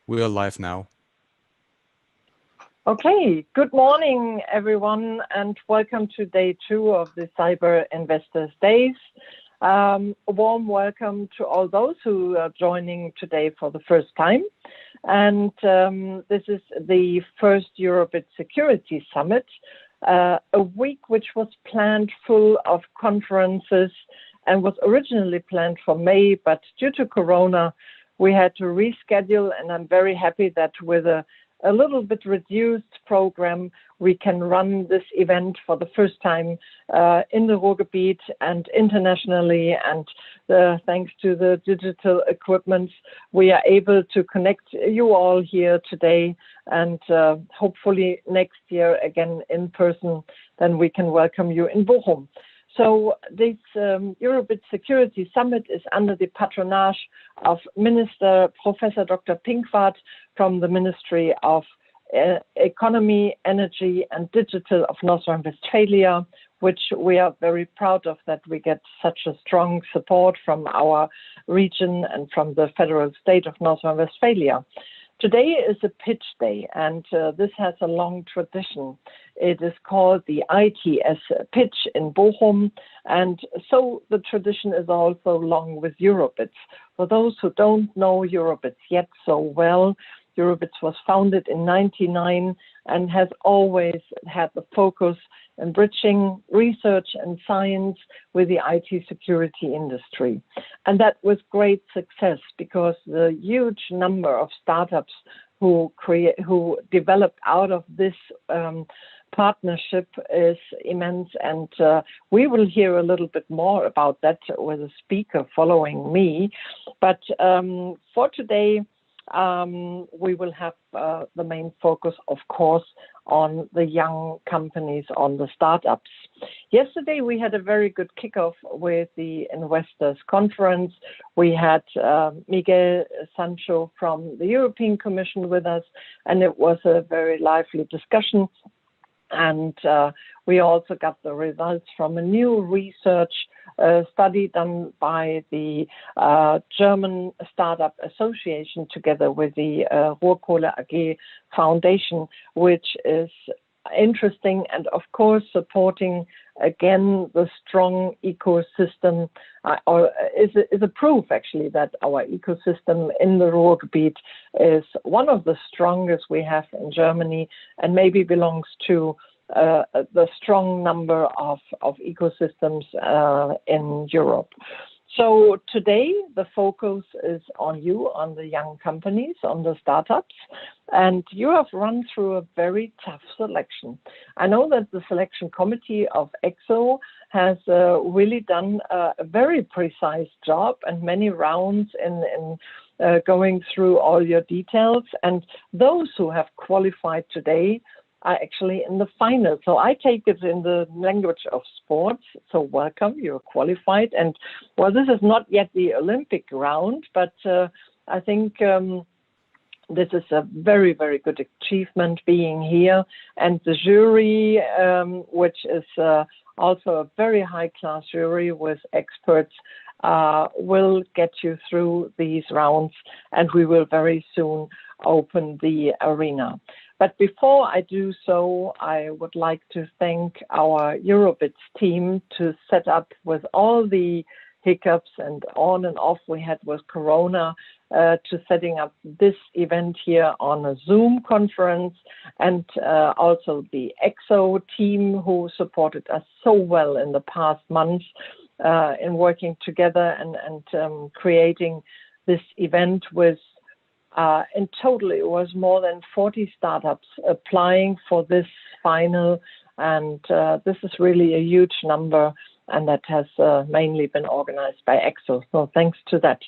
We are live now. Okay, good morning, everyone, and welcome to day 2 of the Cyber Investors Days. A warm welcome to all those who are joining today for the first time. And this is the first eurobits Security Summit, a week which was planned full of conferences and was originally planned for May, but due to Corona, we had to reschedule, and I'm very happy that with a little bit reduced program, we can run this event for the first time in the Ruhrgebiet and internationally. And thanks to the digital equipment, we are able to connect you all here today, and hopefully next year again in person, then we can welcome you in Bochum. So this Eurobits Security Summit is under the patronage of Minister Professor Dr. Pinkwart from the Ministry of Economy, Energy and Digital of North Rhine-Westphalia, which we are very proud of, that we get such a strong support from our region and from the federal state of North Rhine-Westphalia. Today is a pitch day, and this has a long tradition. It is called the ITS pitch in Bochum, and so the tradition is also long with Eurobits. For those who don't know Eurobits yet so well, Eurobits was founded in 1999 and has always had the focus in bridging research and science with the IT security industry. And that was great success because the huge number of startups who developed out of this partnership is immense. And we will hear a little bit more about that with a speaker following me. But for today, we will have the main focus, of course, on the young companies, on the startups. Yesterday, we had a very good kickoff with the Investors Conference. We had Miguel Sancho from the European Commission with us, and it was a very lively discussion. And we also got the results from a new research study done by the German Startup Association together with the Ruhrkohle AG Foundation, which is interesting and, of course, supporting again the strong ecosystem, or is a proof actually that our ecosystem in the Ruhrgebiet is one of the strongest we have in Germany, and maybe belongs to the strong number of ecosystems in Europe. So today the focus is on you, on the young companies, on the startups, and you have run through a very tough selection. I know that the selection committee of EXO has really done a very precise job and many rounds in going through all your details, and those who have qualified today are actually in the final. So I take it in the language of sports. So welcome, you're qualified. And well, this is not yet the Olympic round, but I think this is a very, very good achievement being here. And the jury, which is also a very high-class jury with experts, will get you through these rounds, and we will very soon open the arena. But before I do so, I would like to thank our Eurobits team to set up with all the hiccups and on and off we had with Corona, to setting up this event here on a Zoom conference, and also the EXO team who supported us so well in the past months in working together and creating this event with in total, it was more than 40 startups applying for this final, and this is really a huge number, and that has mainly been organized by EXO. So thanks to that.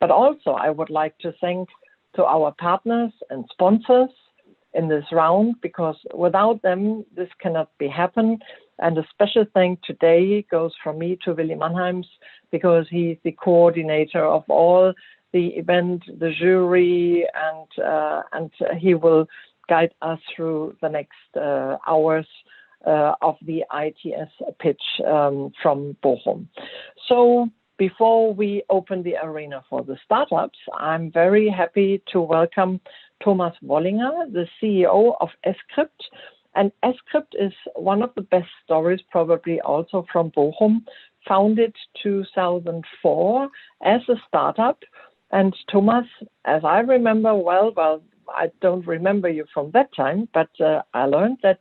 But also, I would like to thank to our partners and sponsors in this round, because without them, this cannot be happen. And a special thank today goes from me to Willi Mannheims, because he's the coordinator of all the event, the jury, and he will guide us through the next hours of the ITS pitch from Bochum. So before we open the arena for the startups, I'm very happy to welcome Thomas Wollinger, the CEO of Escrypt. And Escrypt is one of the best stories, probably also from Bochum, founded 2004 as a startup. And Thomas, as I remember well, I don't remember you from that time, but I learned that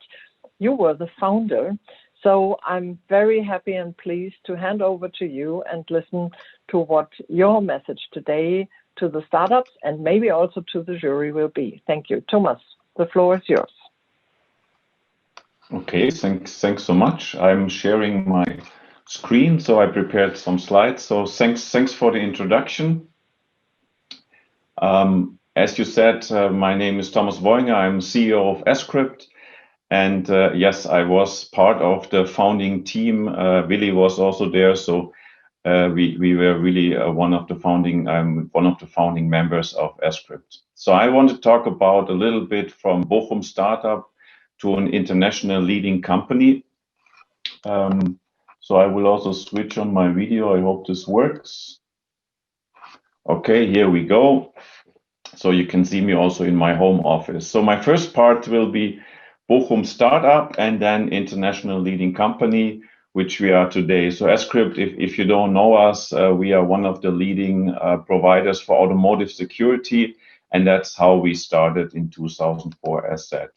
you were the founder. So I'm very happy and pleased to hand over to you and listen to what your message today to the startups and maybe also to the jury will be. Thank you. Thomas, the floor is yours. Okay, thanks so much. I'm sharing my screen, so I prepared some slides. So thanks for the introduction. As you said, my name is Thomas Wollinger. I'm CEO of Escrypt. And yes, I was part of the founding team. Willi was also there, so we were really one of the founding members of Escrypt. So I want to talk about a little bit from Bochum startup to an international leading company. So I will also switch on my video. I hope this works. Okay, here we go. So you can see me also in my home office. So my first part will be Bochum startup and then international leading company, which we are today. So Escrypt, if you don't know us, we are one of the leading providers for automotive security, and that's how we started in 2004, as said.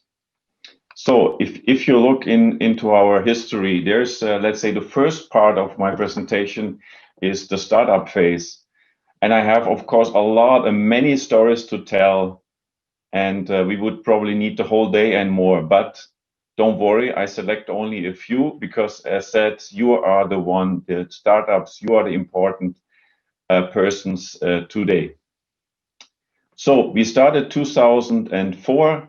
So if you look into our history, there's, let's say, the first part of my presentation is the startup phase. And I have, of course, many stories to tell, and we would probably need the whole day and more. But don't worry, I select only a few because, as said, you are the startups, you are the important persons today. So we started 2004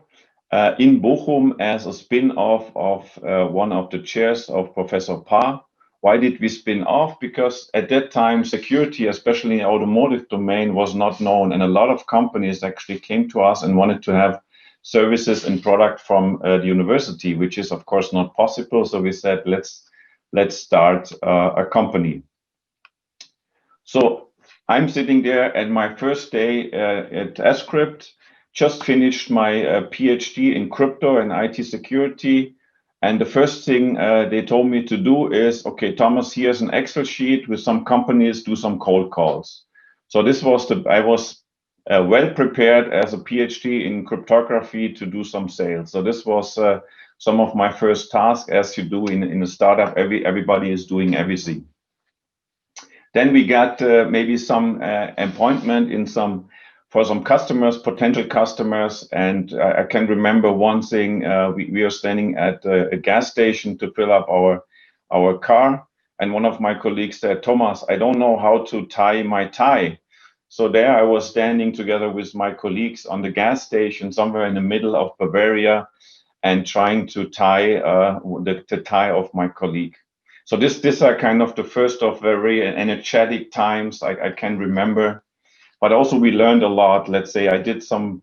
in Bochum as a spin-off of one of the chairs of Professor Paar. Why did we spin off? Because at that time, security, especially in the automotive domain, was not known. And a lot of companies actually came to us and wanted to have services and product from the university, which is, of course, not possible. So we said, let's start a company. So I'm sitting there at my first day at Escrypt, just finished my PhD in crypto and IT security. And the first thing they told me to do is, okay, Thomas, here's an Excel sheet with some companies, do some cold calls. So this was I was well prepared as a PhD in cryptography to do some sales. So this was some of my first tasks, as you do in a startup. Everybody is doing everything. Then we got maybe some appointment for some customers, potential customers. And I can remember one thing, we are standing at a gas station to fill up our car. And one of my colleagues said, Thomas, I don't know how to tie my tie. So there I was standing together with my colleagues on the gas station, somewhere in the middle of Bavaria, and trying to tie the tie of my colleague. So these are kind of the first of very energetic times I can remember. But also we learned a lot. Let's say I did some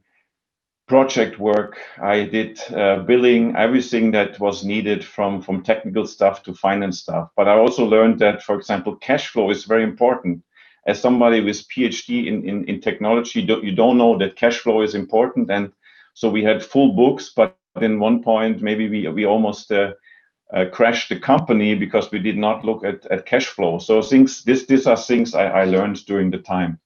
project work. I did billing, everything that was needed from technical stuff to finance stuff. But I also learned that, for example, cash flow is very important. As somebody with PhD in technology, you don't know that cash flow is important. And so we had full books, but in one point, maybe we almost crashed the company because we did not look at cash flow. So these are things I learned during the time.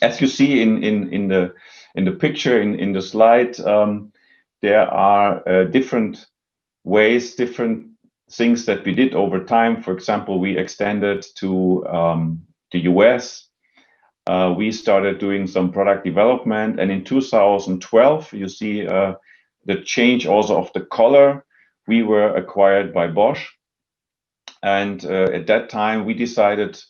As you see in the picture in the slide, there are different ways, different things that we did over time. For example, we extended to the US. We started doing some product development, and in 2012, you see the change also of the color. We were acquired by Bosch, and at that time we decided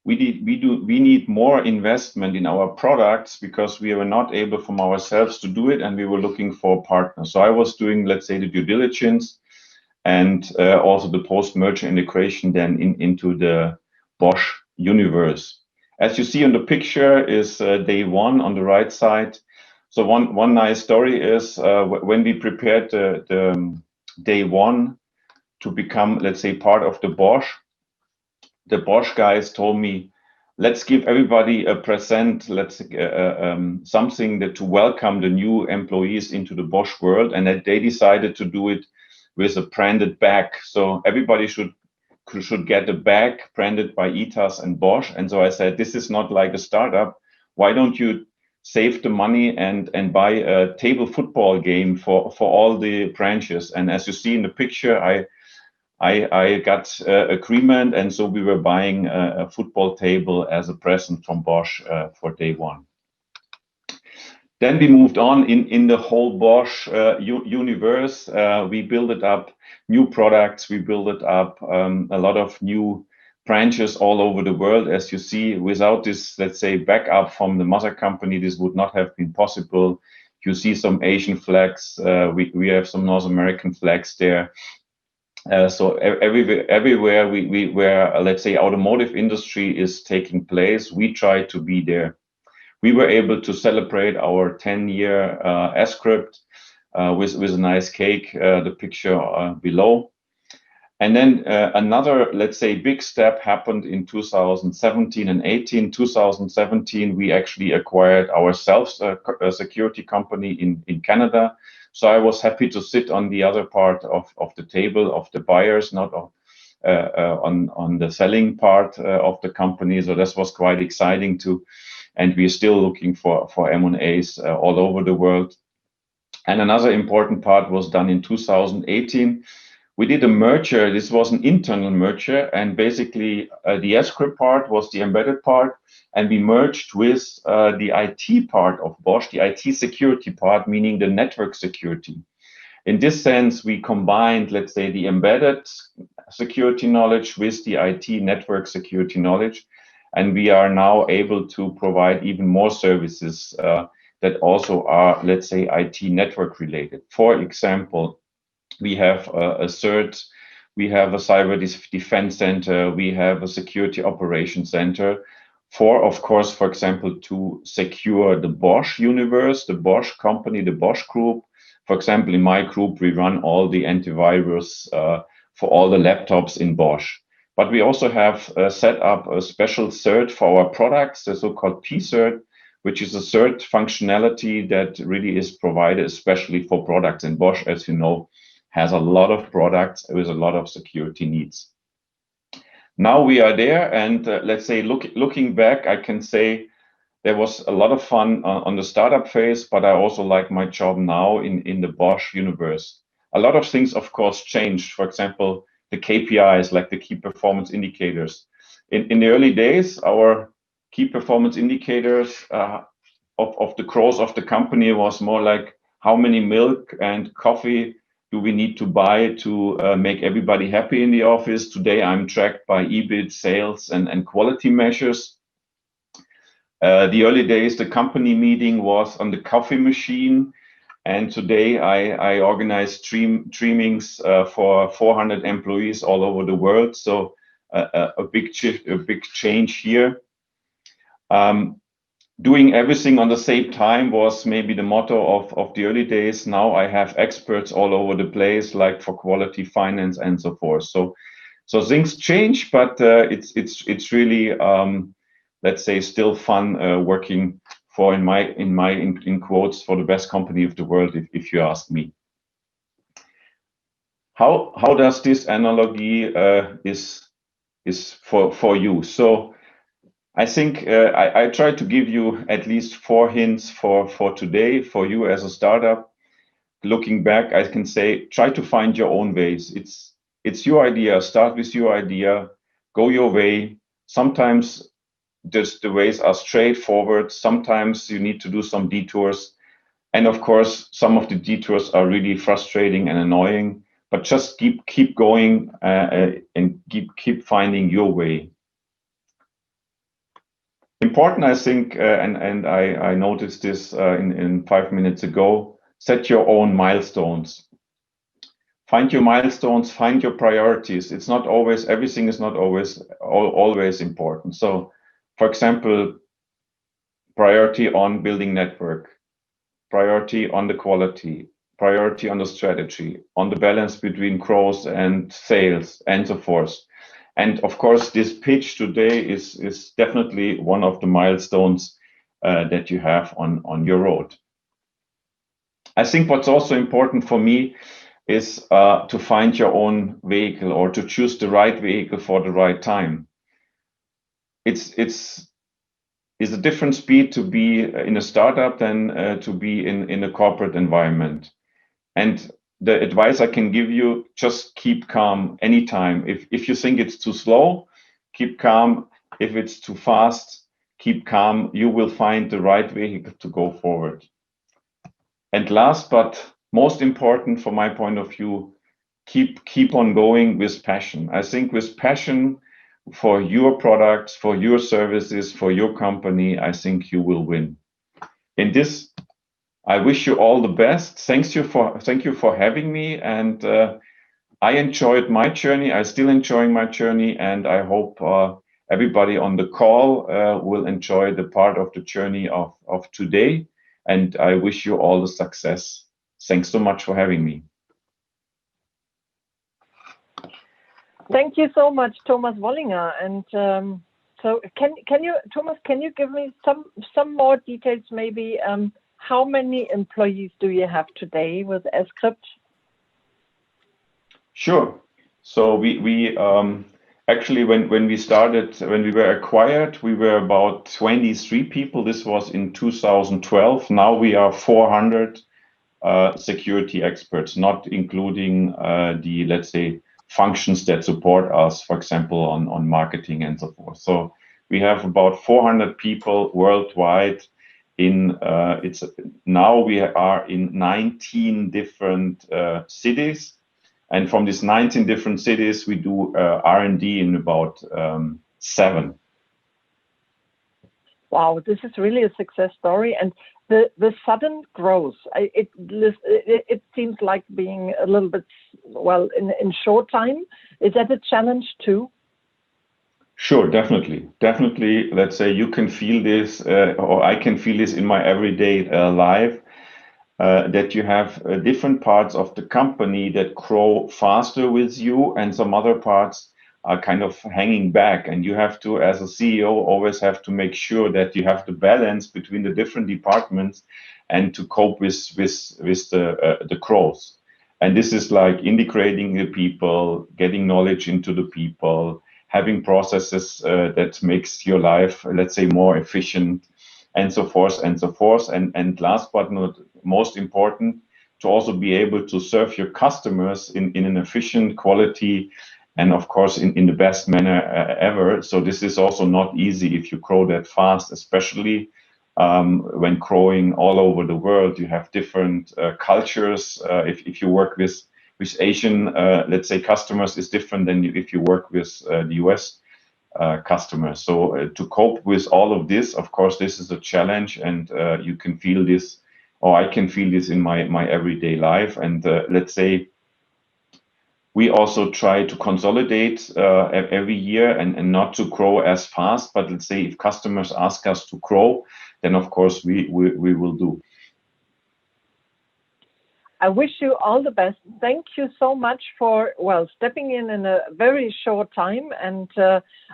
we need more investment in our products because we were not able from ourselves to do it, and we were looking for partners. So I was doing, let's say, the due diligence and also the post-merger integration then into the Bosch universe. As you see on the picture is day one on the right side. So one nice story is when we prepared the day one to become, let's say, part of the Bosch guys told me, let's give everybody a present, something that to welcome the new employees into the Bosch world, and that they decided to do it with a branded bag. So everybody should get a bag branded by ITAS and Bosch. And so I said, this is not like a startup. Why don't you save the money and buy a table football game for all the branches? And as you see in the picture, I got agreement, and so we were buying a football table as a present from Bosch for day one. Then we moved on in the whole Bosch universe. We built it up, new products. We built it up, a lot of new branches all over the world. As you see, without this, let's say, backup from the mother company, this would not have been possible. You see some Asian flags. We have some North American flags there. So everywhere where, let's say, automotive industry is taking place, we try to be there. We were able to celebrate our 10-year Escrypt with a nice cake, the picture below. And then another, let's say, big step happened in 2017 and 18. 2017, we actually acquired ourselves a security company in Canada. So I was happy to sit on the other part of the table of the buyers, not on the selling part of the company. So this was quite exciting too. And we're still looking for M&As all over the world. And another important part was done in 2018. We did a merger. This was an internal merger, and basically the Escrypt part was the embedded part, and we merged with the IT part of Bosch, the IT security part, meaning the network security. In this sense, we combined, let's say, the embedded security knowledge with the IT network security knowledge, and we are now able to provide even more services that also are, let's say, IT network related. For example, we have a CERT, we have a cyber defense center, we have a security operations center for, of course, for example, to secure the Bosch universe, the Bosch company, the Bosch group. For example, in my group, we run all the antivirus for all the laptops in Bosch. But we also have set up a special CERT for our products, the so-called P-CERT, which is a CERT functionality that really is provided especially for products. And Bosch, as you know, has a lot of products with a lot of security needs. Now we are there, and let's say looking back, I can say there was a lot of fun on the startup phase, but I also like my job now in the Bosch universe. A lot of things, of course, changed. For example, the KPIs, like the key performance indicators. In the early days, our key performance indicators of the growth of the company was more like how many milk and coffee do we need to buy to make everybody happy in the office. Today, I'm tracked by EBIT, sales, and quality measures. The early days, the company meeting was on the coffee machine. And today I organize streamings for 400 employees all over the world. So a big change here. Doing everything on the same time was maybe the motto of the early days. Now I have experts all over the place, like for quality, finance, and so forth. So things change, but it's really let's say still fun working for in quotes for the best company of the world, if you ask me. How does this analogy is for you? So I think I try to give you at least 4 hints for today, for you as a startup. Looking back, I can say, try to find your own ways. It's your idea. Start with your idea. Go your way. Sometimes just the ways are straightforward. Sometimes you need to do some detours. And of course, some of the detours are really frustrating and annoying, but just keep going and keep finding your way. Important, I think, and I noticed this in 5 minutes ago, set your own milestones. Find your milestones, find your priorities. It's not always, everything is not always important. So, for example, priority on building network, priority on the quality, priority on the strategy, on the balance between growth and sales, and so forth. And of course, this pitch today is definitely one of the milestones that you have on your road. I think what's also important for me is to find your own vehicle, or to choose the right vehicle for the right time. It's a different speed to be in a startup than to be in a corporate environment. And the advice I can give you, just keep calm anytime. If you think it's too slow, keep calm. If it's too fast, keep calm. You will find the right vehicle to go forward. And last but most important from my point of view, keep on going with passion. I think with passion for your products, for your services, for your company, I think you will win. In this, I wish you all the best. Thank you for having me, and I enjoyed my journey. I still enjoying my journey, and I hope everybody on the call will enjoy the part of the journey of today. And I wish you all the success. Thanks so much for having me. Thank you so much, Thomas Wollinger. And so can you, Thomas, can you give me some more details, maybe? How many employees do you have today with Escrypt? Sure. So we actually, when we started, when we were acquired, we were about 23 people. This was in 2012. Now we are 400 security experts, not including the, let's say, functions that support us, for example, on marketing and so forth. So we have about 400 people worldwide. Now we are in 19 different cities. And from these 19 different cities, we do R&D in about 7. Wow, this is really a success story. And the sudden growth, it seems like being a little bit, well, in short time. Is that a challenge too? Sure, definitely. Definitely, let's say you can feel this, or I can feel this in my everyday life. That you have different parts of the company that grow faster with you, and some other parts are kind of hanging back. And you have to, as a CEO, always have to make sure that you have the balance between the different departments and to cope with the growth. And this is like integrating the people, getting knowledge into the people, having processes that makes your life, let's say, more efficient, and so forth and so forth. And last but not most important, to also be able to serve your customers in an efficient quality, and of course in the best manner ever. So this is also not easy if you grow that fast, especially when growing all over the world. You have different cultures. If you work with Asian, let's say, customers, is different than if you work with the US customers. So to cope with all of this, of course, this is a challenge, and you can feel this, or I can feel this in my everyday life. And let's say we also try to consolidate every year and not to grow as fast. But let's say if customers ask us to grow, then of course we will do. I wish you all the best. Thank you so much for, well, stepping in a very short time. And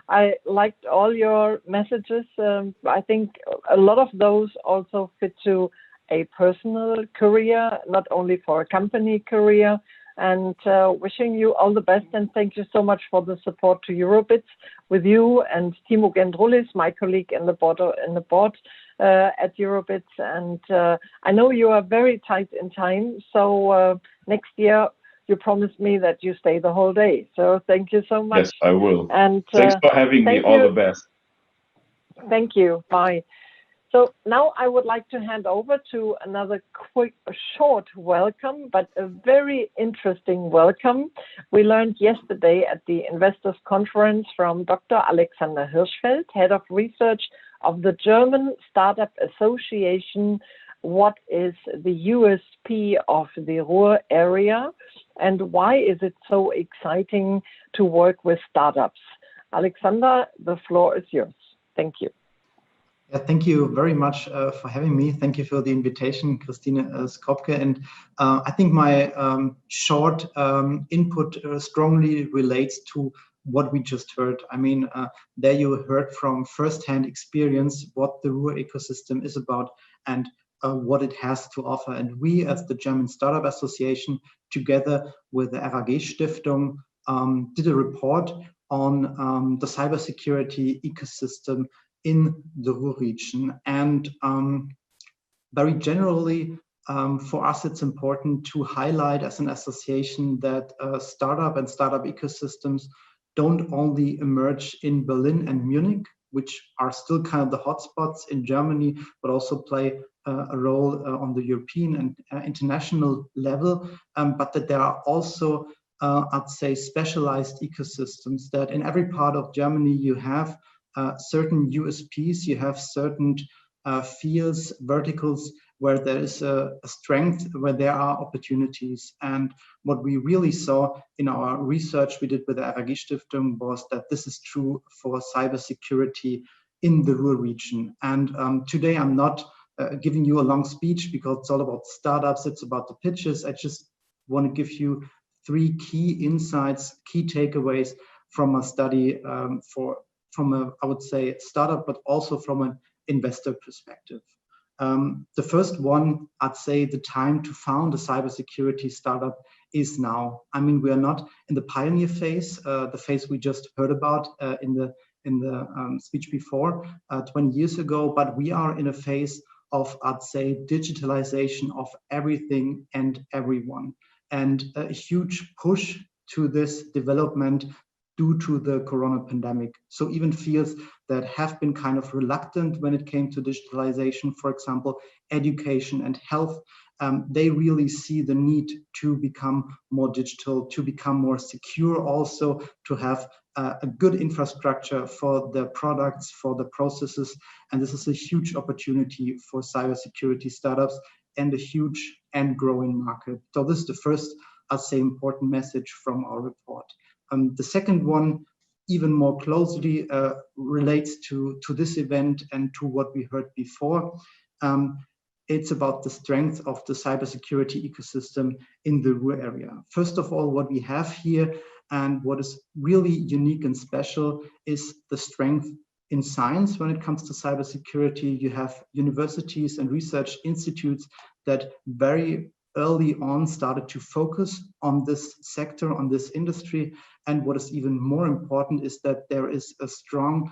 I liked all your messages. I think a lot of those also fit to a personal career, not only for a company career. And wishing you all the best. And thank you so much for the support to Eurobits with you and Timo Gendrulis, my colleague in the board at Eurobits. And I know you are very tight in time. So next year, you promised me that you stay the whole day. So thank you so much. Yes, I will. And thanks for having me. All the best. Thank you. Bye. So now I would like to hand over to another short welcome, but a very interesting welcome. We learned yesterday at the Investors Conference from Dr. Alexander Hirschfeld, Head of Research of the German Startup Association, what is the USP of the Ruhr area and why is it so exciting to work with startups. Alexander, the floor is yours. Thank you. Yeah, thank you very much for having me. Thank you for the invitation, Christine Skropke. And I think my short input strongly relates to what we just heard. I mean, there you heard from firsthand experience what the Ruhr ecosystem is about and what it has to offer. And we, as the German Startup Association, together with the RAG Stiftung, did a report on the cybersecurity ecosystem in the Ruhr region. And very generally, for us, it's important to highlight as an association that startup and startup ecosystems don't only emerge in Berlin and Munich, which are still kind of the hotspots in Germany, but also play a role on the European and international level, but that there are also, I'd say, specialized ecosystems that in every part of Germany you have certain USPs, you have certain fields, verticals, where there is a strength, where there are opportunities. And what we really saw in our research we did with the RAG Stiftung was that this is true for cybersecurity in the Ruhr region. And today I'm not giving you a long speech because it's all about startups, it's about the pitches. I just want to give you 3 key insights, key takeaways from a study from a, I would say, startup, but also from an investor perspective. The first one, I'd say the time to found a cybersecurity startup is now. I mean, we are not in the pioneer phase, the phase we just heard about in the speech before, 20 years ago, but we are in a phase of, I'd say, digitalization of everything and everyone, and a huge push to this development due to the corona pandemic. So even fields that have been kind of reluctant when it came to digitalization, for example, education and health, they really see the need to become more digital, to become more secure, also to have a good infrastructure for the products, for the processes. And this is a huge opportunity for cybersecurity startups and a huge and growing market. So this is the first, I'd say, important message from our report. The second one, even more closely relates to this event and to what we heard before. It's about the strength of the cybersecurity ecosystem in the Ruhr area. First of all, what we have here and what is really unique and special is the strength in science when it comes to cybersecurity. You have universities and research institutes that very early on started to focus on this sector, on this industry. And what is even more important is that there is a strong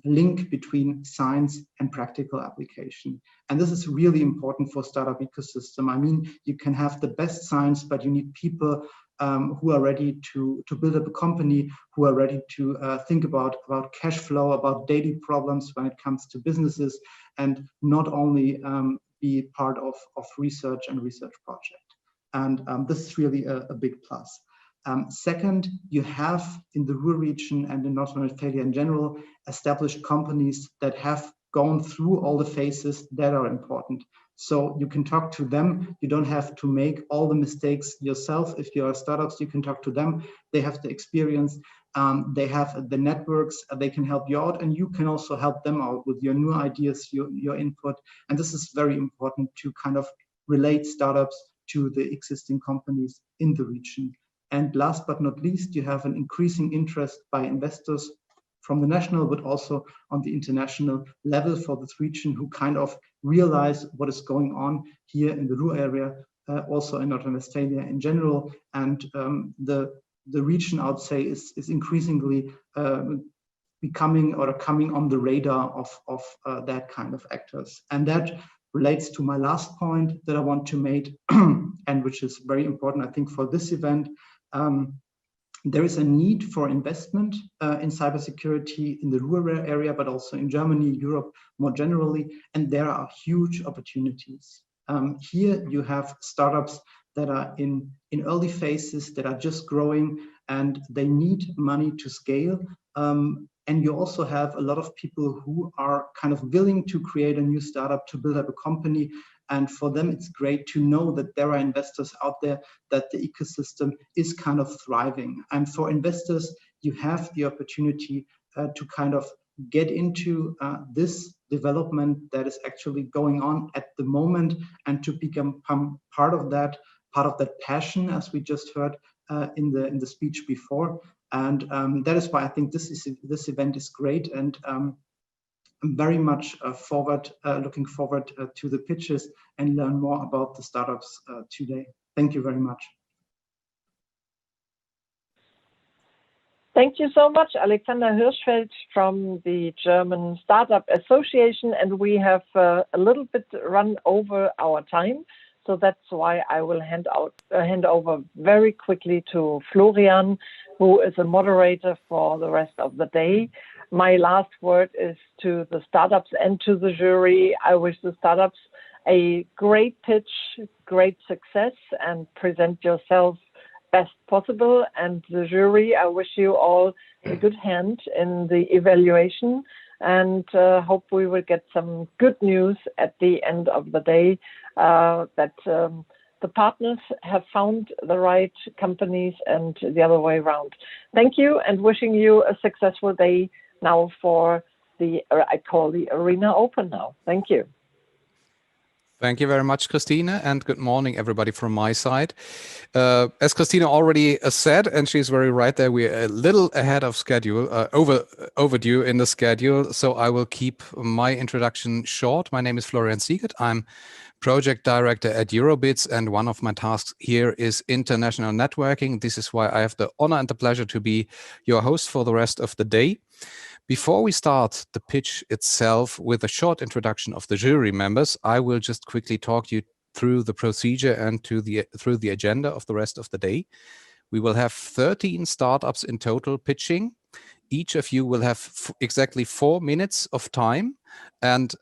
link between science and practical application. And this is really important for startup ecosystem. I mean, you can have the best science, but you need people who are ready to build up a company, who are ready to think about cash flow, about daily problems when it comes to businesses, and not only be part of research and research project. And this is really a big plus. Second, you have in the Ruhr region and in North Rhine-Westphalia in general, established companies that have gone through all the phases that are important. So you can talk to them. You don't have to make all the mistakes yourself. If you are startups, you can talk to them. They have the experience. They have the networks. They can help you out, and you can also help them out with your new ideas, your input. And this is very important to kind of relate startups to the existing companies in the region. And last but not least, you have an increasing interest by investors from the national, but also on the international level for this region, who kind of realize what is going on here in the Ruhr area, also in North Rhine-Westphalia in general. And the region, I would say, is increasingly becoming or coming on the radar of that kind of actors. And that relates to my last point that I want to make, and which is very important, I think, for this event. There is a need for investment in cybersecurity in the Ruhr area, but also in Germany, Europe more generally, and there are huge opportunities. Here you have startups that are in early phases, that are just growing, and they need money to scale. And you also have a lot of people who are kind of willing to create a new startup, to build up a company. And for them, it's great to know that there are investors out there, that the ecosystem is kind of thriving. And for investors, you have the opportunity to kind of get into this development that is actually going on at the moment, and to become part of that passion, as we just heard in the speech before. And that is why I think this event is great, and I'm very much looking forward to the pitches and learn more about the startups today. Thank you very much. Thank you so much, Alexander Hirschfeld from the German Startup Association, and we have a little bit run over our time, so that's why I will hand over very quickly to Florian, who is a moderator for the rest of the day. My last word is to the startups and to the jury. I wish the startups a great pitch, great success, and present yourself best possible. And the jury, I wish you all a good hand in the evaluation, and hope we will get some good news at the end of the day, that the partners have found the right companies and the other way around. Thank you, and wishing you a successful day now for the, I call the Arena Open now. Thank you. Thank you very much, Christina, and good morning, everybody, from my side. As Christina already said, and she's very right there, we're a little ahead of schedule, overdue in the schedule, so I will keep my introduction short. My name is Florian Siegert. I'm project director at Eurobits, and one of my tasks here is international networking. This is why I have the honor and the pleasure to be your host for the rest of the day. Before we start the pitch itself with a short introduction of the jury members, I will just quickly talk you through the procedure and through the agenda of the rest of the day. We will have 13 startups in total pitching. Each of you will have exactly 4 minutes of time. And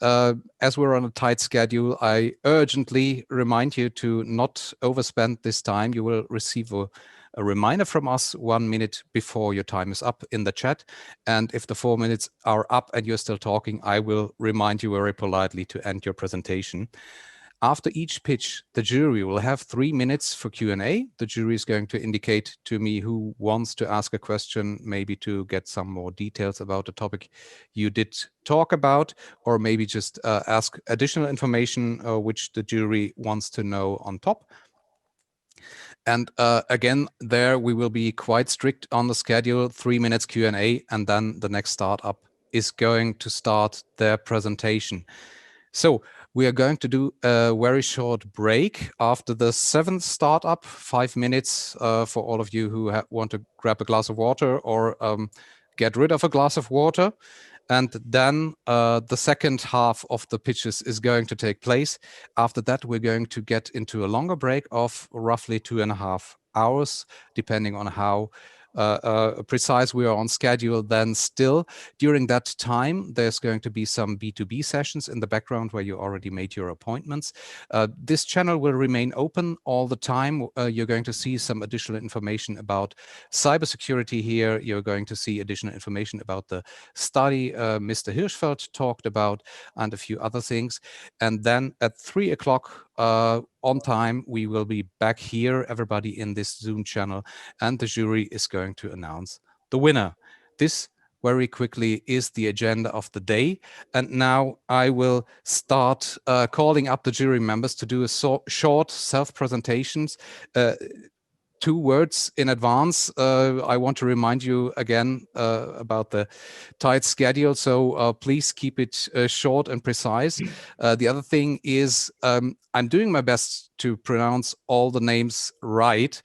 as we're on a tight schedule, I urgently remind you to not overspend this time. You will receive a reminder from us 1 minute before your time is up in the chat. And if the 4 minutes are up and you're still talking, I will remind you very politely to end your presentation. After each pitch, the jury will have 3 minutes for Q&A. The jury is going to indicate to me who wants to ask a question, maybe to get some more details about the topic you did talk about, or maybe just ask additional information which the jury wants to know on top. And again, there we will be quite strict on the schedule, 3 minutes Q&A, and then the next startup is going to start their presentation. So we are going to do a very short break after the 7th startup, 5 minutes for all of you who want to grab a glass of water or get rid of a glass of water. And then the second half of the pitches is going to take place. After that, we're going to get into a longer break of roughly 2.5 hours, depending on how precise we are on schedule. Then still, during that time, there's going to be some B2B sessions in the background where you already made your appointments. This channel will remain open all the time. You're going to see some additional information about cybersecurity here. You're going to see additional information about the study Mr. Hirschfeld talked about and a few other things. And then at 3 o'clock on time, we will be back here, everybody in this Zoom channel, and the jury is going to announce the winner. This very quickly is the agenda of the day. And now I will start calling up the jury members to do a short self-presentations. 2 words in advance. I want to remind you again about the tight schedule, so please keep it short and precise. The other thing is I'm doing my best to pronounce all the names right.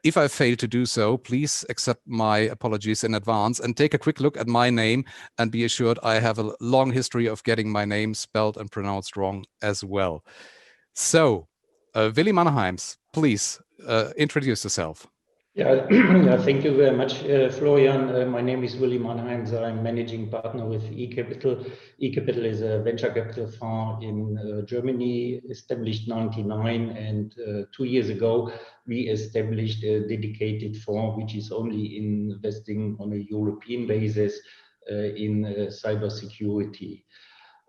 If I fail to do so, please accept my apologies in advance and take a quick look at my name and be assured I have a long history of getting my name spelled and pronounced wrong as well. So, Willi Mannheims, please introduce yourself. Yeah, thank you very much, Florian. My name is Willi Mannheims. I'm managing partner with eCapital. eCapital is a venture capital fund in Germany, established 1999, and 2 years ago we established a dedicated fund which is only investing on a European basis in cybersecurity.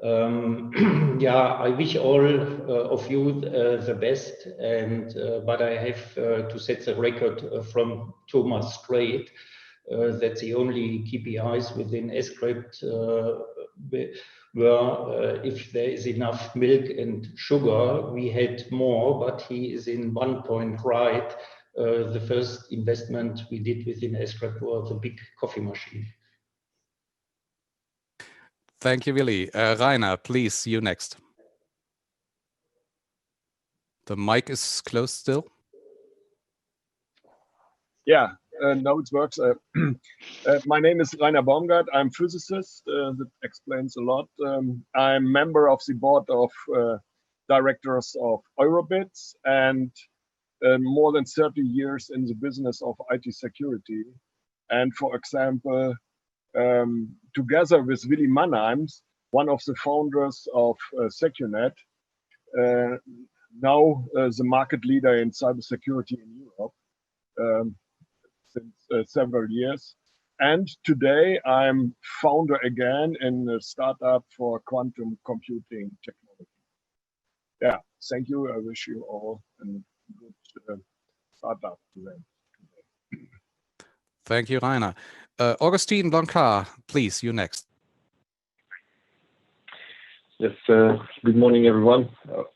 Yeah, I wish all of you the best, and but I have to set the record from Thomas straight. That's the only KPIs within Escrypt where if there is enough milk and sugar, we had more, but he is in 1 point right. The first investment we did within Escrypt was a big coffee machine. Thank you, Willi. Rainer, please, you next. The mic is closed still. Yeah, now it works. My name is Rainer Baumgart. I'm physicist. That explains a lot. I'm member of the board of directors of Eurobits and more than 30 years in the business of IT security. And for example, together with Willi Mannheims, one of the founders of SecuNet, now the market leader in cybersecurity in Europe since several years. And today I'm founder again in a startup for quantum computing technology. Yeah, thank you. I wish you all a good startup today. Thank you, Rainer. Augustin Blanchard, please, you next. Yes, good morning, everyone.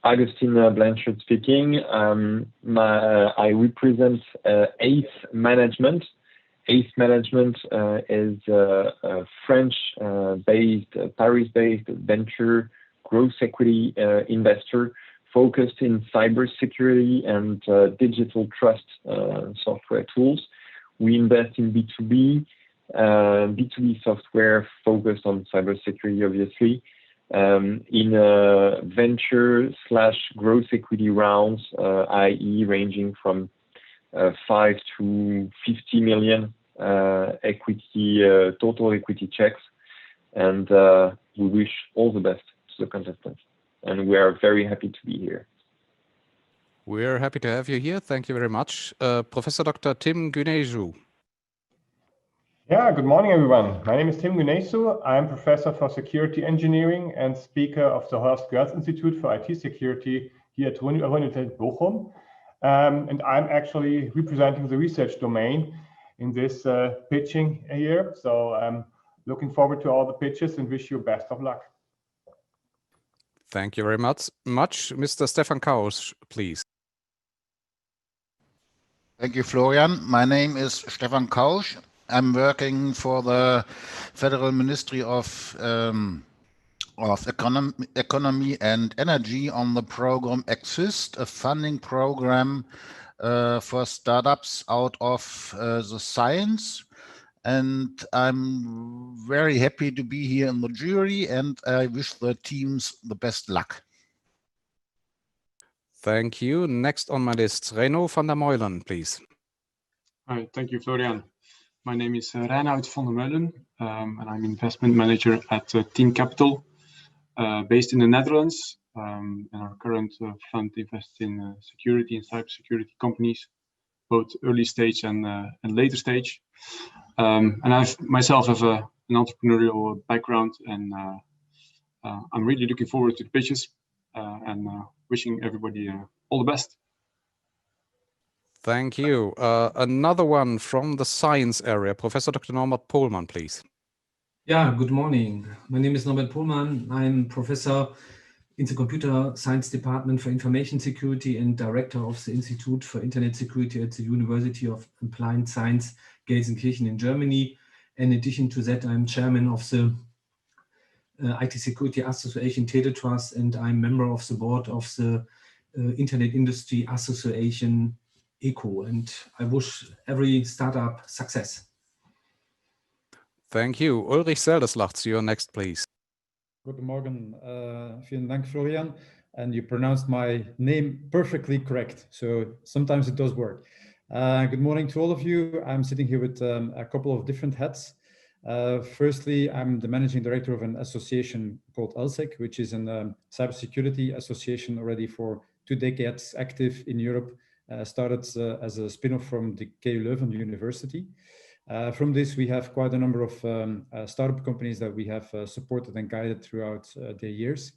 Augustin Blanchard speaking. I represent ACE Management. ACE Management is a French-based, Paris-based venture growth equity investor focused in cybersecurity and digital trust software tools. We invest in B2B, B2B software focused on cybersecurity, obviously. In venture/growth equity rounds, i.e. ranging from 5 to 50 million equity, total equity checks. And we wish all the best to the contestants. And we are very happy to be here. We're happy to have you here. Thank you very much. Professor Dr. Tim Güneysu. Yeah, good morning, everyone. My name is Tim Güneysu. I'm professor for security engineering and speaker of the Horst Goertz Institute for IT Security here at Universität Bochum. And I'm actually representing the research domain in this pitching here. So I'm looking forward to all the pitches and wish you best of luck. Thank you very much. Mr. Stefan Kausch, please. Thank you, Florian. My name is Stefan Kausch. I'm working for the Federal Ministry of Economy and Energy on the program Exist, a funding program for startups out of the science. And I'm very happy to be here in the jury, and I wish the teams the best luck. Thank you. Next on my list, Reinout van der Meulen, please. Hi, thank you, Florian. My name is Reinout van der Meulen, and I'm investment manager at Team Capital, based in the Netherlands. And our current fund invests in security and cybersecurity companies, both early stage and later stage. And I myself have an entrepreneurial background, and I'm really looking forward to the pitches and wishing everybody all the best. Thank you. Another one from the science area, Professor Dr. Norbert Pohlmann, please. Yeah, good morning. My name is Norbert Pohlmann. I'm professor in the Computer Science Department for Information Security and director of the Institute for Internet Security at the University of Applied Science, Gelsenkirchen in Germany. In addition to that, I'm chairman of the IT Security Association TeleTrust, and I'm member of the board of the Internet Industry Association ECO, and I wish every startup success. Thank you. Ulrich Seldeslachts, you're next, please. Guten Morgen. Vielen Dank, Florian. And you pronounced my name perfectly correct. So sometimes it does work. Good morning to all of you. I'm sitting here with a couple of different hats. Firstly, I'm the managing director of an association called ELSEC, which is a cybersecurity association already for 2 decades, active in Europe. Started as a spin-off from the KU Leuven University. From this, we have quite a number of startup companies that we have supported and guided throughout the years.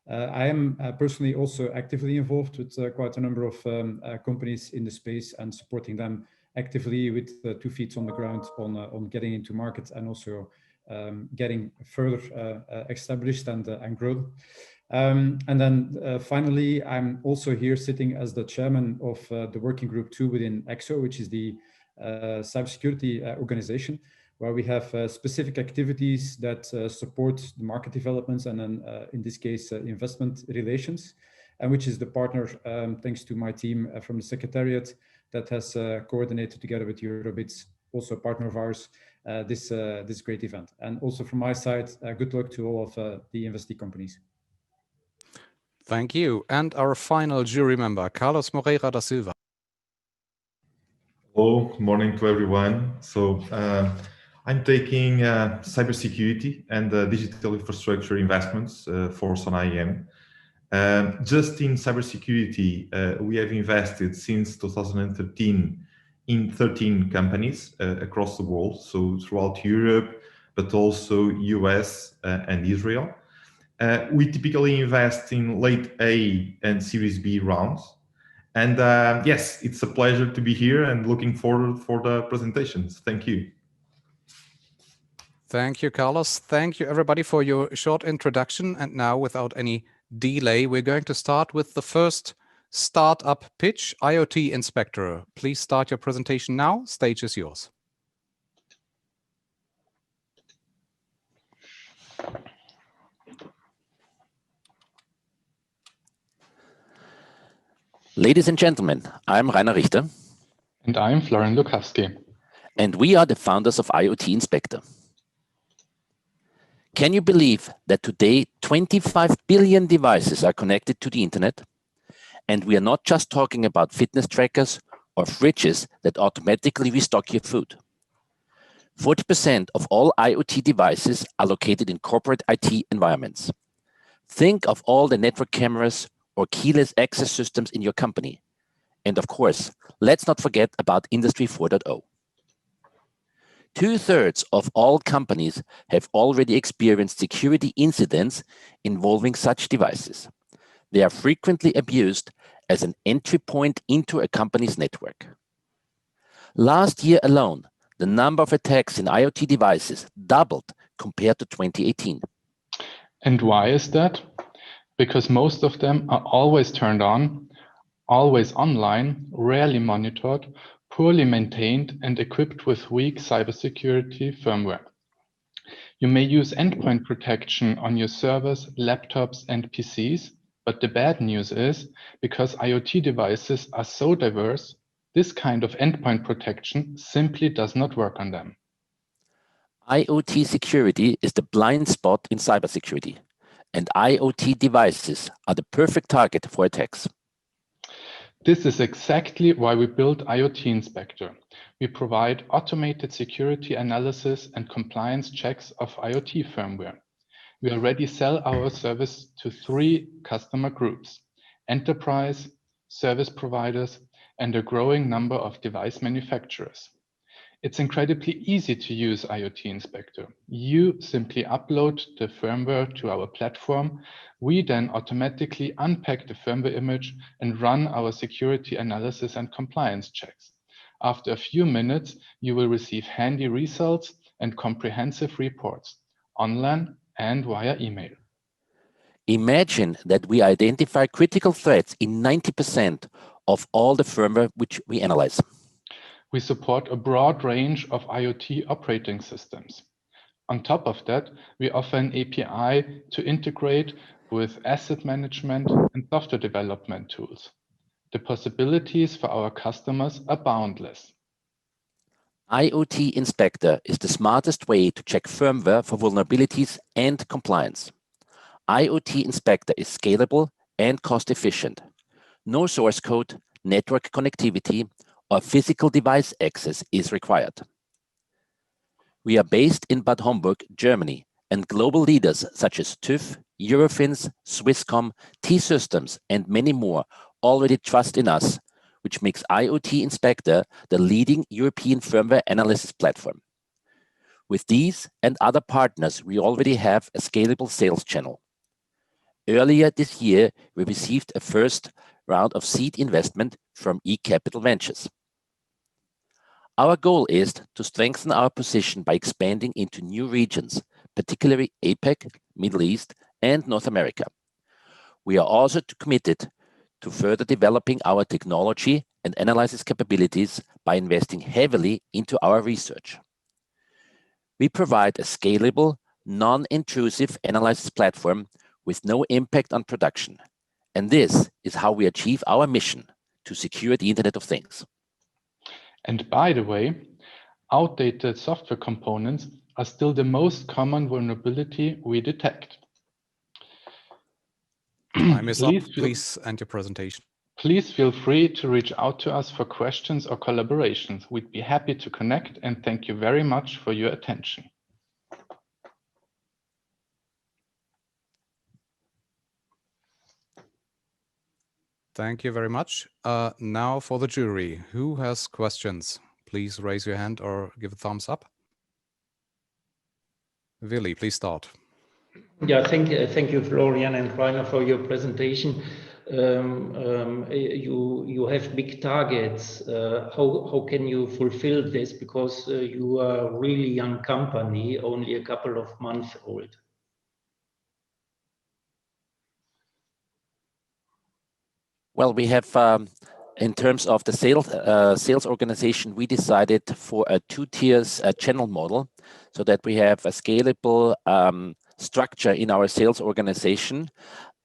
I am personally also actively involved with quite a number of companies in the space and supporting them actively with 2 feet on the ground on getting into markets and also getting further established and grown. And then finally, I'm also here sitting as the chairman of the working group 2 within EXO, which is the cybersecurity organization, where we have specific activities that support the market developments and then in this case, investment relations, and which is the partner, thanks to my team from the Secretariat that has coordinated together with Eurobits, also a partner of ours, this great event. And also from my side, good luck to all of the investee companies. Thank you. And our final jury member, Carlos Moreira da Silva. Hello, good morning to everyone. So I'm taking cybersecurity and digital infrastructure investments for Sona IM. Just in cybersecurity, we have invested since 2013 in 13 companies across the world, so throughout Europe, but also US and Israel. We typically invest in late A and Series B rounds. And yes, it's a pleasure to be here and looking forward for the presentations. Thank you. Thank you, Carlos. Thank you, everybody, for your short introduction. And now, without any delay, we're going to start with the first startup pitch, IoT Inspector. Please start your presentation now. Stage is yours. Ladies and gentlemen, I'm Rainer Richter. And I'm Florian Lukowski. And we are the founders of IoT Inspector. Can you believe that today 25 billion devices are connected to the internet? And we are not just talking about fitness trackers or fridges that automatically restock your food. 40% of all IoT devices are located in corporate IT environments. Think of all the network cameras or keyless access systems in your company. And of course, let's not forget about Industry 4.0. 2/3 of all companies have already experienced security incidents involving such devices. They are frequently abused as an entry point into a company's network. Last year alone, the number of attacks in IoT devices doubled compared to 2018. And why is that? Because most of them are always turned on, always online, rarely monitored, poorly maintained, and equipped with weak cybersecurity firmware. You may use endpoint protection on your servers, laptops, and PCs, but the bad news is, because IoT devices are so diverse, this kind of endpoint protection simply does not work on them. IoT security is the blind spot in cybersecurity, and IoT devices are the perfect target for attacks. This is exactly why we built IoT Inspector. We provide automated security analysis and compliance checks of IoT firmware. We already sell our service to 3 customer groups: enterprise, service providers, and a growing number of device manufacturers. It's incredibly easy to use IoT Inspector. You simply upload the firmware to our platform. We then automatically unpack the firmware image and run our security analysis and compliance checks. After a few minutes, you will receive handy results and comprehensive reports, online and via email. Imagine that we identify critical threats in 90% of all the firmware which we analyze. We support a broad range of IoT operating systems. On top of that, we offer an API to integrate with asset management and software development tools. The possibilities for our customers are boundless. IoT Inspector is the smartest way to check firmware for vulnerabilities and compliance. IoT Inspector is scalable and cost-efficient. No source code, network connectivity, or physical device access is required. We are based in Bad Homburg, Germany, and global leaders such as TÜV, Eurofins, Swisscom, T-Systems, and many more already trust in us, which makes IoT Inspector the leading European firmware analysis platform. With these and other partners, we already have a scalable sales channel. Earlier this year, we received a first round of seed investment from eCapital Ventures. Our goal is to strengthen our position by expanding into new regions, particularly APAC, Middle East, and North America. We are also committed to further developing our technology and analysis capabilities by investing heavily into our research. We provide a scalable, non-intrusive analysis platform with no impact on production. And this is how we achieve our mission to secure the Internet of Things. And by the way, outdated software components are still the most common vulnerability we detect. Time is up. Please end your presentation. Please feel free to reach out to us for questions or collaborations. We'd be happy to connect, and thank you very much for your attention. Thank you very much. Now for the jury. Who has questions? Please raise your hand or give a thumbs up. Willi, please start. Yeah, thank you, Florian and Rainer, for your presentation. You have big targets. How can you fulfill this? Because you are a really young company, only a couple of months old. Well, we have, in terms of the sales organization, we decided for a two-tiers channel model so that we have a scalable structure in our sales organization.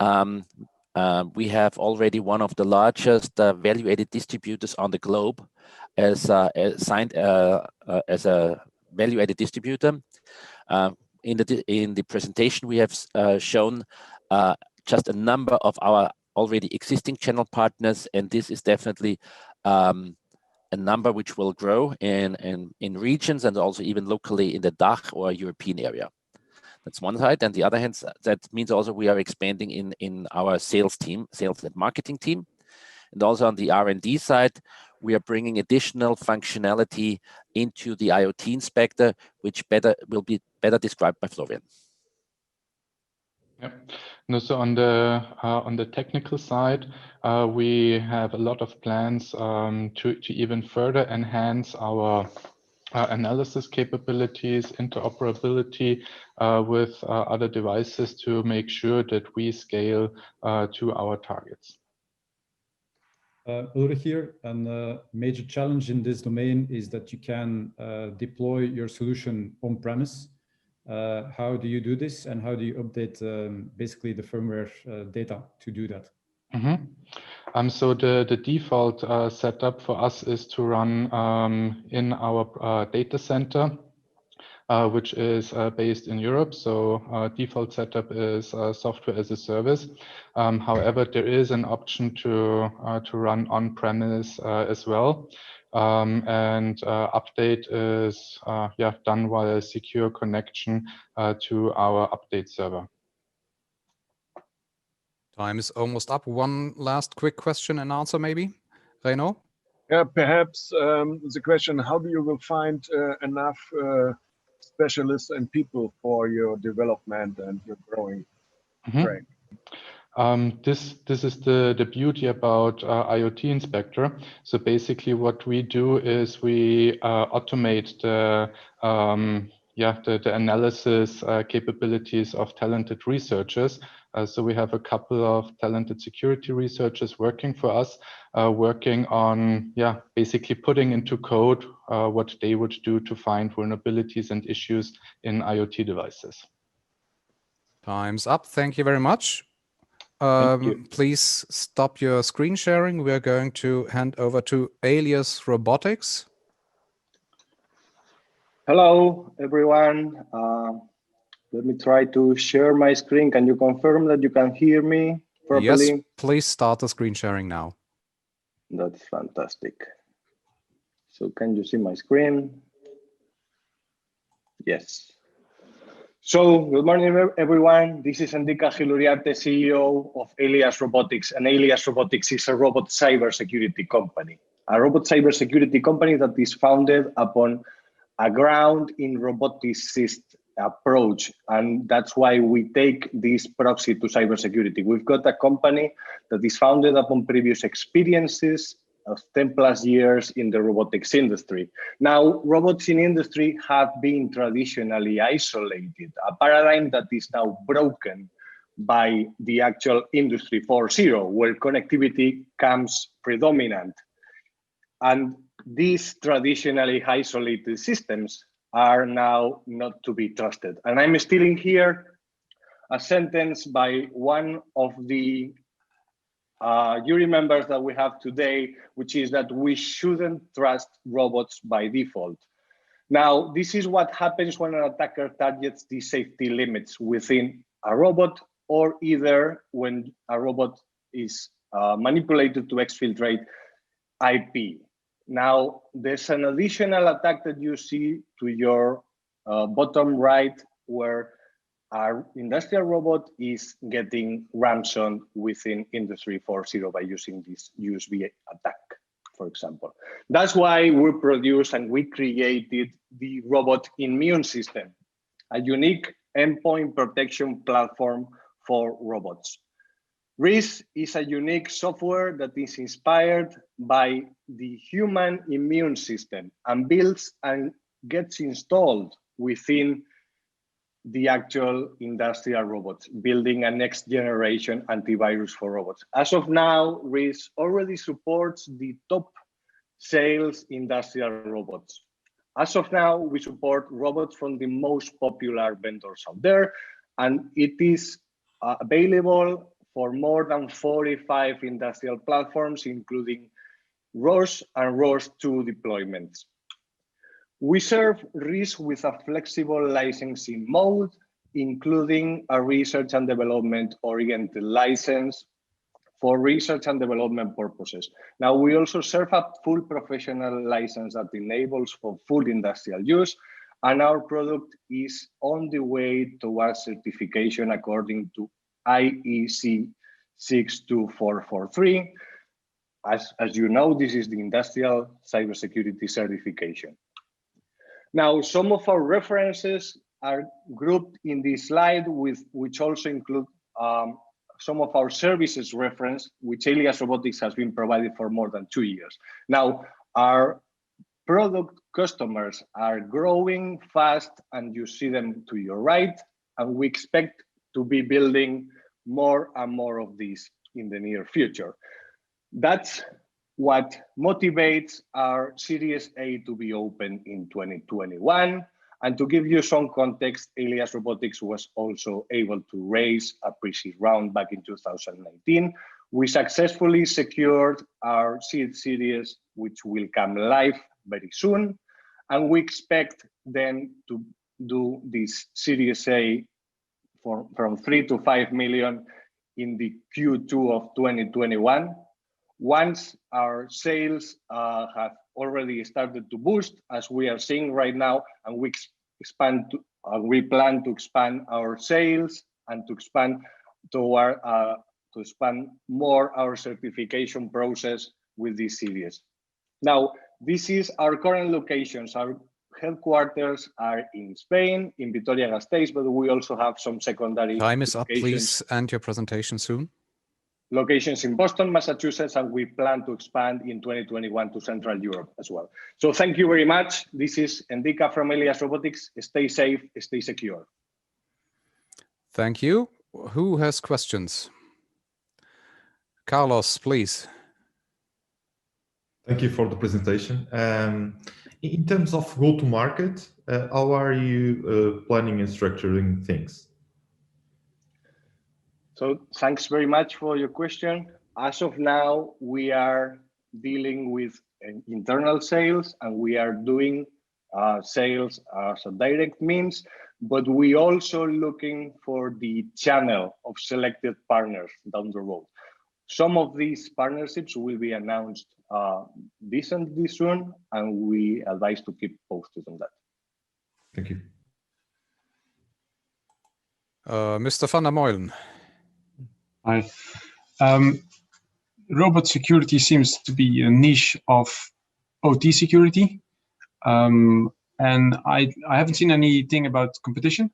We have already one of the largest value-added distributors on the globe as signed as a value-added distributor. In the presentation, we have shown just a number of our already existing channel partners, and this is definitely a number which will grow in regions and also even locally in the DACH or European area. That's one side. And the other hand, that means also we are expanding in our sales team, sales and marketing team. And also on the R&D side, we are bringing additional functionality into the IoT Inspector, which will be better described by Florian. Yeah. No, so on the technical side, we have a lot of plans to even further enhance our analysis capabilities, interoperability with other devices to make sure that we scale to our targets. Ulrich here, and a major challenge in this domain is that you can deploy your solution on-premise. How do you do this, and how do you update basically the firmware data to do that? Mm-hmm. So the default setup for us is to run in our data center, which is based in Europe. So default setup is software as a service. However, there is an option to run on-premise as well. And update is done via a secure connection to our update server. Time is almost up. One last quick question and answer, maybe, Reinout? Yeah, perhaps the question: how do you will find enough specialists and people for your development and your growing trade? This is the beauty about IoT Inspector. So basically what we do is we automate the analysis capabilities of talented researchers. So we have a couple of talented security researchers working for us, working on basically putting into code what they would do to find vulnerabilities and issues in IoT devices. Time's up. Thank you very much. Please stop your screen sharing. We are going to hand over to Alias Robotics. Hello, everyone. Let me try to share my screen. Can you confirm that you can hear me properly? Yes, please start the screen sharing now. That's fantastic. So can you see my screen? Yes. So good morning, everyone. This is Enrique Giluriarte, CEO of Alias Robotics. And Alias Robotics is a robot cybersecurity company. A robot cybersecurity company that is founded upon a ground in roboticist approach. And that's why we take this proxy to cybersecurity. We've got a company that is founded upon previous experiences of 10 plus years in the robotics industry. Now, robots in industry have been traditionally isolated, a paradigm that is now broken by the actual Industry 4.0, where connectivity comes predominant. And these traditionally isolated systems are now not to be trusted. And I'm stealing here a sentence by one of the jury members that we have today, which is that we shouldn't trust robots by default. Now, this is what happens when an attacker targets the safety limits within a robot, or either when a robot is manipulated to exfiltrate IP. Now, there's an additional attack that you see to your bottom right, where our industrial robot is getting ransomed within Industry 4.0 by using this USB attack, for example. That's why we produced and we created the Robot Immune System, a unique endpoint protection platform for robots. RIS is a unique software that is inspired by the human immune system and builds and gets installed within the actual industrial robots, building a next generation antivirus for robots. As of now, RIS already supports the top sales industrial robots. As of now, we support robots from the most popular vendors out there, and it is available for more than 45 industrial platforms, including ROS and ROS2 deployments. We serve RIS with a flexible licensing mode, including a research and development oriented license for research and development purposes. Now, we also serve a full professional license that enables for full industrial use, and our product is on the way towards certification according to IEC 62443. As you know, this is the industrial cybersecurity certification. Now, some of our references are grouped in this slide, which also include some of our services reference, which Alias Robotics has been provided for more than 2 years. Now, our product customers are growing fast, and you see them to your right, and we expect to be building more and more of these in the near future. That's what motivates our Series A to be open in 2021. And to give you some context, Alias Robotics was also able to raise a pre-seed round back in 2019. We successfully secured our seed series, which will come live very soon. And we expect then to do this Series A from 3 to 5 million in the Q2 of 2021. Once our sales have already started to boost, as we are seeing right now, and we plan to expand our sales and to expand more our certification process with this series. Now, this is our current locations. Our headquarters are in Spain, in Vitoria-Gasteiz, but we also have some secondary Time is up, please, and your presentation soon. Locations in Boston, Massachusetts, and we plan to expand in 2021 to Central Europe as well. So thank you very much. This is Endika from Alias Robotics. Stay safe, stay secure. Thank you. Who has questions? Carlos, please. Thank you for the presentation. In terms of go-to-market, how are you planning and structuring things? So thanks very much for your question. As of now, we are dealing with internal sales, and we are doing sales as a direct means, but we also looking for the channel of selected partners down the road. Some of these partnerships will be announced decently soon, and we advise to keep posted on that. Thank you. Mr. van der Meulen. Hi. Robot security seems to be a niche of OT security. And I haven't seen anything about competition.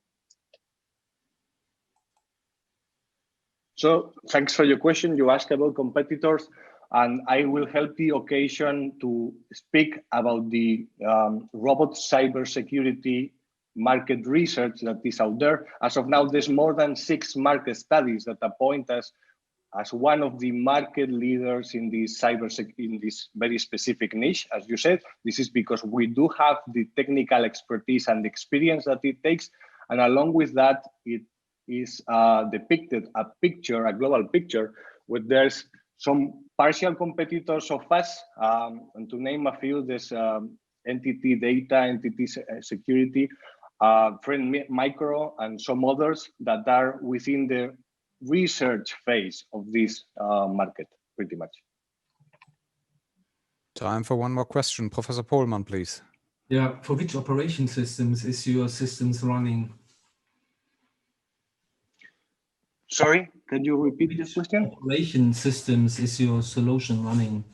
So thanks for your question. You asked about competitors, and I will help the occasion to speak about the robot cybersecurity market research that is out there. As of now, there's more than 6 market studies that appoint us as one of the market leaders in this in this very specific niche. As you said, this is because we do have the technical expertise and experience that it takes. And along with that, it is depicted a global picture, where there's some partial competitors of us. And to name a few, there's Entity Data, Entity Security, Trend Micro, and some others that are within the research phase of this market, pretty much. Time for one more question. Professor Pohlmann, please. Yeah, for which operation systems is your systems running? Sorry, can you repeat this question? Operation systems is your solution running?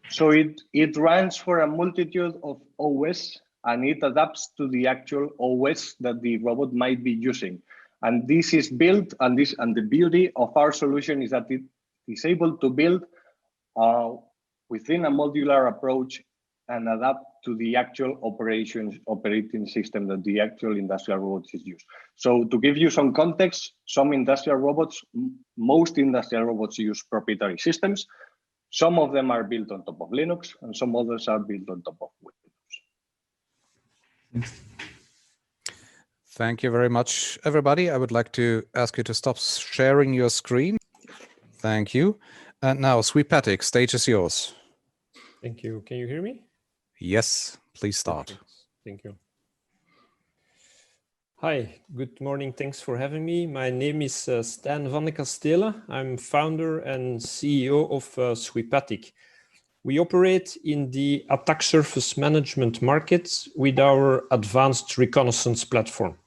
So it runs for a multitude of OS, and it adapts to the actual OS that the robot might be using. And this is built, and the beauty of our solution is that it is able to build within a modular approach and adapt to the actual operating system that the actual industrial robots is used. So to give you some context, some industrial robots, most industrial robots use proprietary systems. Some of them are built on top of Linux, and some others are built on top of Windows. Thank you very much, everybody. I would like to ask you to stop sharing your screen. Thank you. And now, Sweepatic, stage is yours. Thank you. Can you hear me? Yes, please start. Perfect. Thank you. Hi, good morning. Thanks for having me. My name is Stan van de Kastelen. I'm founder and CEO of Sweepatic. We operate in the attack surface management market with our advanced reconnaissance platform.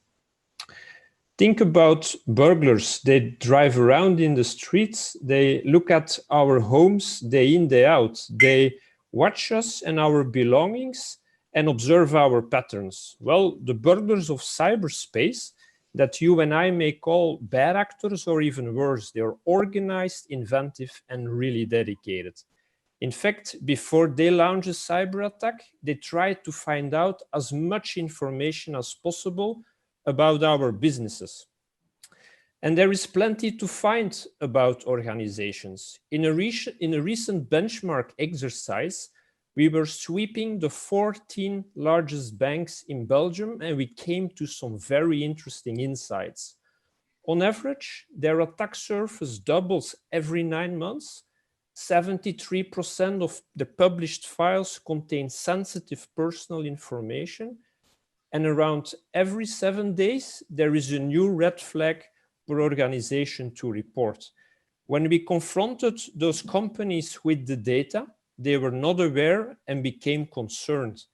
Think about burglars. They drive around in the streets. They look at our homes day in, day out. They watch us and our belongings and observe our patterns. Well, the burglars of cyberspace that you and I may call bad actors, or even worse, they're organized, inventive, and really dedicated. In fact, before they launch a cyber attack, they try to find out as much information as possible about our businesses. And there is plenty to find about organizations. In a recent benchmark exercise, we were sweeping the 14 largest banks in Belgium, and we came to some very interesting insights. On average, their attack surface doubles every 9 months. 73% of the published files contain sensitive personal information, and around every 7 days, there is a new red flag per organization to report. When we confronted those companies with the data, they were not aware and became concerned.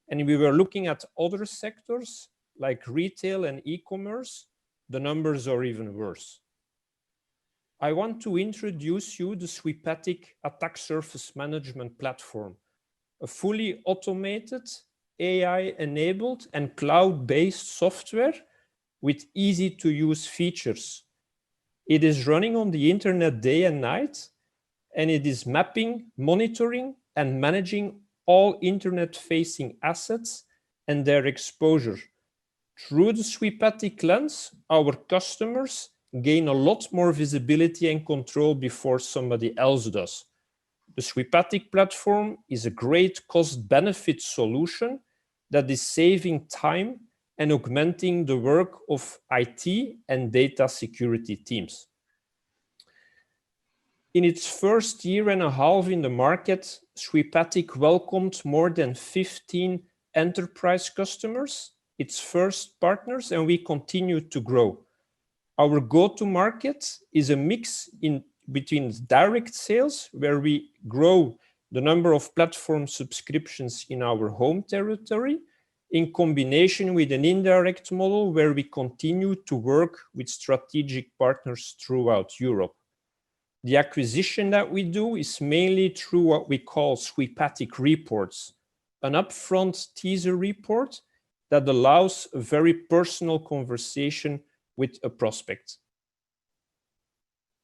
And we were looking at other sectors like retail and e-commerce. The numbers are even worse. I want to introduce you the Sweepatic Attack Surface Management Platform, a fully automated, AI-enabled and cloud-based software with easy-to-use features. It is running on the internet day and night, and it is mapping, monitoring, and managing all internet-facing assets and their exposure. Through the Sweepatic lens, our customers gain a lot more visibility and control before somebody else does. The Sweepatic platform is a great cost-benefit solution that is saving time and augmenting the work of IT and data security teams. In its first year and a half in the market, Sweepatic welcomed more than 15 enterprise customers, its first partners, and we continue to grow. Our go-to-market is a mix between direct sales, where we grow the number of platform subscriptions in our home territory, in combination with an indirect model where we continue to work with strategic partners throughout Europe. The acquisition that we do is mainly through what we call Sweepatic reports, an upfront teaser report that allows a very personal conversation with a prospect.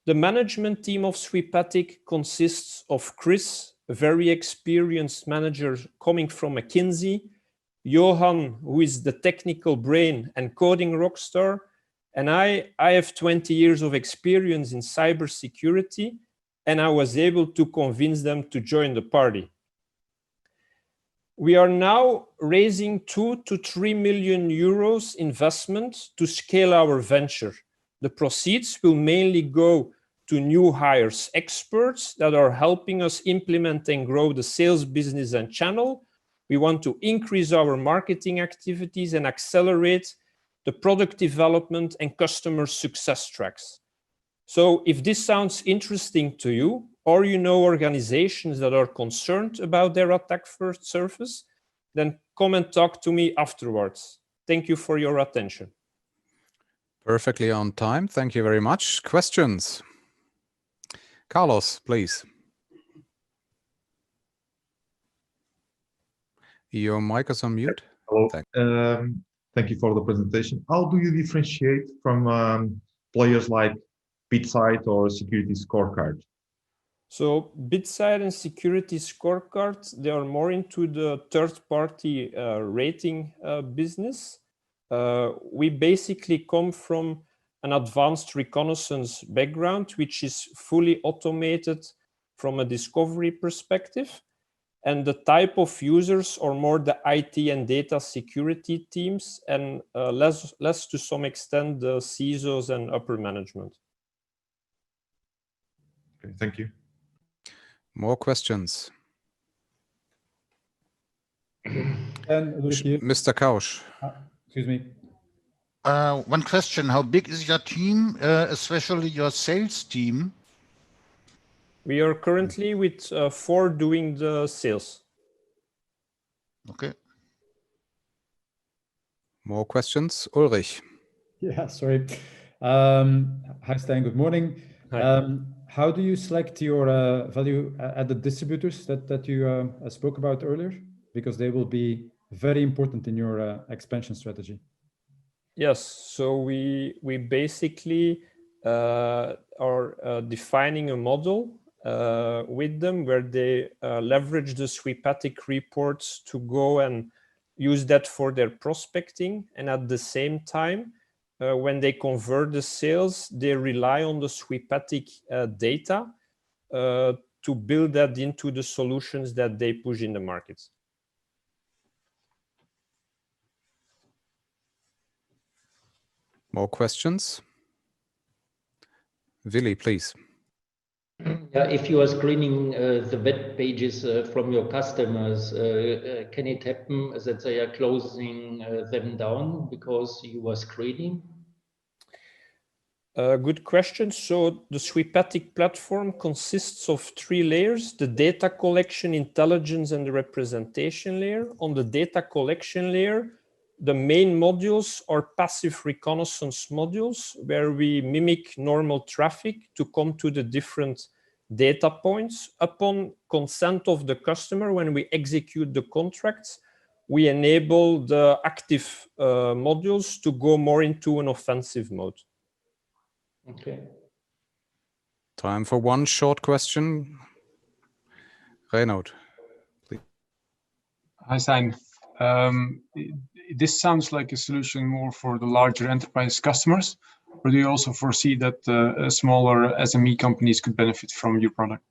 The management team of Sweepatic consists of Chris, a very experienced manager coming from McKinsey, Johan, who is the technical brain and coding rockstar, and I have 20 years of experience in cybersecurity, and I was able to convince them to join the party. We are now raising 2 to 3 million euros investment to scale our venture. The proceeds will mainly go to new hires, experts that are helping us implement and grow the sales business and channel. We want to increase our marketing activities and accelerate the product development and customer success tracks. So if this sounds interesting to you, or you know organizations that are concerned about their attack surface, then come and talk to me afterwards. Thank you for your attention. Perfectly on time. Thank you very much. Questions? Carlos, please. Your mic is on mute. Hello. Thank you for the presentation. How do you differentiate from players like BitSight or Security Scorecard? So BitSight and Security Scorecard, they are more into the third-party rating business. We basically come from an advanced reconnaissance background, which is fully automated from a discovery perspective. And the type of users are more the IT and data security teams, and less to some extent the CISOs and upper management. Okay, thank you. More questions? Mr. Kausch. Excuse me. One question, how big is your team, especially your sales team? We are currently with 4 doing the sales. Okay. More questions? Ulrich. Yeah, sorry. Hi, Stan, good morning. Hi. How do you select your value-added distributors that you spoke about earlier? Because they will be very important in your expansion strategy. Yes, so we basically are defining a model with them where they leverage the Sweepatic reports to go and use that for their prospecting. And at the same time, when they convert the sales, they rely on the Sweepatic data to build that into the solutions that they push in the markets. More questions? Willi, please. Yeah, if you are screening the web pages from your customers, can it happen that they are closing them down because you are screening? Good question. So the Sweepatic platform consists of 3 layers: the data collection, intelligence, and the representation layer. On the data collection layer, the main modules are passive reconnaissance modules where we mimic normal traffic to come to the different data points. Upon consent of the customer, when we execute the contracts, we enable the active modules to go more into an offensive mode. Okay. Time for one short question. Reinout, please. Hi, Stein. This sounds like a solution more for the larger enterprise customers, or do you also foresee that smaller SME companies could benefit from your product?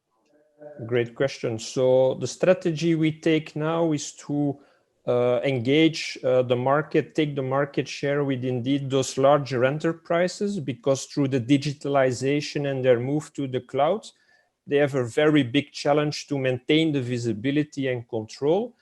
Great question. So the strategy we take now is to engage the market, take the market share with indeed those larger enterprises, because through the digitalization and their move to the cloud, they have a very big challenge to maintain the visibility and control.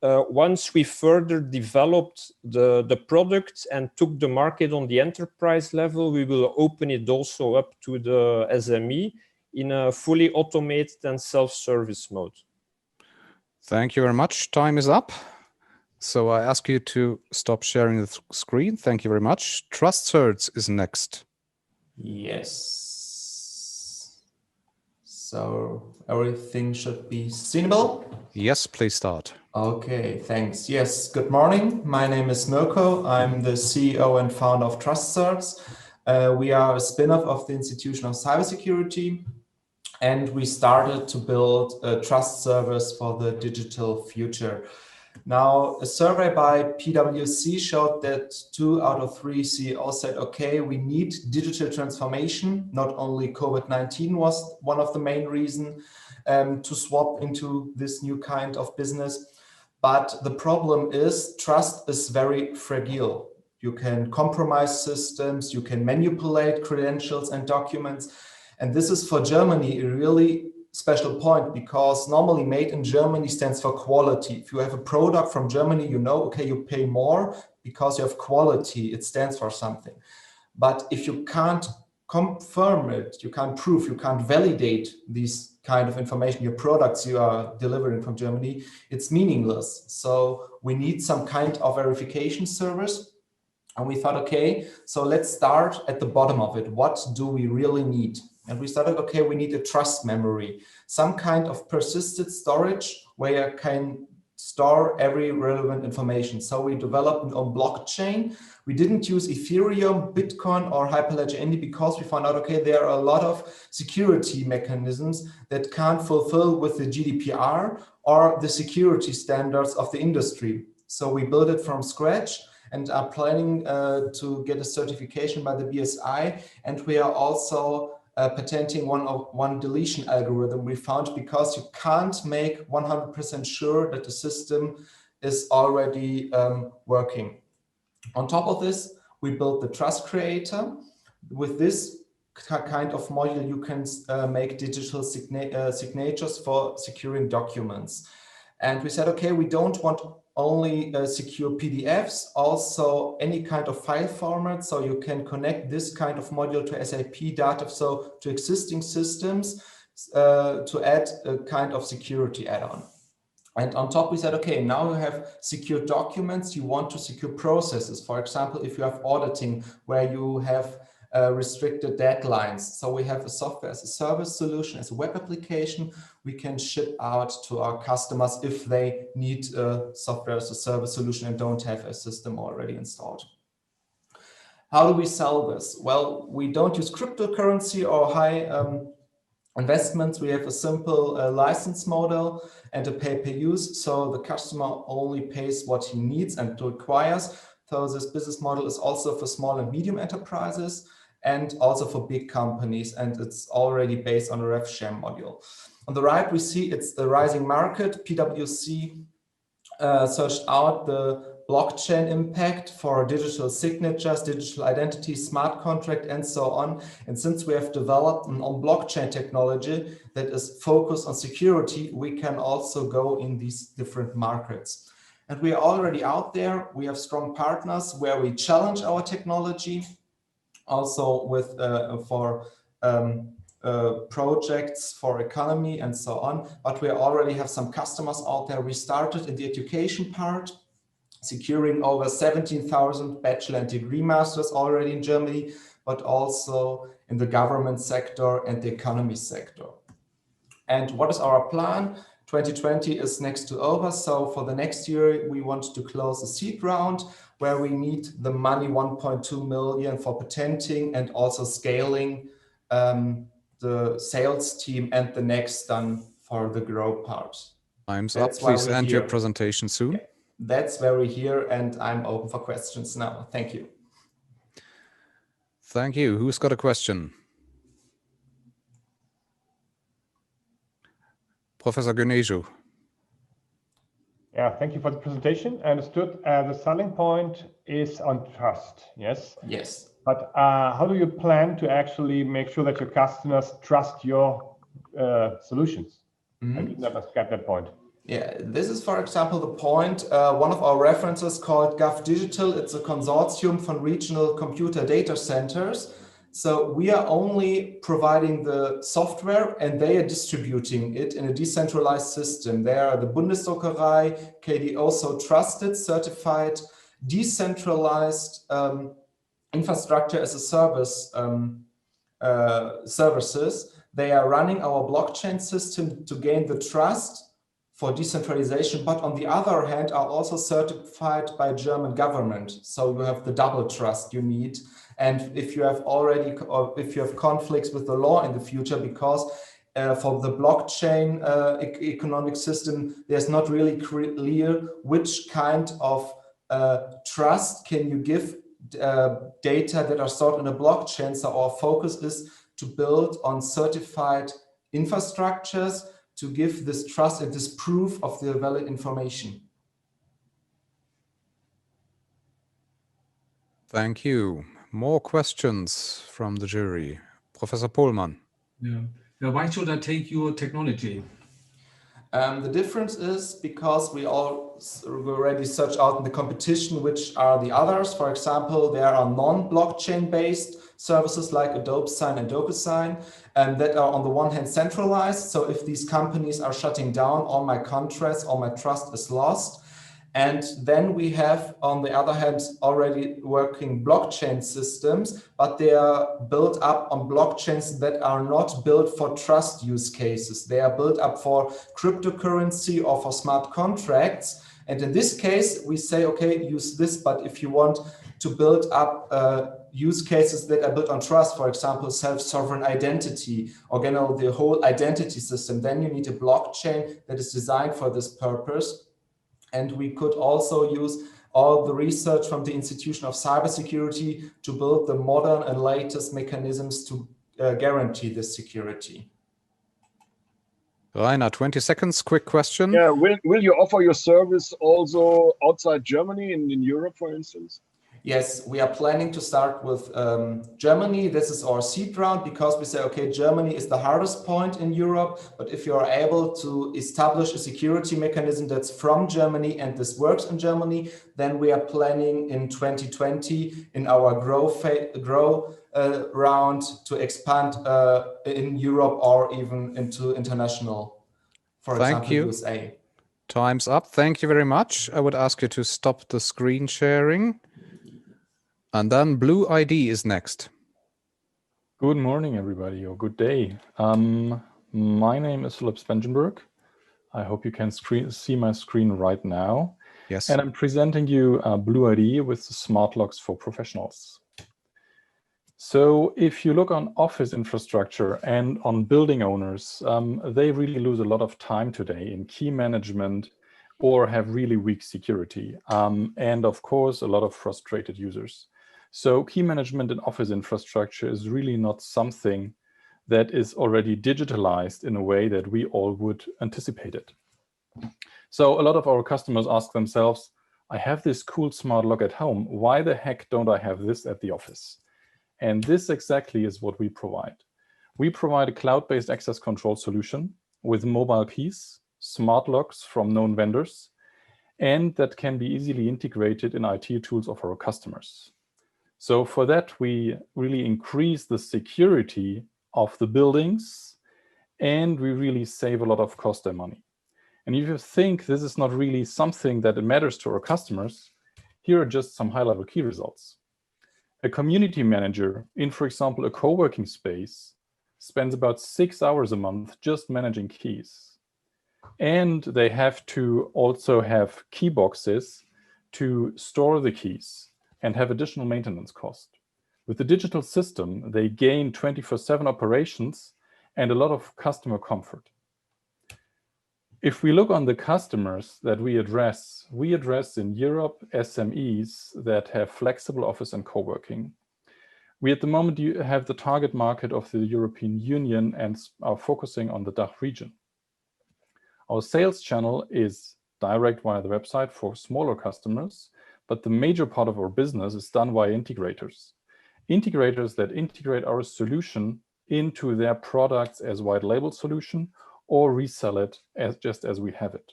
Once we further developed the product and took the market on the enterprise level, we will open it also up to the SME in a fully automated and self-service mode. Thank you very much. Time is up. So I ask you to stop sharing the screen. Thank you very much. TrustCerts is next. Yes. So everything should be seeable. Yes, please start. Okay, thanks. Yes, good morning. My name is Mirko. I'm the CEO and founder of TrustCerts. We are a spin-off of the Institution of Cybersecurity, and we started to build a trust service for the digital future. Now, a survey by PwC showed that 2 out of 3 CEOs said, okay, we need digital transformation. Not only COVID-19 was one of the main reasons to swap into this new kind of business. But the problem is trust is very fragile. You can compromise systems, you can manipulate credentials and documents. And this is for Germany a really special point, because normally made in Germany stands for quality. If you have a product from Germany, you know, okay, you pay more because you have quality, it stands for something. But if you can't confirm it, you can't prove, you can't validate these kind of information, your products you are delivering from Germany, it's meaningless. So we need some kind of verification service. And we thought, okay, so let's start at the bottom of it. What do we really need? And we started, okay, we need a trust memory, some kind of persistent storage where you can store every relevant information. So we developed an own blockchain. We didn't use Ethereum, Bitcoin, or Hyperledger Indy because we found out, okay, there are a lot of security mechanisms that can't fulfill with the GDPR or the security standards of the industry. So we built it from scratch and are planning to get a certification by the BSI. And we are also patenting one deletion algorithm we found, because you can't make 100% sure that the system is already working. On top of this, we built the Trust Creator. With this kind of module, you can make digital signatures for securing documents. And we said, okay, we don't want only secure PDFs, also any kind of file format. So you can connect this kind of module to SAP data, so to existing systems to add a kind of security add-on. And on top, we said, okay, now you have secure documents, you want to secure processes. For example, if you have auditing where you have restricted deadlines. So we have a software as a service solution, as a web application we can ship out to our customers if they need a software as a service solution and don't have a system already installed. How do we sell this? Well, we don't use cryptocurrency or high investments. We have a simple license model and a pay-per-use. So the customer only pays what he needs and requires. So this business model is also for small and medium enterprises and also for big companies. And it's already based on a rev share module. On the right, we see it's the rising market. PwC searched out the blockchain impact for digital signatures, digital identity, smart contract, and so on. And since we have developed an own blockchain technology that is focused on security, we can also go in these different markets. And we are already out there. We have strong partners where we challenge our technology, also with for projects for economy and so on. But we already have some customers out there. We started in the education part, securing over 17,000 bachelor and degree masters already in Germany, but also in the government sector and the economy sector. And what is our plan? 2020 is next to over. So for the next year, we want to close a seed round where we need the money, 1.2 million for patenting and also scaling the sales team and the next done for the grow part. Time's up. Please end your presentation soon. Okay. That's where we're here, and I'm open for questions now. Thank you. Thank you. Who's got a question? Professor Güneysu. Yeah, thank you for the presentation. I understood the selling point is on trust, yes? Yes. But how do you plan to actually make sure that your customers trust your solutions? I did not get that point. Yeah, this is, for example, the point. One of our references called GovDigital. It's a consortium from regional computer data centers. So we are only providing the software and they are distributing it in a decentralized system. They are the Bundesdruckerei, KDO, so trusted, certified, decentralized infrastructure as a service services. They are running our blockchain system to gain the trust for decentralization, but on the other hand are also certified by German government. So you have the double trust you need. And if you have already, or if you have conflicts with the law in the future, because for the blockchain economic system, there's not really clear which kind of trust can you give data that are stored in a blockchain. So our focus is to build on certified infrastructures to give this trust and this proof of the valid information. Thank you. More questions from the jury. Professor Pohlmann. Yeah. Why should I take your technology? The difference is because we already search out in the competition which are the others. For example, there are non-blockchain based services like Adobe Sign and DocuSign that are on the one hand centralized. So if these companies are shutting down, all my contracts, all my trust is lost. And then we have, on the other hand, already working blockchain systems, but they are built up on blockchains that are not built for trust use cases. They are built up for cryptocurrency or for smart contracts. And in this case, we say, okay, use this, but if you want to build up use cases that are built on trust, for example, self-sovereign identity, or the whole identity system, then you need a blockchain that is designed for this purpose. And we could also use all the research from the Institution of Cybersecurity to build the modern and latest mechanisms to guarantee this security. Rainer, 20 seconds, quick question. Yeah, will you offer your service also outside Germany and in Europe, for instance? Yes, we are planning to start with Germany. This is our seed round because we say, okay, Germany is the hardest point in Europe, but if you are able to establish a security mechanism that's from Germany and this works in Germany, then we are planning in 2020 in our grow round to expand in Europe or even into international, for example, USA. Time's up. Thank you very much. I would ask you to stop the screen sharing. And then Blue ID is next. Good morning, everybody, or good day. My name is Philip Spengenberg. I hope you can see my screen right now. Yes. And I'm presenting you Blue ID with the smart locks for professionals. So if you look on office infrastructure and on building owners, they really lose a lot of time today in key management or have really weak security. And of course, a lot of frustrated users. So key management in office infrastructure is really not something that is already digitalized in a way that we all would anticipate it. So a lot of our customers ask themselves, I have this cool smart lock at home. Why the heck don't I have this at the office? And this exactly is what we provide. We provide a cloud-based access control solution with mobile keys, smart locks from known vendors, and that can be easily integrated in IT tools of our customers. So for that, we really increase the security of the buildings and we really save a lot of cost and money. And if you think this is not really something that matters to our customers, here are just some high-level key results. A community manager in, for example, a co-working space spends about 6 hours a month just managing keys. And they have to also have key boxes to store the keys and have additional maintenance cost. With the digital system, they gain 24/7 operations and a lot of customer comfort. If we look on the customers that we address in Europe SMEs that have flexible office and co-working. We at the moment have the target market of the European Union and are focusing on the DACH region. Our sales channel is direct via the website for smaller customers, but the major part of our business is done via integrators. Integrators that integrate our solution into their products as white label solution or resell it just as we have it.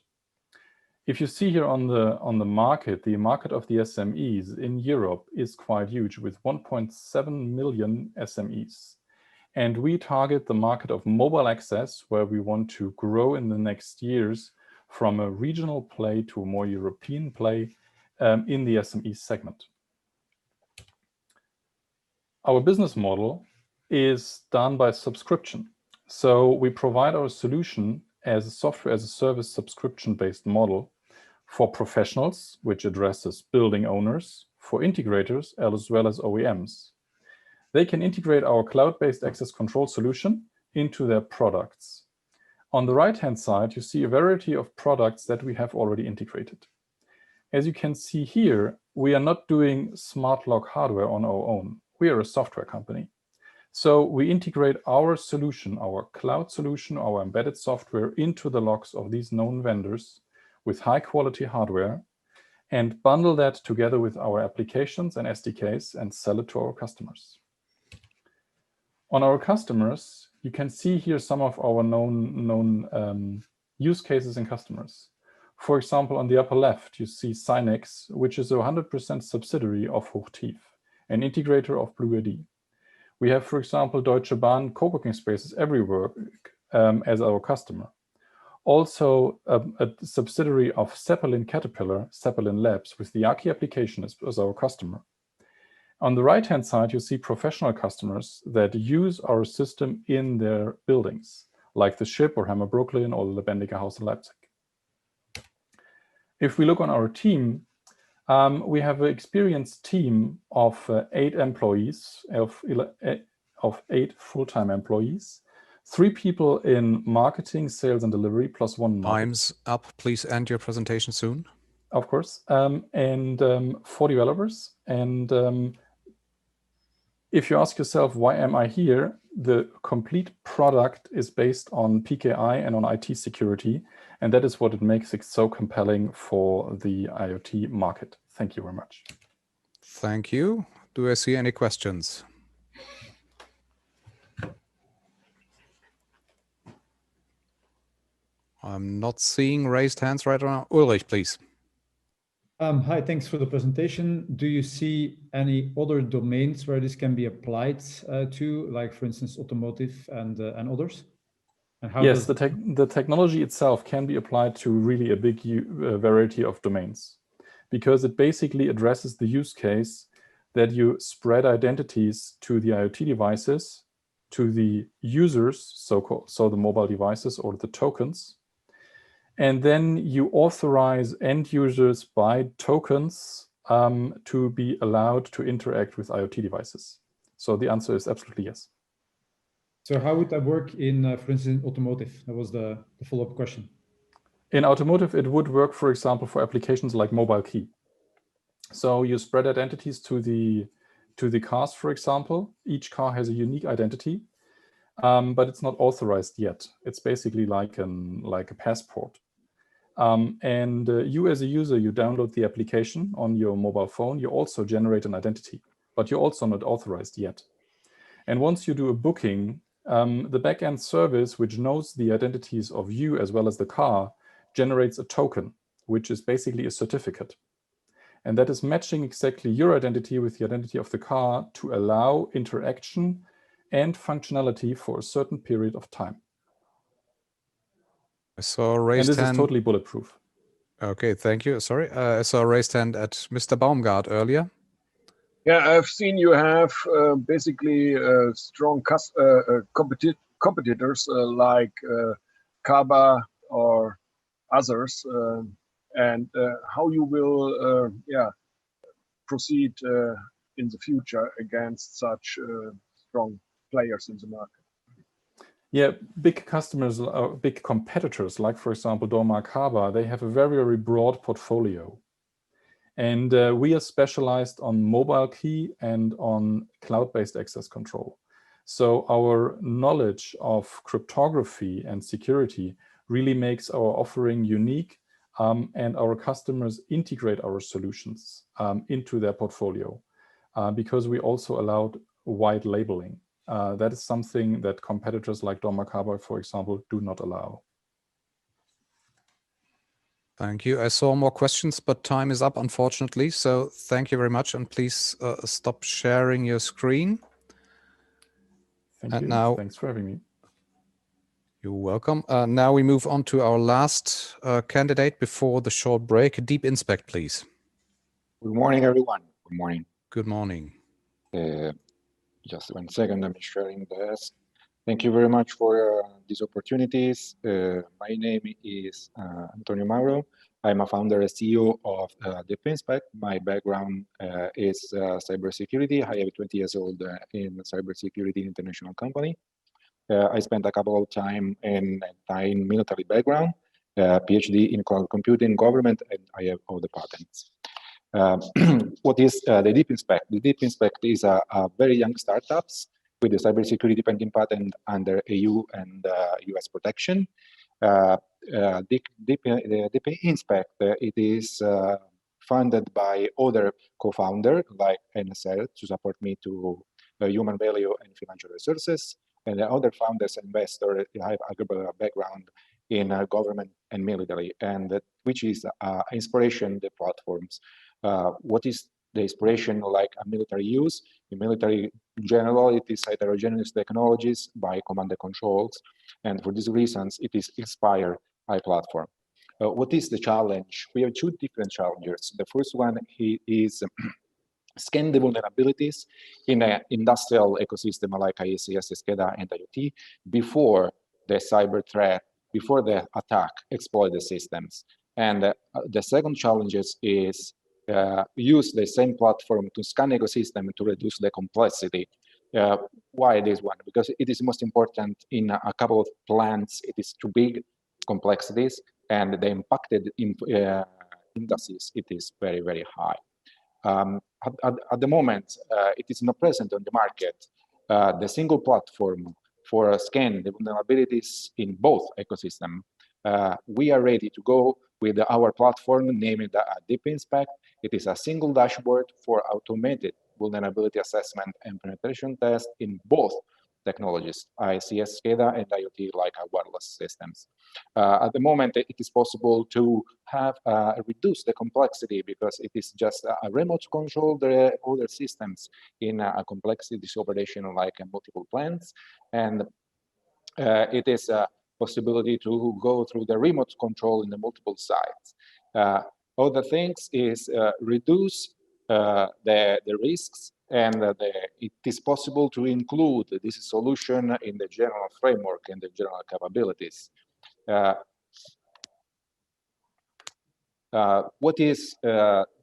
If you see here on the market of the SMEs in Europe is quite huge with 1.7 million SMEs. And we target the market of mobile access where we want to grow in the next years from a regional play to a more European play in the SME segment. Our business model is done by subscription. So we provide our solution as a software as a service subscription-based model for professionals, which addresses building owners, for integrators, as well as OEMs. They can integrate our cloud-based access control solution into their products. On the right-hand side, you see a variety of products that we have already integrated. As you can see here, we are not doing smart lock hardware on our own. We are a software company. So we integrate our solution, our cloud solution, our embedded software into the locks of these known vendors with high quality hardware and bundle that together with our applications and SDKs and sell it to our customers. On our customers, you can see here some of our known use cases and customers. For example, on the upper left, you see Synex, which is a 100% subsidiary of Hochtief, an integrator of BlueID. We have, for example, Deutsche Bahn co-working spaces everywhere as our customer. Also, a subsidiary of Zeppelin Caterpillar, Zeppelin Labs, with the Aki application as our customer. On the right-hand side, you see professional customers that use our system in their buildings, like the SHIP or Hammer Brooklyn or the Lebendiger Haus in Leipzig. If we look on our team, we have an experienced team of 8 employees, of 8 full-time employees, 3 people in marketing, sales, and delivery, plus 1 marketing. Time's up. Please end your presentation soon. Of course, and 4 developers. And if you ask yourself, why am I here? The complete product is based on PKI and on IT security. And that is what it makes it so compelling for the IoT market. Thank you very much. Thank you. Do I see any questions? I'm not seeing raised hands right now. Ulrich, please. Hi, thanks for the presentation. Do you see any other domains where this can be applied to, like, for instance, automotive and others? And how yes, the technology itself can be applied to really a big variety of domains, because it basically addresses the use case that you spread identities to the IoT devices, to the users, so the mobile devices or the tokens. And then you authorize end users by tokens to be allowed to interact with IoT devices. So the answer is absolutely yes. So how would that work in, for instance, automotive? That was the follow-up question. In automotive, it would work, for example, for applications like mobile key. So you spread identities to the cars, for example. Each car has a unique identity, but it's not authorized yet. It's basically like a passport. And you as a user, you download the application on your mobile phone. You also generate an identity, but you're also not authorized yet. And once you do a booking, the backend service, which knows the identities of you as well as the car, generates a token, which is basically a certificate. And that is matching exactly your identity with the identity of the car to allow interaction and functionality for a certain period of time. I saw a raised hand. And this is totally bulletproof. Okay, thank you. Sorry, I saw a raised hand at Mr. Baumgart earlier. Yeah, I've seen you have basically strong competitors like Kaba or others, and how you will proceed in the future against such strong players in the market. Yeah, big customers, big competitors, like, for example, Dorma Kaba, they have a very, very broad portfolio. And we are specialized on mobile key and on cloud-based access control. So our knowledge of cryptography and security really makes our offering unique, and our customers integrate our solutions into their portfolio because we also allowed white labeling. That is something that competitors like Dorma Kaba, for example, do not allow. Thank you. I saw more questions, but time is up, unfortunately. So thank you very much. And please stop sharing your screen. Thank you. Now, thanks for having me. You're welcome. Now we move on to our last candidate before the short break. DeepInspect, please. Good morning, everyone. Good morning. Good morning. Just 1 second, I'm sharing this. Thank you very much for these opportunities. My name is Antonio Mauro. I'm a founder and CEO of DeepInspect. My background is cybersecurity. I have 20 years old in cybersecurity international company. I spent a couple of time in military background, PhD in cloud computing, government, and I have all the patents. What is the DeepInspect? The DeepInspect is a very young startups with the cybersecurity pending patent under EU and US protection. The DeepInspect, it is funded by other co-founder like NSL to support me to human value and financial resources, and the other founders and investors have a background in government and military, and which is inspiration the platforms. What is the inspiration like a military use? In military in general, it is heterogeneous technologies by command and controls, and for these reasons, it is inspired by platform. What is the challenge? We have two different challenges. The first one is scan the vulnerabilities in an industrial ecosystem like ICS, SCADA, and IoT before the cyber threat, before the attack exploit the systems. And the second challenge is use the same platform to scan ecosystem to reduce the complexity. Why this one? Because it is most important in a couple of plants. It is too big complexities, and the impacted industries, it is very, very high. At the moment, it is not present on the market. The single platform for scan the vulnerabilities in both ecosystems. We are ready to go with our platform named DeepInspect. It is a single dashboard for automated vulnerability assessment and penetration test in both technologies, ICS, SCADA, and IoT like wireless systems. At the moment, it is possible to have reduce the complexity because it is just a remote control the other systems in a complexity operation like multiple plants, and it is a possibility to go through the remote control in the multiple sites. Other things is reduce the risks, and it is possible to include this solution in the general framework and the general capabilities. What is the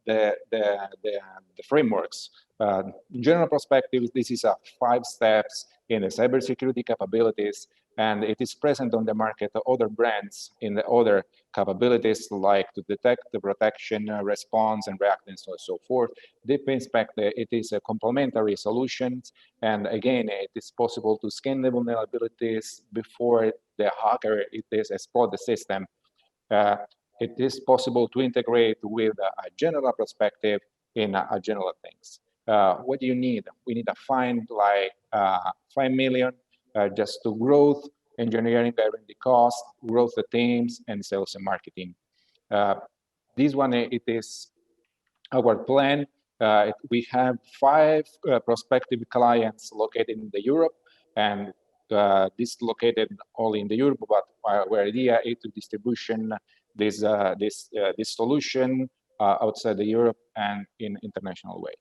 frameworks? In general perspective, this is a 5 steps in the cybersecurity capabilities, and it is present on the market other brands in the other capabilities like to detect the protection, response, and react, and so forth. DeepInspect, it is a complementary solution, and again, it is possible to scan the vulnerabilities before the hacker exploit the system. It is possible to integrate with a general perspective in a general things. What do you need? We need to find like 5 million just to growth, engineering, R&D cost, growth the teams, and sales and marketing. This one, it is our plan. We have 5 prospective clients located in the Europe, and this located only in the Europe, but our idea is to distribution this solution outside the Europe and in international way.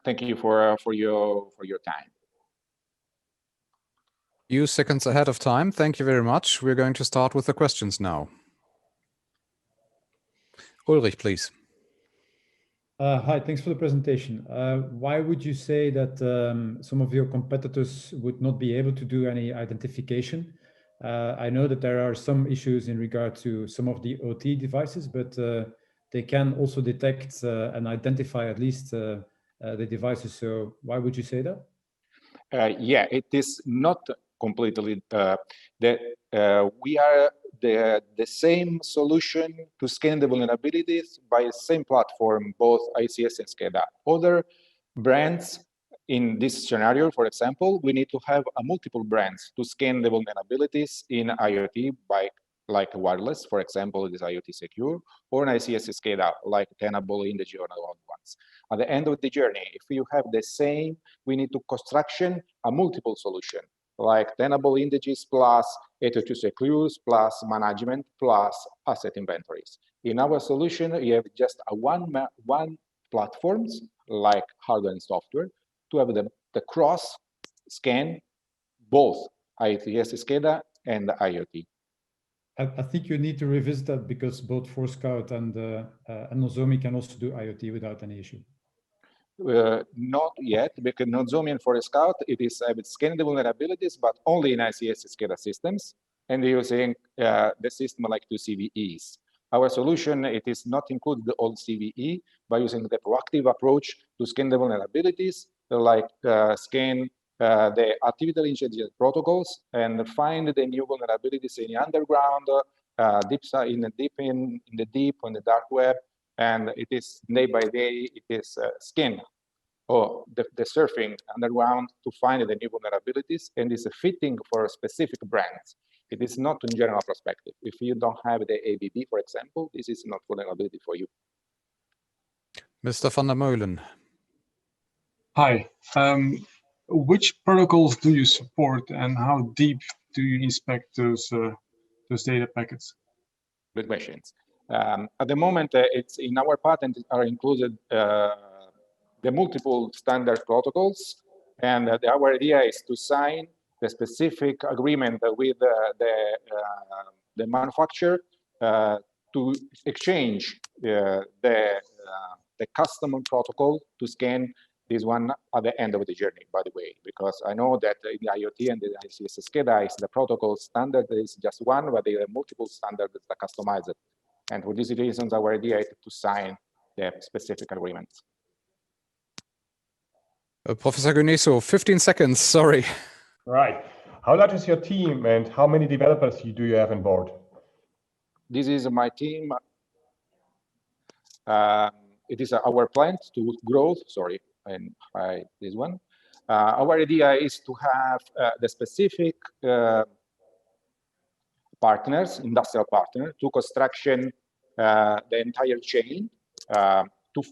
Thank you for your time. Few seconds ahead of time. Thank you very much. We're going to start with the questions now. Ulrich, please. Hi, thanks for the presentation. Why would you say that some of your competitors would not be able to do any identification? I know that there are some issues in regard to some of the OT devices, but they can also detect and identify at least the devices. So why would you say that? Yeah, it is not completely we are the same solution to scan the vulnerabilities by the same platform, both ICS and SCADA. Other brands in this scenario, for example, we need to have multiple brands to scan the vulnerabilities in IoT by like wireless, for example, it is IoT Secure, or an ICS SCADA like Tenable, Indigi, or other ones. At the end of the journey, if you have the same, we need to construction a multiple solution like Tenable Indiges plus IoT Secure plus management plus asset inventories. In our solution, you have just a one platforms like hardware and software to have the cross scan both ICS SCADA and IoT. I think you need to revisit that because both Forescout and Nozomi can also do IoT without any issue. Not yet, because not zooming for a scout, it is scanning the vulnerabilities, but only in ICS SCADA systems, and using the system like 2 CVEs. Our solution, it is not included all CVE by using the proactive approach to scan the vulnerabilities, like scan the artificial intelligence protocols and find the new vulnerabilities in the underground, in the deep, on the dark web, and it is day by day, it is scan or the surfing underground to find the new vulnerabilities, and is fitting for specific brands. It is not in general perspective. If you don't have the ABB, for example, this is not vulnerability for you. Mr. van der Meulen. Hi. Which protocols do you support, and how deep do you inspect those data packets? Good questions. At the moment, it's in our patent are included the multiple standard protocols, and our idea is to sign the specific agreement with the manufacturer to exchange the custom protocol to scan this one at the end of the journey, by the way, because I know that in the IoT and the ICS SCADA is the protocol standard is just one, but there are multiple standards that are customized. And for these reasons, our idea is to sign the specific agreements. Professor Güneysu, 15 seconds, sorry. Right. How large is your team and how many developers do you have on board? This is my team. It is our plan to grow, sorry, and this one. Our idea is to have the specific partners, industrial partners, to construction the entire chain. To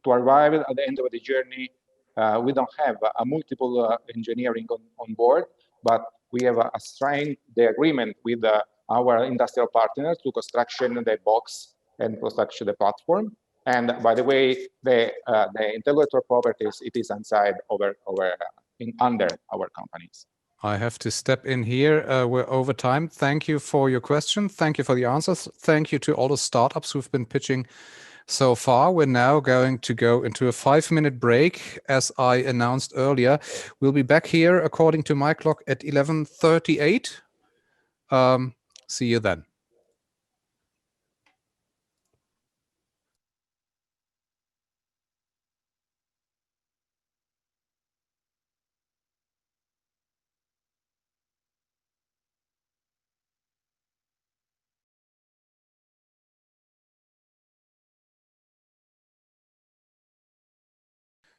arrive at the end of the journey, we don't have a multiple engineering on board, but we have a signed the agreement with our industrial partners to construction the box and construction the platform. And by the way, the intellectual properties, it is inside under our companies. I have to step in here. We're over time. Thank you for your question. Thank you for the answers. Thank you to all the startups who've been pitching so far. We're now going to go into a 5-minute break. As I announced earlier, we'll be back here according to my clock at 11:38. See you then.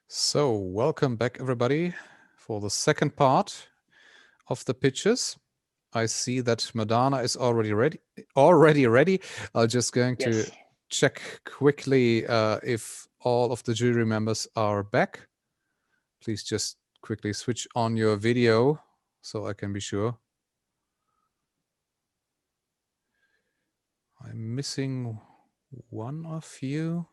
So welcome back, everybody, for the second part of the pitches. I see that Madana is already ready. I'm just going to check quickly if all of the jury members are back. Please just quickly switch on your video so I can be sure. I'm missing one of you.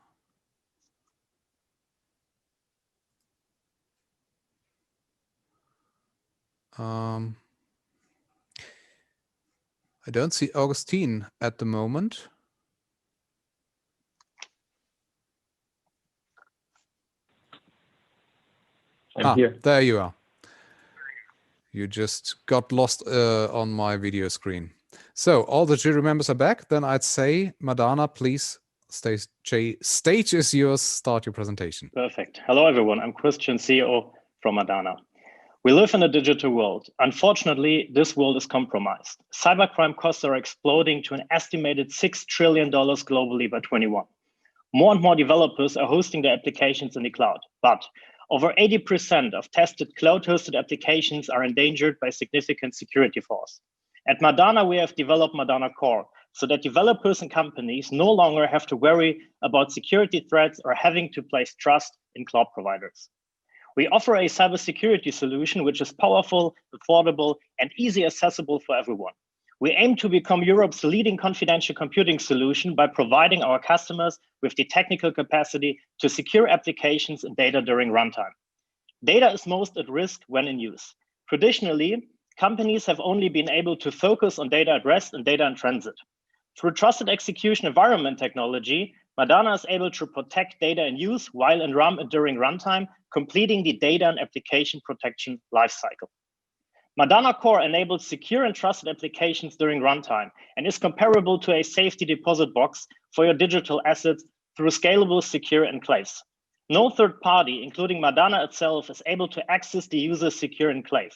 I don't see Augustin at the moment. I'm here. There you are. You just got lost on my video screen. So all the jury members are back. Then I'd say, Madana, please, stage is yours. Start your presentation. Perfect. Hello, everyone. I'm Christian, CEO from Madana. We live in a digital world. Unfortunately, this world is compromised. Cybercrime costs are exploding to an estimated $6 trillion globally by 2021. More and more developers are hosting their applications in the cloud, but over 80% of tested cloud-hosted applications are endangered by significant security flaws. At Madana, we have developed Madana Core so that developers and companies no longer have to worry about security threats or having to place trust in cloud providers. We offer a cybersecurity solution which is powerful, affordable, and easily accessible for everyone. We aim to become Europe's leading confidential computing solution by providing our customers with the technical capacity to secure applications and data during runtime. Data is most at risk when in use. Traditionally, companies have only been able to focus on data at rest and data in transit. Through trusted execution environment technology, Madana is able to protect data in use while in RAM and during runtime, completing the data and application protection lifecycle. Madana Core enables secure and trusted applications during runtime and is comparable to a safety deposit box for your digital assets through scalable, secure enclaves. No third party, including Madana itself, is able to access the user's secure enclave.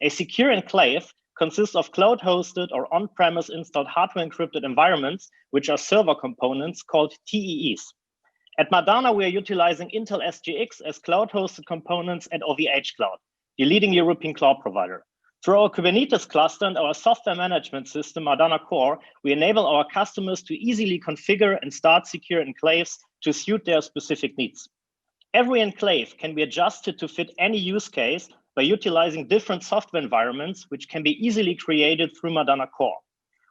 A secure enclave consists of cloud-hosted or on-premise installed hardware-encrypted environments, which are server components called TEEs. At Madana, we are utilizing Intel SGX as cloud-hosted components and OVH Cloud, the leading European cloud provider. Through our Kubernetes cluster and our software management system, Madana Core, we enable our customers to easily configure and start secure enclaves to suit their specific needs. Every enclave can be adjusted to fit any use case by utilizing different software environments, which can be easily created through Madana Core.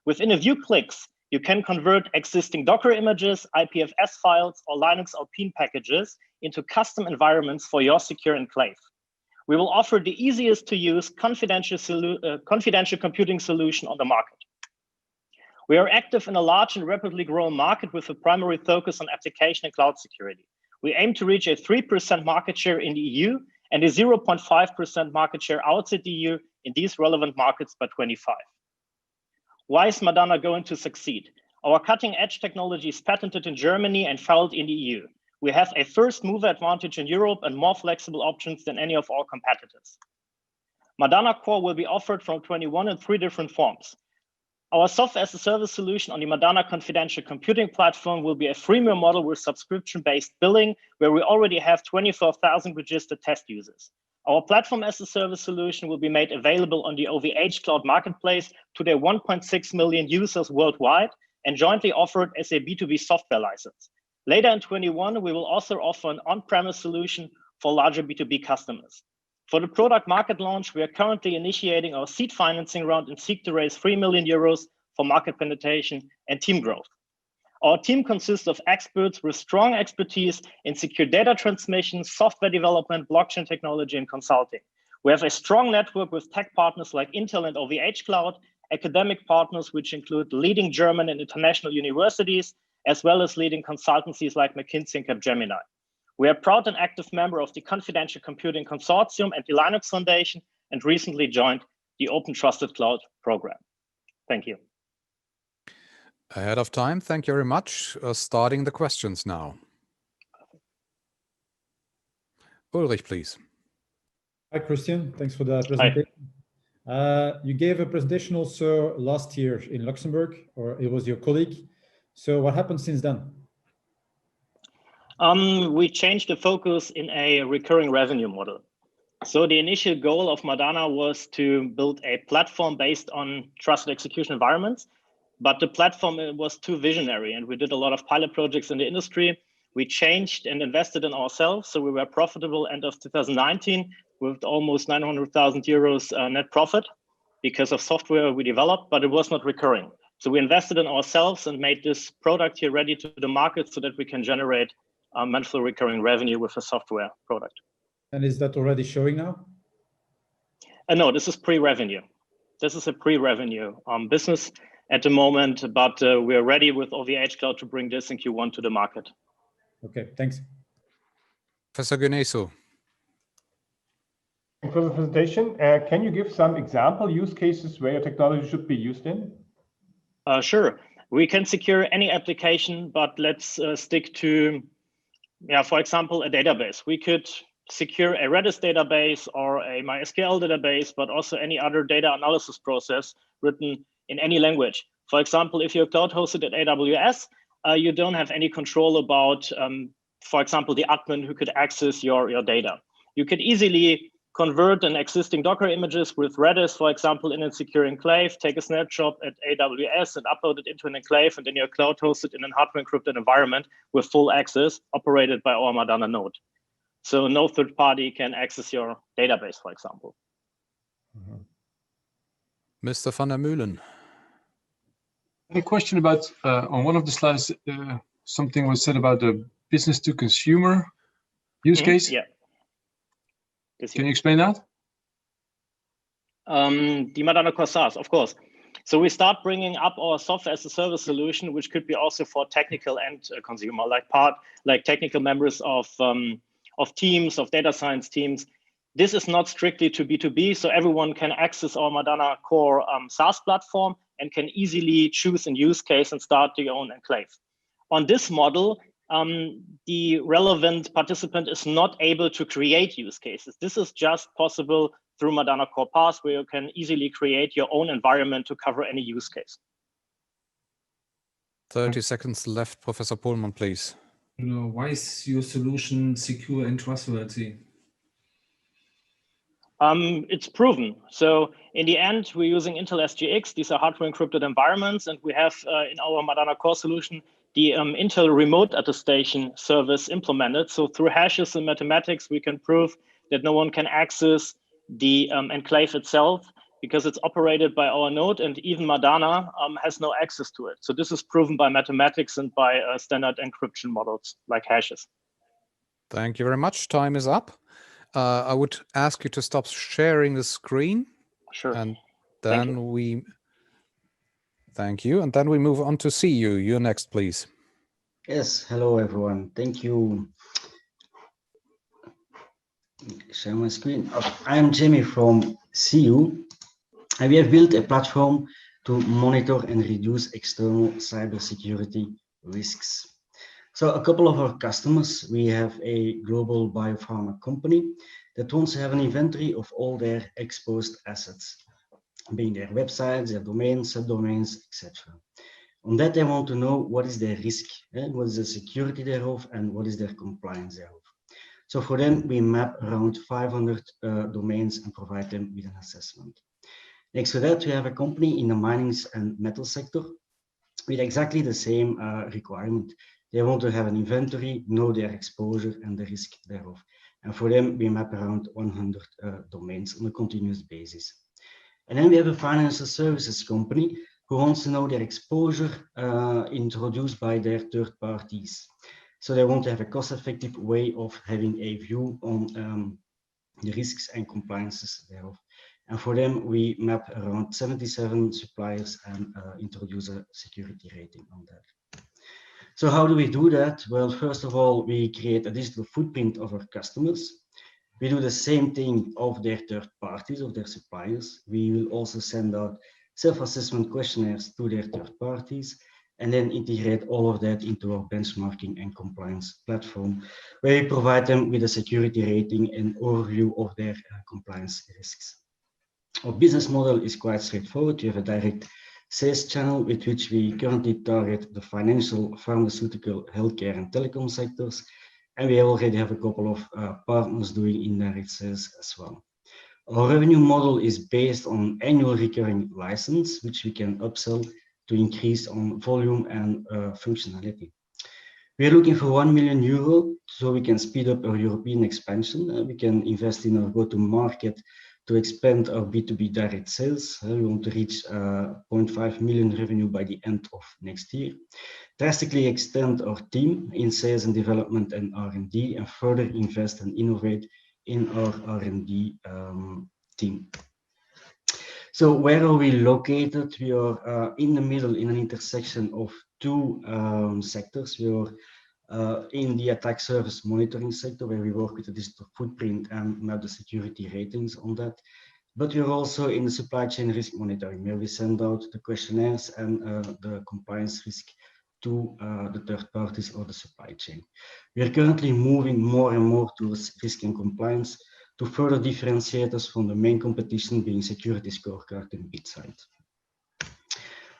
Within a few clicks, you can convert existing Docker images, IPFS files, or Linux Alpine packages into custom environments for your secure enclave. We will offer the easiest to use confidential computing solution on the market. We are active in a large and rapidly growing market with a primary focus on application and cloud security. We aim to reach a 3% market share in the EU and a 0.5% market share outside the EU in these relevant markets by 2025. Why is Madana going to succeed? Our cutting-edge technology is patented in Germany and filed in the EU. We have a first mover advantage in Europe and more flexible options than any of our competitors. Madana Core will be offered from 2021 in 3 different forms. Our software as a service solution on the Madana confidential computing platform will be a freemium model with subscription-based billing, where we already have 24,000 registered test users. Our platform as a service solution will be made available on the OVH Cloud Marketplace to their 1.6 million users worldwide and jointly offered as a B2B software license. Later in 2021, we will also offer an on-premise solution for larger B2B customers. For the product market launch, we are currently initiating our seed financing round and seek to raise 3 million euros for market penetration and team growth. Our team consists of experts with strong expertise in secure data transmission, software development, blockchain technology, and consulting. We have a strong network with tech partners like Intel and OVH Cloud, academic partners which include leading German and international universities, as well as leading consultancies like McKinsey and Capgemini. We are a proud and active member of the Confidential Computing Consortium and the Linux Foundation, and recently joined the Open Trusted Cloud program. Thank you. Ahead of time, thank you very much. Starting the questions now. Ulrich, please. Hi, Christian. Thanks for the presentation. You gave a presentation also last year in Luxembourg, or it was your colleague. So what happened since then? We changed the focus in a recurring revenue model. So the initial goal of Madana was to build a platform based on trusted execution environments, but the platform was too visionary and we did a lot of pilot projects in the industry. We changed and invested in ourselves. So we were profitable end of 2019 with almost 900,000 euros net profit because of software we developed, but it was not recurring. So we invested in ourselves and made this product here ready to the market so that we can generate monthly recurring revenue with a software product. And is that already showing now? No, this is pre-revenue. This is a pre-revenue business at the moment, but we are ready with OVH Cloud to bring this in Q1 to the market. Okay, thanks. Professor Güneysu. Thanks for the presentation. Can you give some example use cases where your technology should be used in? Sure. We can secure any application, but let's stick to, for example, a database. We could secure a Redis database or a MySQL database, but also any other data analysis process written in any language. For example, if you're cloud hosted at AWS, you don't have any control about, for example, the admin who could access your data. You could easily convert an existing Docker images with Redis, for example, in a secure enclave, take a snapshot at AWS and upload it into an enclave, and then you're cloud hosted in a hardware encrypted environment with full access operated by our Madana node. So no third party can access your database, for example. Mr. van der Meulen. A question about, on one of the slides, something was said about the business to consumer use case. Yeah. Can you explain that? The Madana Core SaaS, of course. So we start bringing up our software as a service solution, which could be also for technical and consumer, like technical members of teams, of data science teams. This is not strictly to B2B, so everyone can access our Madana core SaaS platform and can easily choose a use case and start their own enclave. On this model, the relevant participant is not able to create use cases. This is just possible through Madana Core Pass, where you can easily create your own environment to cover any use case. 30 seconds left, Professor Pohlmann, please. Why is your solution secure and trustworthy? It's proven. So in the end, we're using Intel SGX. These are hardware encrypted environments, and we have in our Madana Core solution the Intel remote attestation service implemented. So through hashes and mathematics, we can prove that no one can access the enclave itself because it's operated by our node, and even Madana has no access to it. So this is proven by mathematics and by standard encryption models like hashes. Thank you very much. Time is up. I would ask you to stop sharing the screen. Sure. And then Thank you. And then we move on to Ceeyu. You're next, please. Yes. Hello, everyone. Thank you. Share my screen. I'm Jamie from Ceeyu, and we have built a platform to monitor and reduce external cybersecurity risks. So a couple of our customers, we have a global biopharma company that wants to have an inventory of all their exposed assets, being their websites, their domains, subdomains, etc. On that, they want to know what is their risk, what is the security thereof, and what is their compliance thereof. So for them, we map around 500 domains and provide them with an assessment. Next to that, we have a company in the mining and metal sector with exactly the same requirement. They want to have an inventory, know their exposure and the risk thereof. And for them, we map around 100 domains on a continuous basis. And then we have a financial services company who wants to know their exposure introduced by their third parties. So they want to have a cost-effective way of having a view on the risks and compliances thereof. And for them, we map around 77 suppliers and introduce a security rating on that. So how do we do that? Well, first of all, we create a digital footprint of our customers. We do the same thing of their third parties, of their suppliers. We will also send out self-assessment questionnaires to their third parties, and then integrate all of that into our benchmarking and compliance platform, where we provide them with a security rating and overview of their compliance risks. Our business model is quite straightforward. We have a direct sales channel with which we currently target the financial, pharmaceutical, healthcare, and telecom sectors. And we already have a couple of partners doing indirect sales as well. Our revenue model is based on annual recurring license, which we can upsell to increase on volume and functionality. We are looking for €1 million so we can speed up our European expansion. We can invest in our go-to-market to expand our B2B direct sales. We want to reach 0.5 million revenue by the end of next year. Drastically extend our team in sales and development and R&D, and further invest and innovate in our R&D team. So where are we located? We are in the middle, in an intersection of two sectors. We are in the attack surface monitoring sector, where we work with the digital footprint and map the security ratings on that. But we are also in the supply chain risk monitoring, where we send out the questionnaires and the compliance risk to the third parties or the supply chain. We are currently moving more and more towards risk and compliance to further differentiate us from the main competition, being security scorecard and BitSight.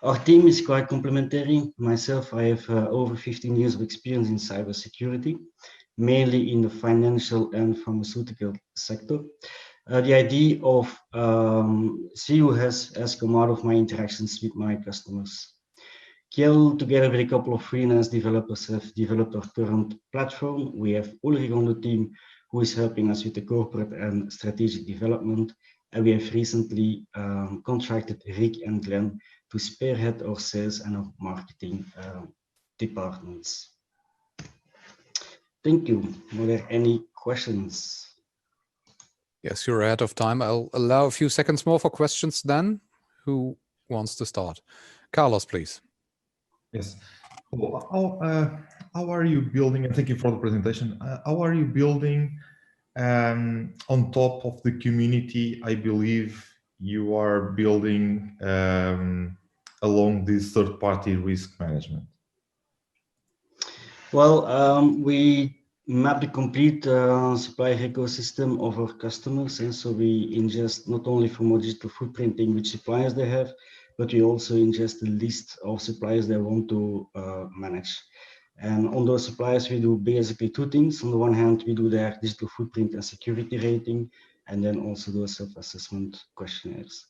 Our team is quite complementary. Myself, I have over 15 years of experience in cybersecurity, mainly in the financial and pharmaceutical sector. The idea of Ceeyu has come out of my interactions with my customers. Kjell, together with a couple of freelance developers, have developed our current platform. We have Ulrich on the team, who is helping us with the corporate and strategic development. And we have recently contracted Rick and Glenn to spearhead our sales and our marketing departments. Thank you. Are there any questions? Yes, you're ahead of time. I'll allow a few seconds more for questions then. Who wants to start. Carlos, please. Yes. How are you building, and thank you for the presentation, how are you building on top of the community? I believe you are building along this third-party risk management. Well, we map the complete supplier ecosystem of our customers, and so we ingest not only from our digital footprinting which suppliers they have, but we also ingest the list of suppliers they want to manage. And on those suppliers, we do basically two things. On the one hand, we do their digital footprint and security rating, and then also do self-assessment questionnaires.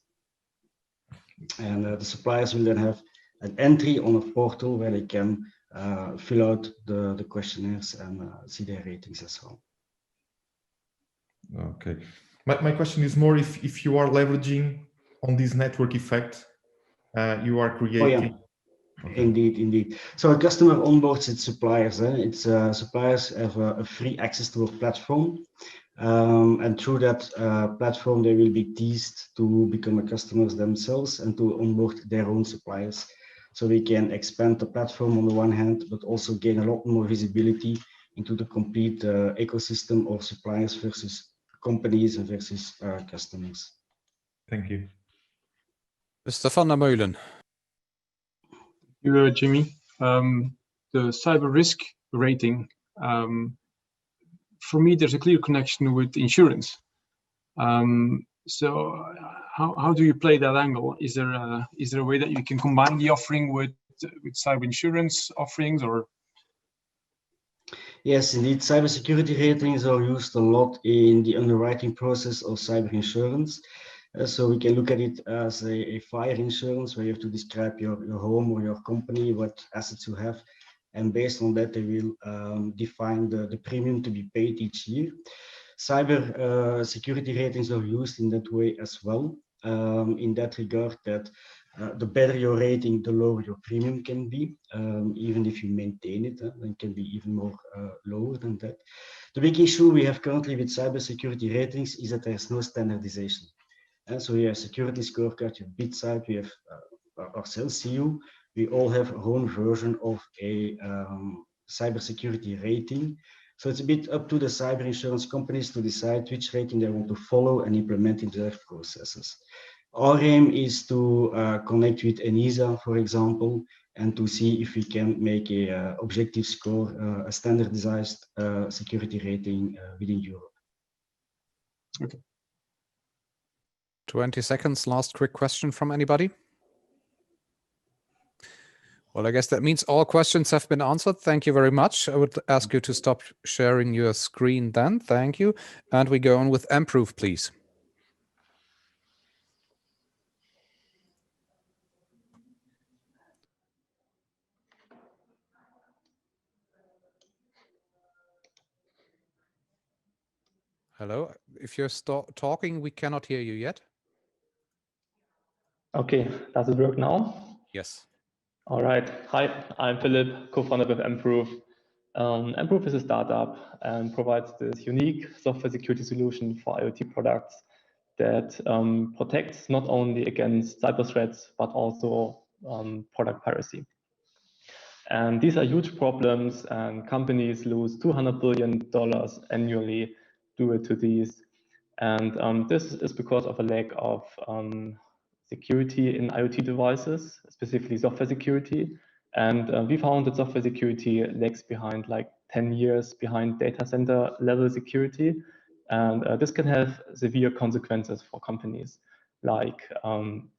And the suppliers will then have an entry on a portal where they can fill out the questionnaires and see their ratings as well. Okay. My question is more if you are leveraging on this network effect, you are creating. Oh, yeah. Okay. Indeed. So a customer onboards its suppliers. It's suppliers have a free access to a platform, and through that platform they will be teased to become a customers themselves and to onboard their own suppliers. So we can expand the platform on the one hand, but also gain a lot more visibility into the complete ecosystem of suppliers versus companies and versus customers. Thank you. Mr. van der Meulen. You, Jimmy. The cyber risk rating, for me, there's a clear connection with insurance. So how do you play that angle? Is there a way that you can combine the offering with cyber insurance offerings, or? Yes, indeed. Cybersecurity ratings are used a lot in the underwriting process of cyber insurance. So we can look at it as a fire insurance where you have to describe your home or your company, what assets you have. And based on that, they will define the premium to be paid each year. Cyber security ratings are used in that way as well. In that regard, that the better your rating, the lower your premium can be. Even if you maintain it, it can be even more lower than that. The big issue we have currently with cybersecurity ratings is that there's no standardization. And so we have security scorecard, you have BitSight, we have ourselves, Ceeyu. We all have our own version of a cybersecurity rating. So it's a bit up to the cyber insurance companies to decide which rating they want to follow and implement into their processes. Our aim is to connect with ENISA, for example, and to see if we can make a objective score, a standardized security rating within Europe. Okay. 20 seconds, last quick question from anybody? Well, I guess that means all questions have been answered. Thank you very much. I would ask you to stop sharing your screen then. Thank you. And we go on with Emproof, please. Hello. If you're talking, we cannot hear you yet. Okay, does it work now? Yes. All right. Hi, I'm Philip, co-founder with Emproof. Emproof is a startup and provides this unique software security solution for IoT products that protects not only against cyber threats, but also product piracy. And these are huge problems, and companies lose $200 billion annually due to these. And this is because of a lack of security in IoT devices, specifically software security. And we found that software security lags behind like 10 years behind data center level security. And this can have severe consequences for companies like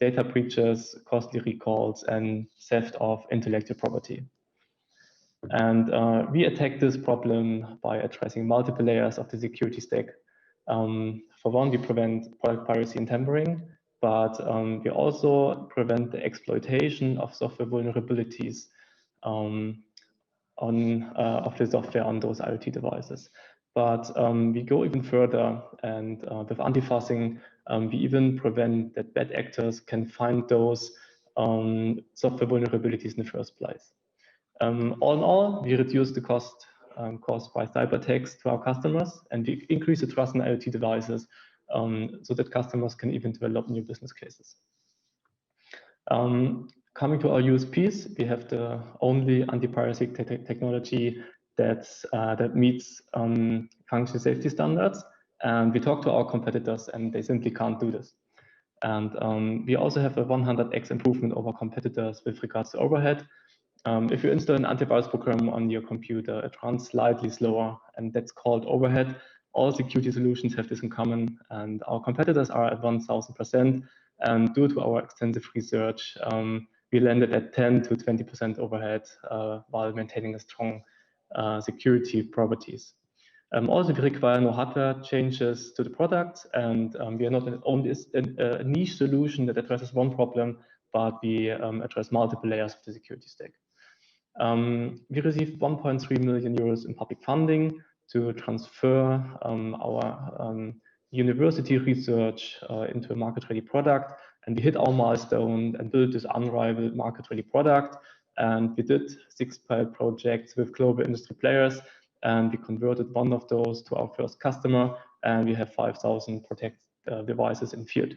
data breaches, costly recalls, and theft of intellectual property. And we attack this problem by addressing multiple layers of the security stack. For one, we prevent product piracy and tampering, but we also prevent the exploitation of software vulnerabilities of the software on those IoT devices. But we go even further, and with anti-fuzzing, we even prevent that bad actors can find those software vulnerabilities in the first place. All in all, we reduce the cost caused by cyber attacks to our customers, and we increase the trust in IoT devices so that customers can even develop new business cases. Coming to our USPs, we have the only anti-piracy technology that meets function safety standards. And we talk to our competitors and they simply can't do this. And we also have a 100x improvement over competitors with regards to overhead. If you install an antivirus program on your computer, it runs slightly slower, and that's called overhead. All security solutions have this in common, and our competitors are at 1000%. And due to our extensive research, we landed at 10 to 20% overhead while maintaining a strong security properties. Also, we require no hardware changes to the product, and we are not only a niche solution that addresses one problem, but we address multiple layers of the security stack. We received 1.3 million euros in public funding to transfer our university research into a market-ready product, and we hit our milestone and built this unrivaled market-ready product. And we did 6 pilot projects with global industry players, and we converted one of those to our first customer, and we have 5,000 protect devices in field.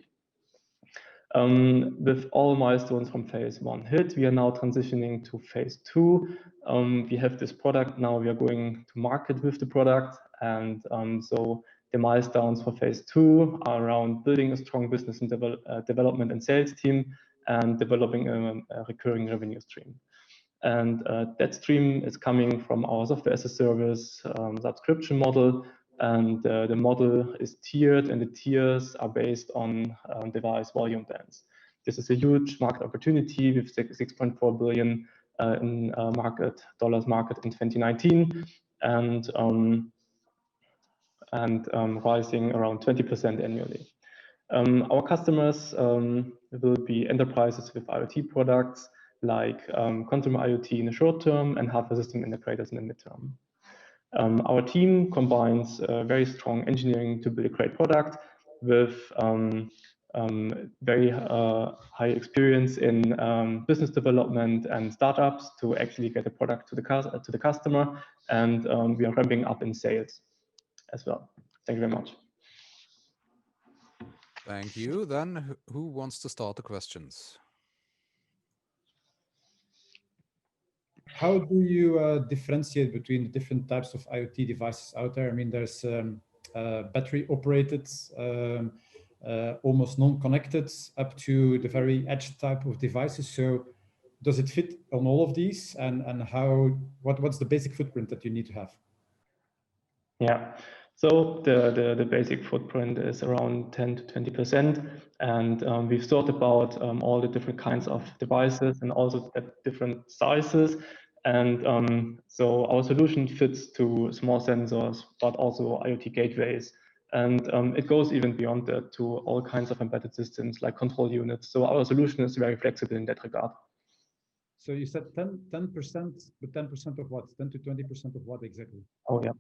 With all milestones from phase 1 hit, we are now transitioning to phase 2. We have this product now, we are going to market with the product, and so the milestones for phase 2 are around building a strong business and development and sales team, and developing a recurring revenue stream. And that stream is coming from our software as a service subscription model, and the model is tiered, and the tiers are based on device volume bands. This is a huge market opportunity with 6.4 billion in dollars market in 2019, and rising around 20% annually. Our customers will be enterprises with IoT products like consumer IoT in the short term and hardware system integrators in the midterm. Our team combines very strong engineering to build a great product with very high experience in business development and startups to actually get the product to the customer, and we are ramping up in sales as well. Thank you very much. Thank you. Then who wants to start the questions? How do you differentiate between the different types of IoT devices out there? I mean, there's battery operated, almost non-connected, up to the very edge type of devices. So does it fit on all of these? And what's the basic footprint that you need to have? Yeah, so the basic footprint is around 10 to 20%. And we've thought about all the different kinds of devices and also at different sizes. And so our solution fits to small sensors, but also IoT gateways. And it goes even beyond that to all kinds of embedded systems like control units. So our solution is very flexible in that regard. So you said 10%, but 10% of what? 10 to 20% of what exactly? Oh, yeah.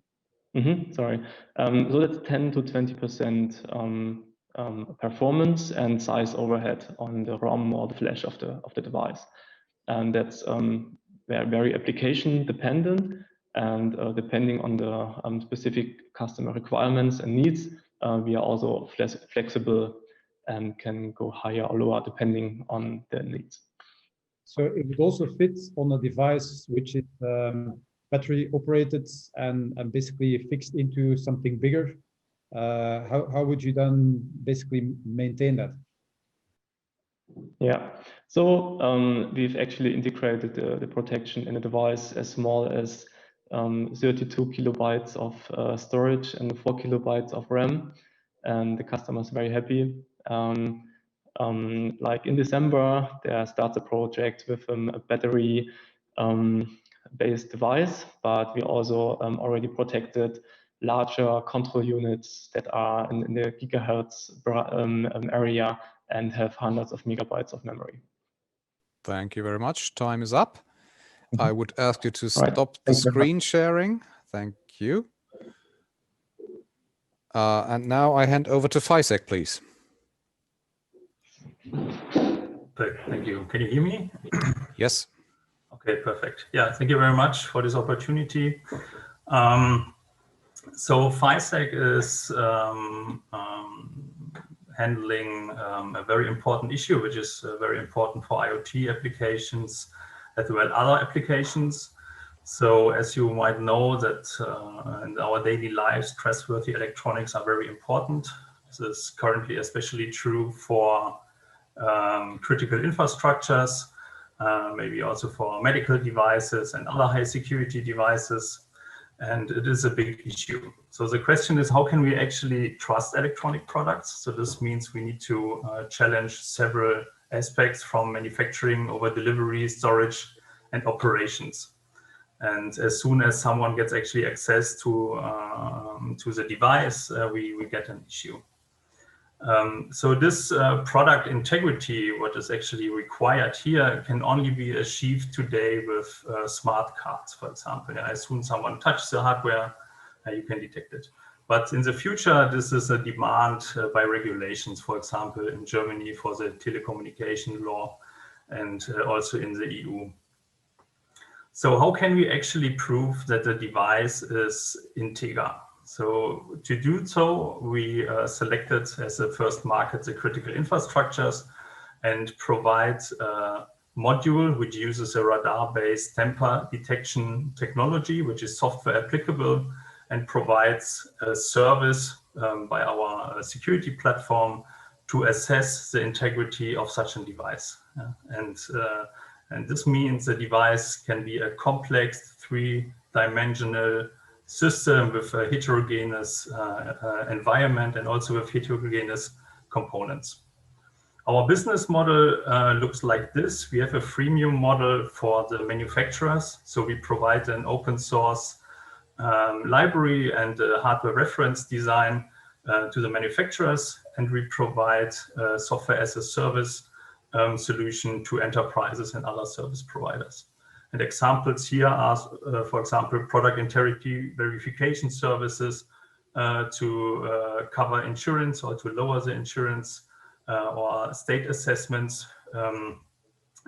Sorry. So that's 10 to 20% performance and size overhead on the ROM or the flash of the device. And that's very application dependent, and depending on the specific customer requirements and needs, we are also flexible and can go higher or lower depending on the needs. So it would also fit on a device which is battery operated and basically fixed into something bigger. How would you then basically maintain that? Yeah, so we've actually integrated the protection in a device as small as 32 kilobytes of storage and 4 kilobytes of RAM, and the customer is very happy. Like in December, there starts a project with a battery based device, but we also already protected larger control units that are in the gigahertz area and have hundreds of megabytes of memory. Thank you very much. Time is up. I would ask you to stop the screen sharing. Thank you. And now I hand over to Fisek, please. Perfect. Thank you. Can you hear me? Yes. Okay, perfect. Yeah, thank you very much for this opportunity. So Fisek is handling a very important issue, which is very important for IoT applications as well as other applications. So as you might know that in our daily lives, trustworthy electronics are very important. This is currently especially true for critical infrastructures, maybe also for medical devices and other high security devices. And it is a big issue. So the question is, how can we actually trust electronic products? So this means we need to challenge several aspects from manufacturing over delivery, storage, and operations. And as soon as someone gets actually access to the device, we get an issue. So this product integrity, what is actually required here, can only be achieved today with smart cards, for example. And as soon as someone touches the hardware, you can detect it. But in the future, this is a demand by regulations, for example, in Germany for the telecommunication law and also in the EU. So how can we actually prove that the device is integer? So to do so, we selected as a first market the critical infrastructures and provide a module which uses a radar-based tamper detection technology, which is software applicable and provides a service by our security platform to assess the integrity of such a device. And this means the device can be a complex three-dimensional system with a heterogeneous environment and also with heterogeneous components. Our business model looks like this. We have a freemium model for the manufacturers. So we provide an open source library and a hardware reference design to the manufacturers, and we provide software as a service solution to enterprises and other service providers. And examples here are, for example, product integrity verification services to cover insurance or to lower the insurance or state assessments,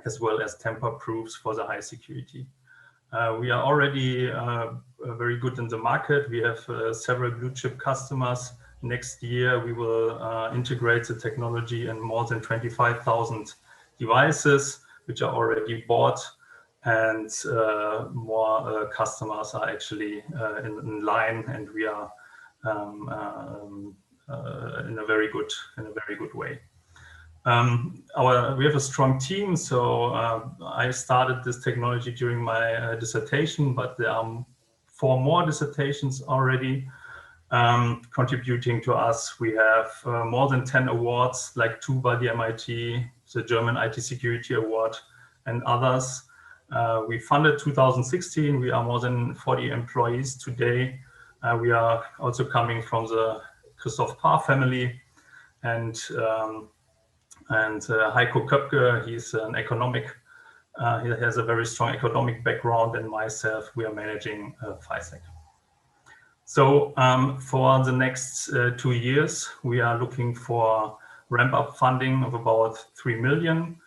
as well as tamper proofs for the high security. We are already very good in the market. We have several blue chip customers. Next year, we will integrate the technology in more than 25,000 devices, which are already bought, and more customers are actually in line, and we are in a very good way. We have a strong team, so I started this technology during my dissertation, but there are 4 more dissertations already contributing to us. We have more than 10 awards, like 2 by the MIT, the German IT Security Award, and others. We funded 2016. We are more than 40 employees today. We are also coming from the Christoph Paar family, and Heiko Köpke, he's an economic. He has a very strong economic background, and myself, we are managing FISEC. So for the next 2 years, we are looking for ramp-up funding of about 3 million.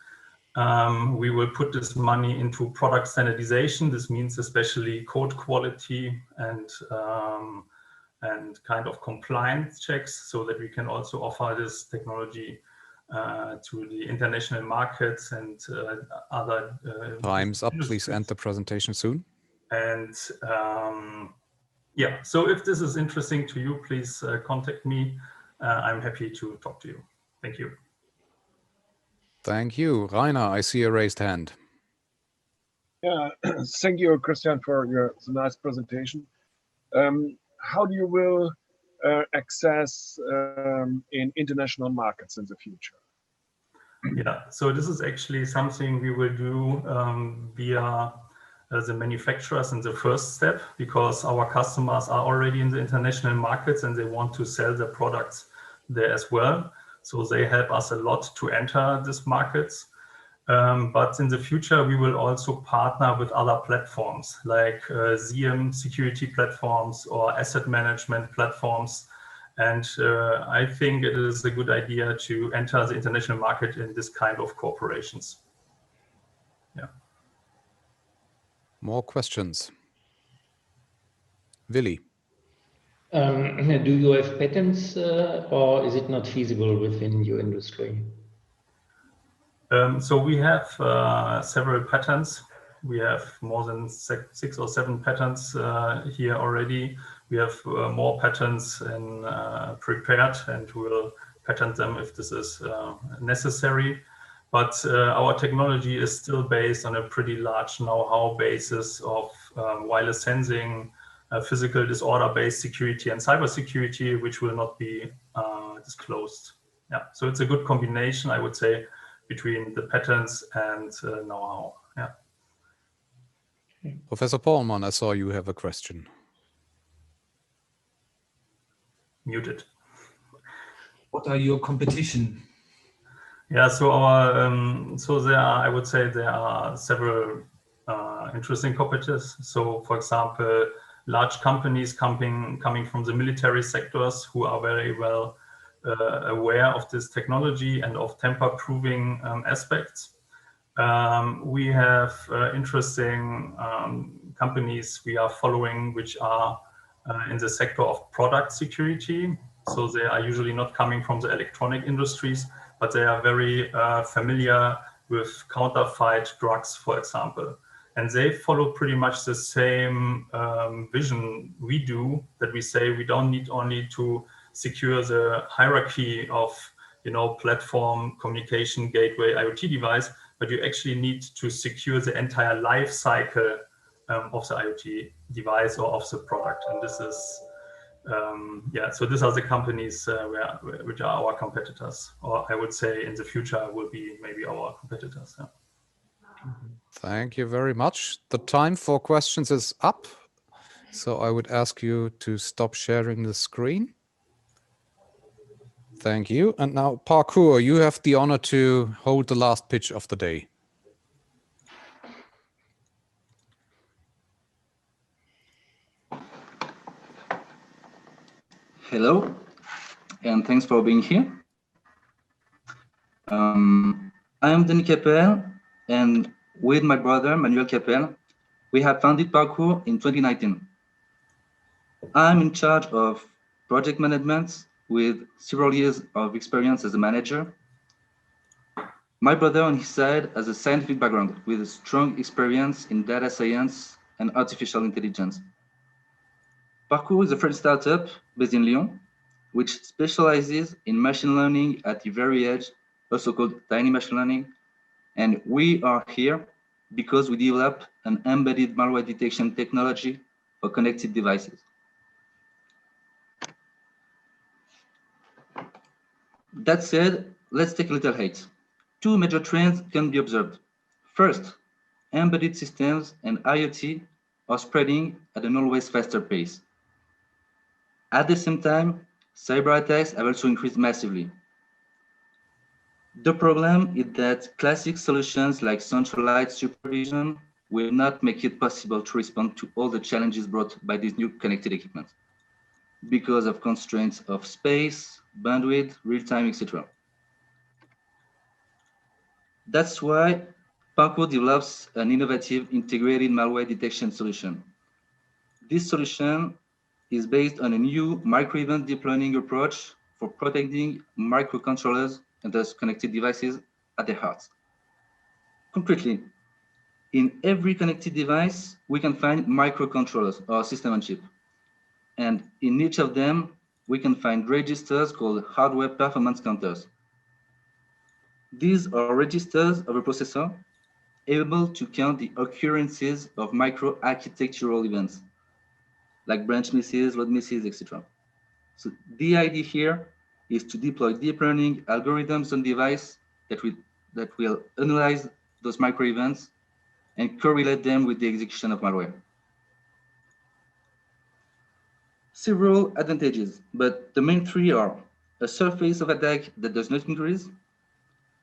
We will put this money into product standardization. This means especially code quality and kind of compliance checks, so that we can also offer this technology to the international markets and other. Time's up. Please end the presentation soon. And yeah, so if this is interesting to you, please contact me. I'm happy to talk to you. Thank you. Thank you. Rainer, I see a raised hand. Yeah, thank you, Christian, for your nice presentation. How do you will access in international markets in the future? Yeah, so this is actually something we will do via the manufacturers in the first step, because our customers are already in the international markets and they want to sell their products there as well. So they help us a lot to enter these markets. But in the future, we will also partner with other platforms like SIEM security platforms or asset management platforms. And I think it is a good idea to enter the international market in this kind of corporations. Yeah. More questions? Willi. Do you have patents or is it not feasible within your industry? So we have several patents. We have more than 6 or 7 patents here already. We have more patents in prepared, and we'll patent them if this is necessary. But our technology is still based on a pretty large know-how basis of wireless sensing, physical disorder-based security, and cybersecurity, which will not be disclosed. Yeah, so it's a good combination, I would say, between the patents and know-how. Yeah. Professor Pohlmann, I saw you have a question. Muted. What are your competition? Yeah, so our so there are, I would say, there are several interesting competitors. So, for example, large companies coming from the military sectors who are very well aware of this technology and of tamper-proofing aspects. We have interesting companies we are following, which are in the sector of product security. So they are usually not coming from the electronic industries, but they are very familiar with counterfeit drugs, for example. And they follow pretty much the same vision we do, that we say we don't need only to secure the hierarchy of, platform, communication, gateway, IoT device, but you actually need to secure the entire life cycle of the IoT device or of the product. And this is, so these are the companies which are our competitors, or I would say in the future will be maybe our competitors. Yeah. Thank you very much. The time for questions is up. So I would ask you to stop sharing the screen. Thank you. And now, Parkour, you have the honor to hold the last pitch of the day. Hello, and thanks for being here. I am Denis Capel, and with my brother, Manuel Capel, we have founded Parkour in 2019. I'm in charge of project management with several years of experience as a manager. My brother on his side has a scientific background with a strong experience in data science and artificial intelligence. Parkour is a French startup based in Lyon, which specializes in machine learning at the very edge, also called tiny machine learning. And we are here because we develop an embedded malware detection technology for connected devices. That said, let's take a little hate. 2 major trends can be observed. First, embedded systems and IoT are spreading at an always faster pace. At the same time, cyber attacks have also increased massively. The problem is that classic solutions like centralized supervision will not make it possible to respond to all the challenges brought by these new connected equipment because of constraints of space, bandwidth, real-time, etc. That's why Parkour develops an innovative integrated malware detection solution. This solution is based on a new micro-event deep learning approach for protecting microcontrollers and thus connected devices at their heart. Concretely, in every connected device, we can find microcontrollers or system on chip. And in each of them, we can find registers called hardware performance counters. These are registers of a processor able to count the occurrences of micro-architectural events, like branch misses, load misses, etc. So the idea here is to deploy deep learning algorithms on device that will analyze those micro events and correlate them with the execution of malware. Several advantages, but the main 3 are a surface of attack that does not increase,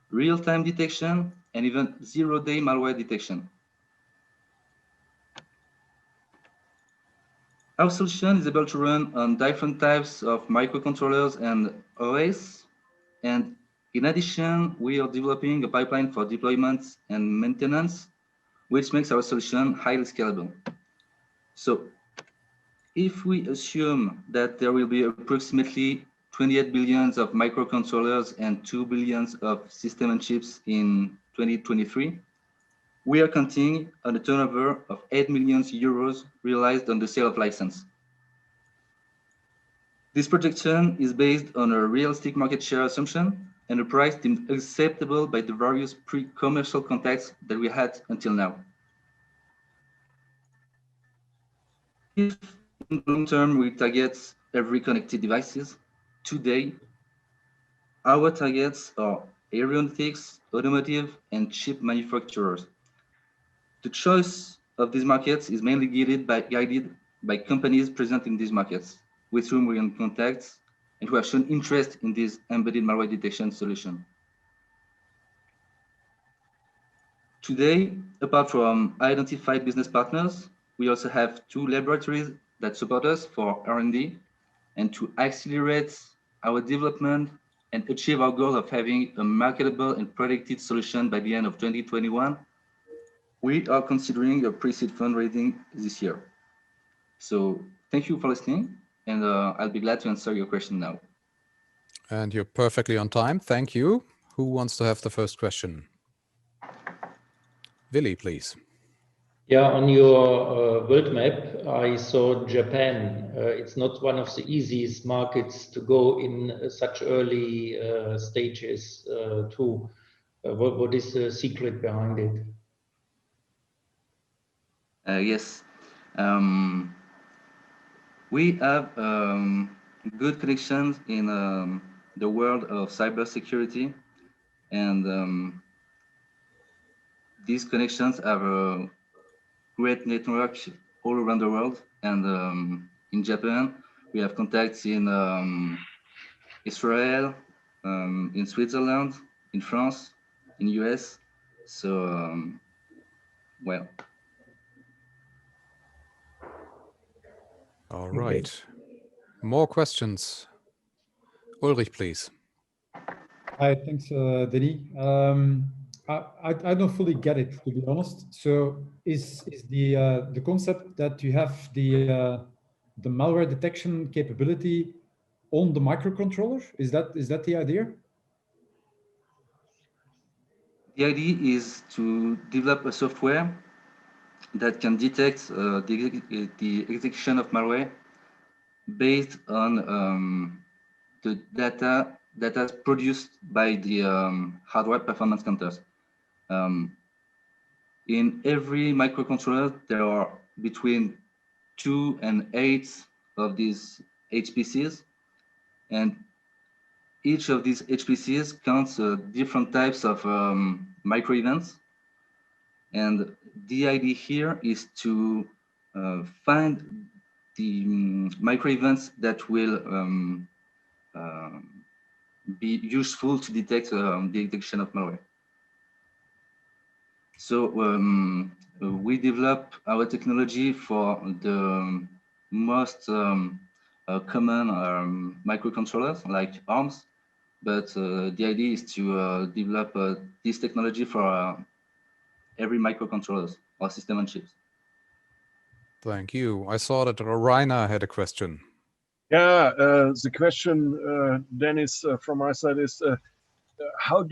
real-time detection, and even zero-day malware detection. Our solution is able to run on different types of microcontrollers and OS. And in addition, we are developing a pipeline for deployment and maintenance, which makes our solution highly scalable. So if we assume that there will be approximately 28 billions of microcontrollers and 2 billions of system and chips in 2023, we are counting on a turnover of 8 million euros realized on the sale of license. This projection is based on a realistic market share assumption and a price deemed acceptable by the various pre-commercial contacts that we had until now. If in the long term we target every connected devices, today our targets are aeronautics, automotive, and chip manufacturers. The choice of these markets is mainly guided by companies present in these markets, with whom we are in contact and who have shown interest in this embedded malware detection solution. Today, apart from identified business partners, we also have 2 laboratories that support us for R&D and to accelerate our development and achieve our goal of having a marketable and protected solution by the end of 2021. We are considering a pre-seed fundraising this year. So thank you for listening, and I'll be glad to answer your question now. And you're perfectly on time. Thank you. Who wants to have the first question? Willi, please. Yeah, on your world map, I saw Japan. It's not one of the easiest markets to go in such early stages too. What is the secret behind it? Yes, we have good connections in the world of cybersecurity, and these connections have a great network all around the world. And in Japan, we have contacts in Israel, in Switzerland, in France, in US. So, well. All right. More questions. Ulrich, please. Hi, thanks, Denis. I don't fully get it, to be honest. So is the concept that you have the malware detection capability on the microcontroller? Is that the idea? The idea is to develop a software that can detect the execution of malware based on the data produced by the hardware performance counters. In every microcontroller, there are between 2 and 8 of these HPCs, and each of these HPCs counts different types of micro events. And the idea here is to find the micro events that will be useful to detect the detection of malware. So we develop our technology for the most common microcontrollers like ARMs, but the idea is to develop this technology for every microcontrollers or system on chips. Thank you. I saw that Rainer had a question. Yeah, the question, Dennis, from my side is, are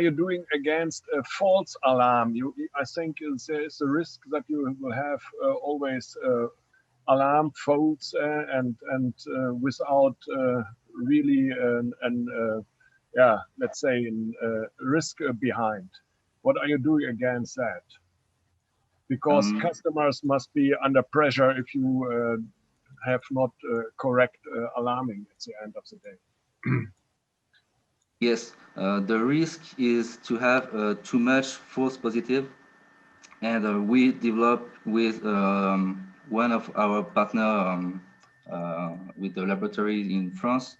you doing against a false alarm? I think there is a risk that you will have always alarm faults and without really let's say risk behind. What are you doing against that? Because customers must be under pressure if you have not correct alarming at the end of the day. Yes, the risk is to have too much false positive, and we developed with one of our partner with the laboratory in France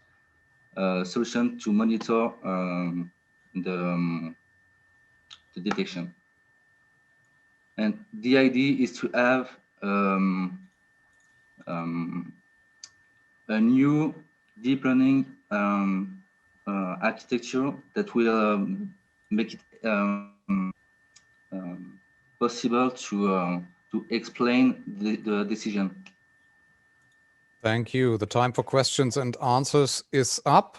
a solution to monitor the detection. And the idea is to have a new deep learning architecture that will make it possible to explain the decision. Thank you. The time for questions and answers is up.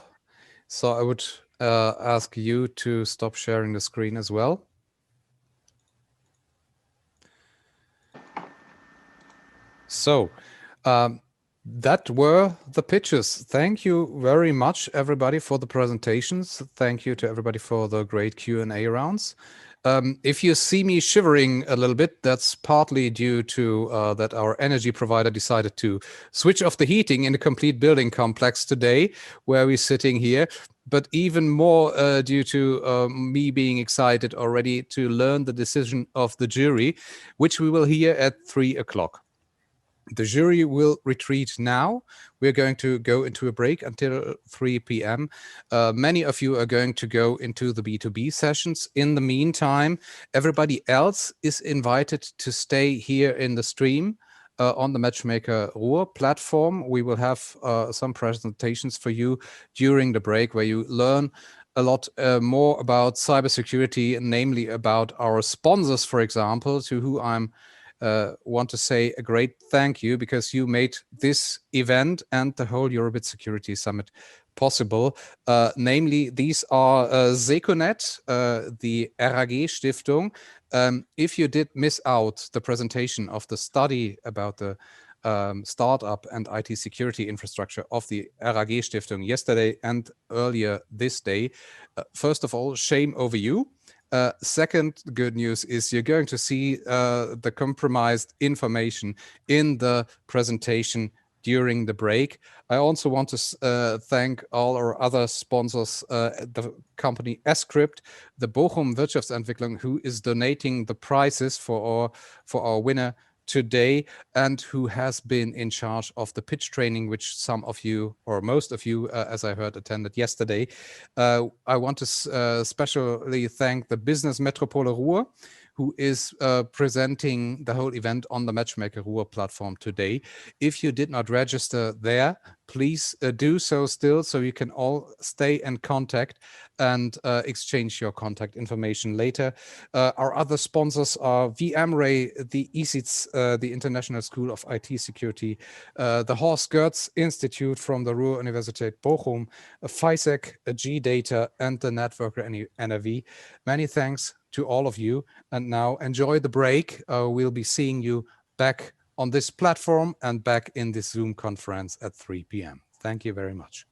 So I would ask you to stop sharing the screen as well. So that were the pitches. Thank you very much, everybody, for the presentations. Thank you to everybody for the great Q&A rounds. If you see me shivering a little bit, that's partly due to that our energy provider decided to switch off the heating in a complete building complex today, where we're sitting here. But even more due to me being excited already to learn the decision of the jury, which we will hear at 3 o'clock. The jury will retreat now. We're going to go into a break until 3 p.m. Many of you are going to go into the B2B sessions. In the meantime, everybody else is invited to stay here in the stream on the Matchmaker Ruhr platform. We will have some presentations for you during the break where you learn a lot more about cybersecurity, namely about our sponsors, for example, to who I'm want to say a great thank you, because you made this event and the whole Eurobit Security Summit possible. Namely, these are Seconet, the RAG Stiftung. If you did miss out the presentation of the study about the startup and IT security infrastructure of the RAG Stiftung yesterday and earlier this day, first of all, shame over you. Second good news is you're going to see the compromised information in the presentation during the break. I also want to thank all our other sponsors, the company Escrypt, the Bochum Wirtschaftsentwicklung, who is donating the prizes for our winner today, and who has been in charge of the pitch training, which some of you, or most of you, as I heard, attended yesterday. I want to especially thank the Business Metropole Ruhr, who is presenting the whole event on the Matchmaker Ruhr platform today. If you did not register there, please do so still, so you can all stay in contact and exchange your contact information later. Our other sponsors are VMRay, the ISITS, the International School of IT Security, the Horst Goerz Institute from the Ruhr Universität Bochum, FISEC, G-Data, and the Networker NRV. Many thanks to all of you. And now enjoy the break. We'll be seeing you back on this platform and back in this Zoom conference at 3 p.m. Thank you very much.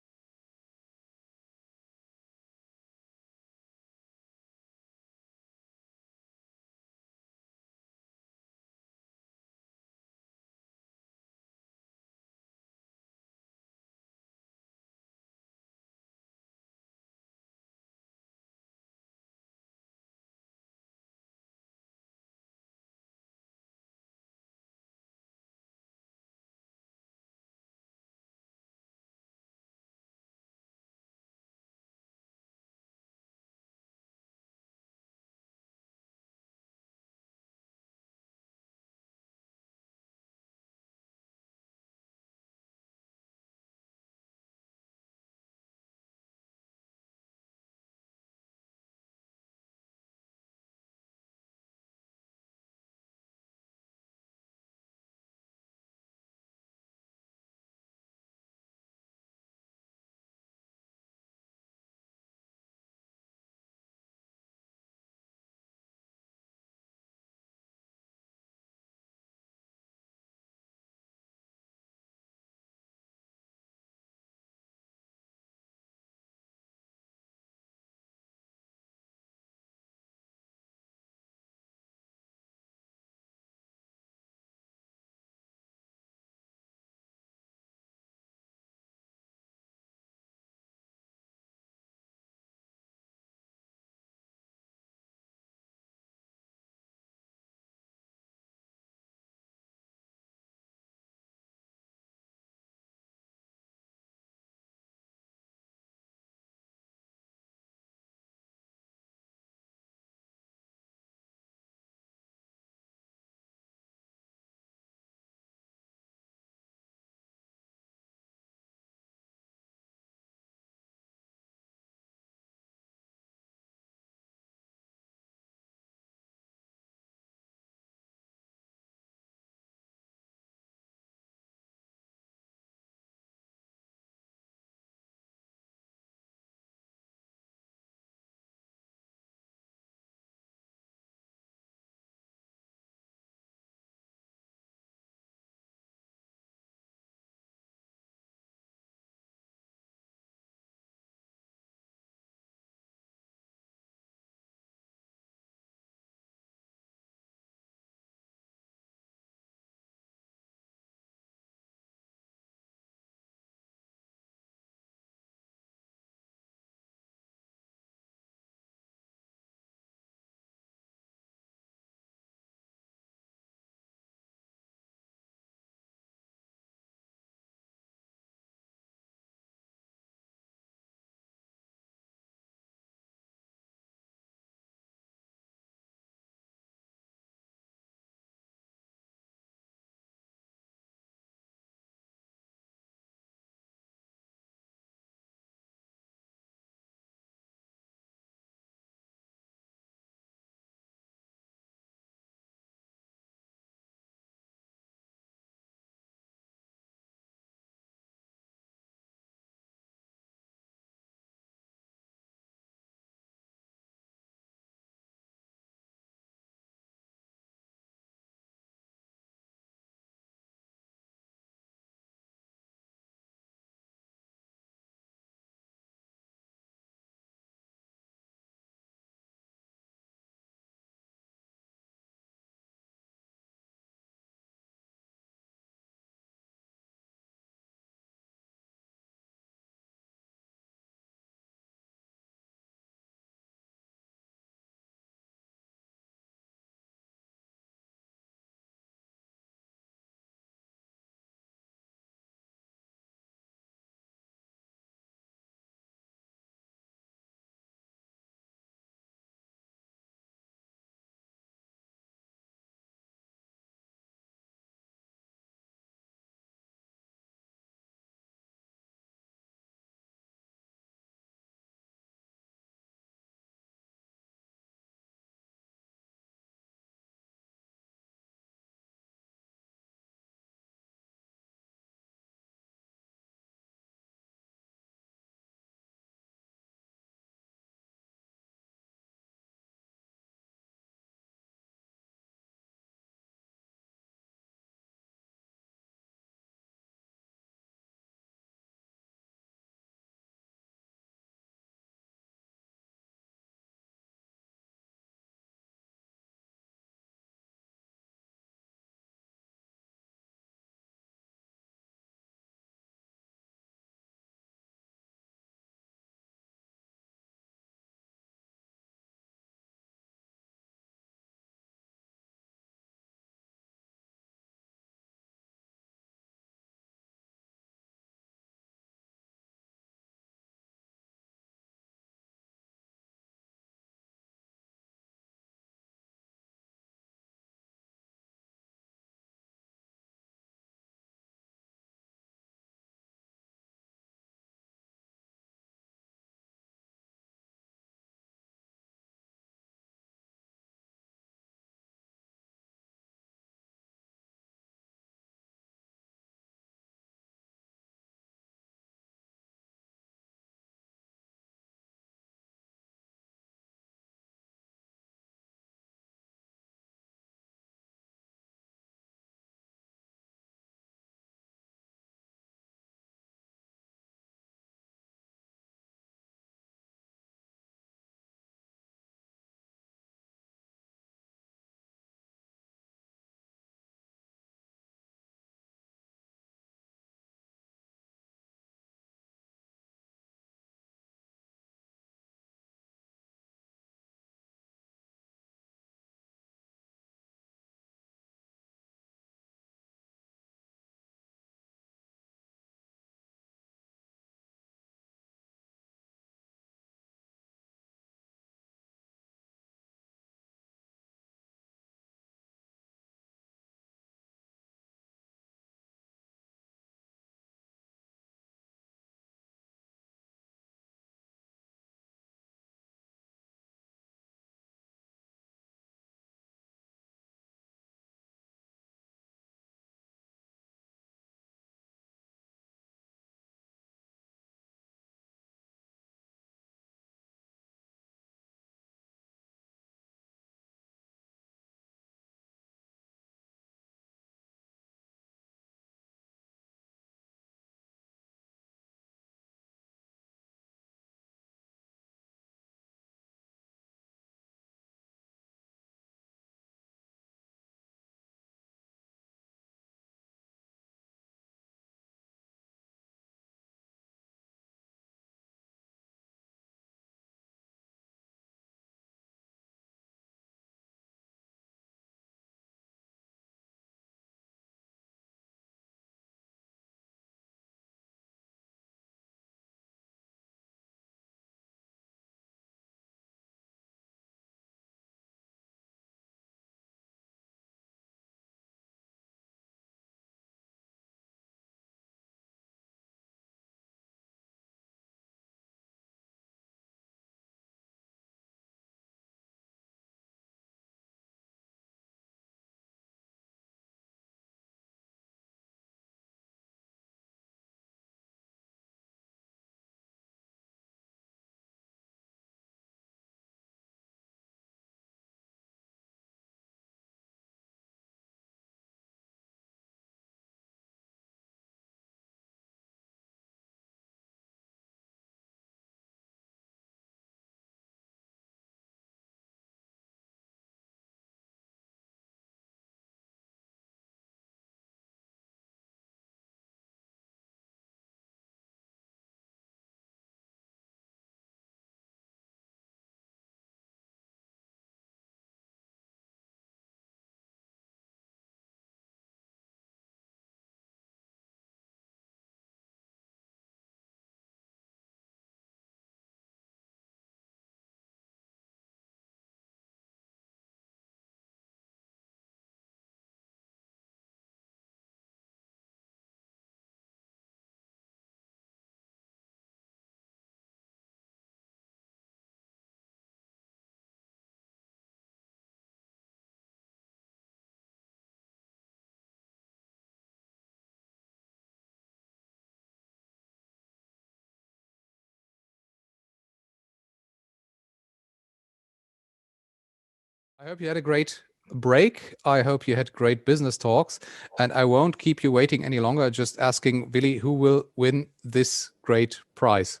I hope you had a great break. I hope you had great business talks, and I won't keep you waiting any longer. Just asking Willi, who will win this great prize?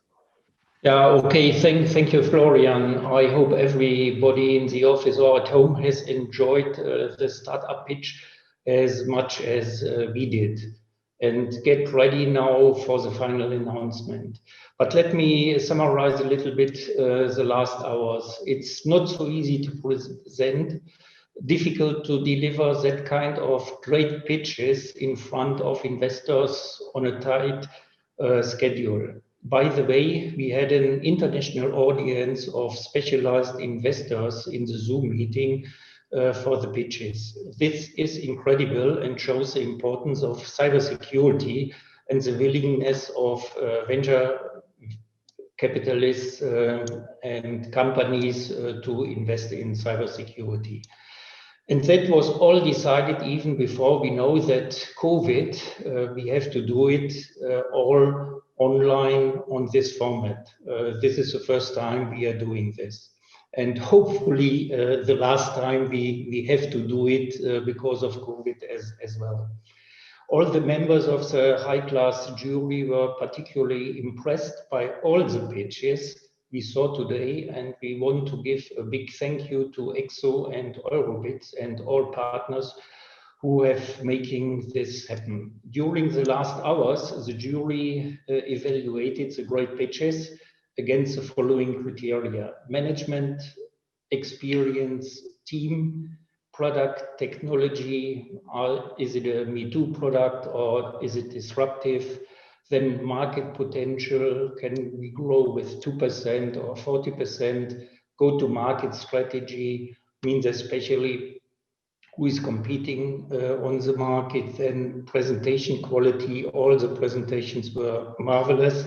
Yeah, okay. Thank you, Florian. I hope everybody in the office or at home has enjoyed the startup pitch as much as we did. And get ready now for the final announcement. But let me summarize a little bit the last hours. It's not so easy to present, difficult to deliver that kind of great pitches in front of investors on a tight schedule. By the way, we had an international audience of specialized investors in the Zoom meeting for the pitches. This is incredible and shows the importance of cybersecurity and the willingness of venture capitalists and companies to invest in cybersecurity. And that was all decided even before we know that COVID, we have to do it all online on this format. This is the first time we are doing this. And hopefully the last time we have to do it because of COVID as well. All the members of the high-class jury were particularly impressed by all the pitches we saw today, and we want to give a big thank you to EXO and Eurobits and all partners who have making this happen. During the last hours, the jury evaluated the great pitches against the following criteria: management, experience, team, product, technology. Is it a Me Too product or is it disruptive? Then market potential, can we grow with 2% or 40%? Go-to-market strategy means especially who is competing on the market. Then presentation quality, all the presentations were marvelous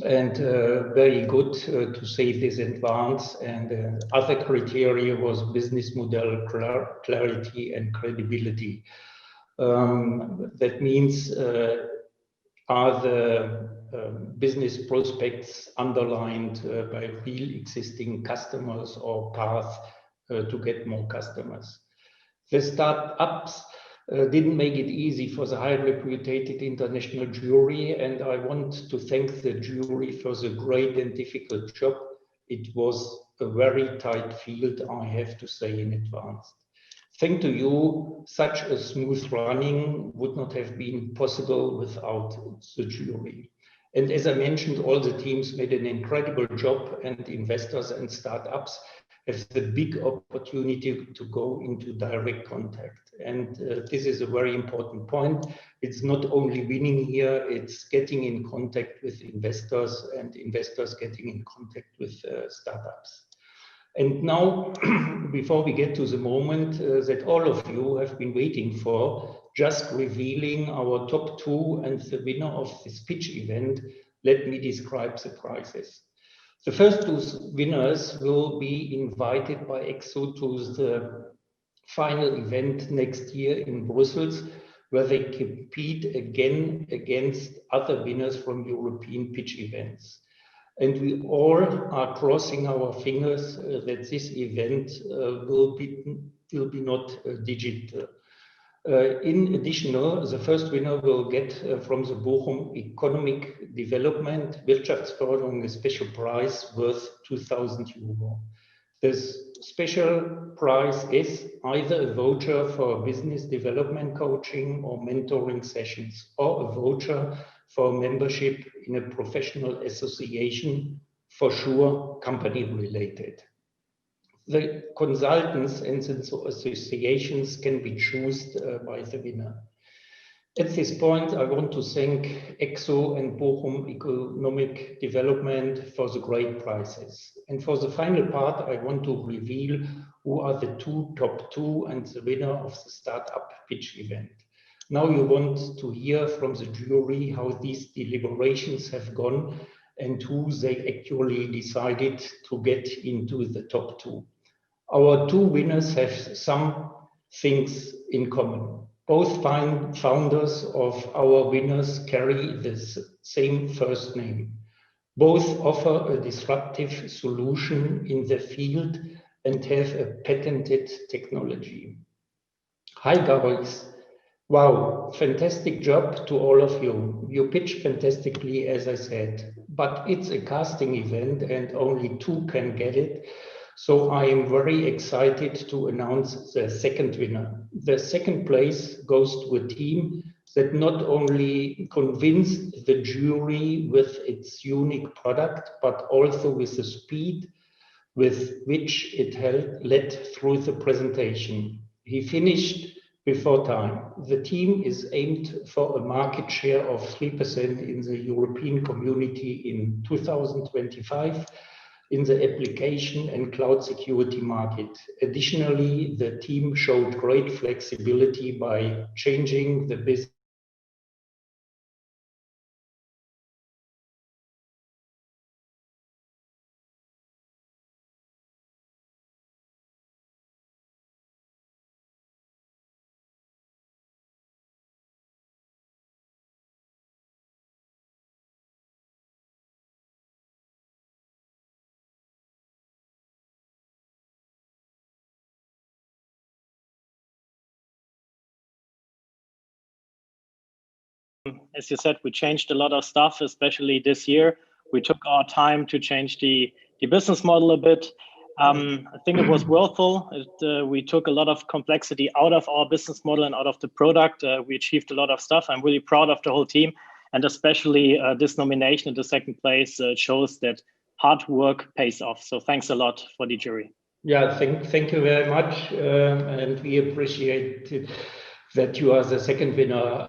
and very good to say this in advance. And other criteria was business model clarity and credibility. That means are the business prospects underlined by real existing customers or path to get more customers. The startups didn't make it easy for the highly reputed international jury, and I want to thank the jury for the great and difficult job. It was a very tight field, I have to say in advance. Thanks to you, such a smooth running would not have been possible without the jury. And as I mentioned, all the teams made an incredible job, and investors and startups have the big opportunity to go into direct contact. And this is a very important point. It's not only winning here, it's getting in contact with investors and investors getting in contact with startups. And now, before we get to the moment that all of you have been waiting for, just revealing our top two and the winner of this pitch event, let me describe the prizes. The first two winners will be invited by EXO to the final event next year in Brussels, where they compete again against other winners from European pitch events. And we all are crossing our fingers that this event will be not digital. In addition, the first winner will get from the Bochum Economic Development Wirtschaftsförderung a special prize worth 2,000 euro. This special prize is either a voucher for business development coaching or mentoring sessions, or a voucher for membership in a professional association, for sure company related. The consultants and the associations can be chosen by the winner. At this point, I want to thank EXO and Bochum Economic Development for the great prizes. And for the final part, I want to reveal who are the top two and the winner of the startup pitch event. Now you want to hear from the jury how these deliberations have gone and who they actually decided to get into the top two. Our two winners have some things in common. Both founders of our winners carry the same first name. Both offer a disruptive solution in the field and have a patented technology. Hi guys. Wow, fantastic job to all of you. You pitched fantastically, as I said, but it's a casting event and only 2 can get it. So I am very excited to announce the second winner. The second place goes to a team that not only convinced the jury with its unique product, but also with the speed with which it led through the presentation. He finished before time. The team is aimed for a market share of 3% in the European community in 2025 in the application and cloud security market. Additionally, the team showed great flexibility by changing the business As you said, we changed a lot of stuff, especially this year. We took our time to change the business model a bit. I think it was worthwhile. We took a lot of complexity out of our business model and out of the product. We achieved a lot of stuff. I'm really proud of the whole team. And especially this nomination in the second place shows that hard work pays off. So thanks a lot for the jury. Yeah, thank you very much. And we appreciate it that you are the second winner.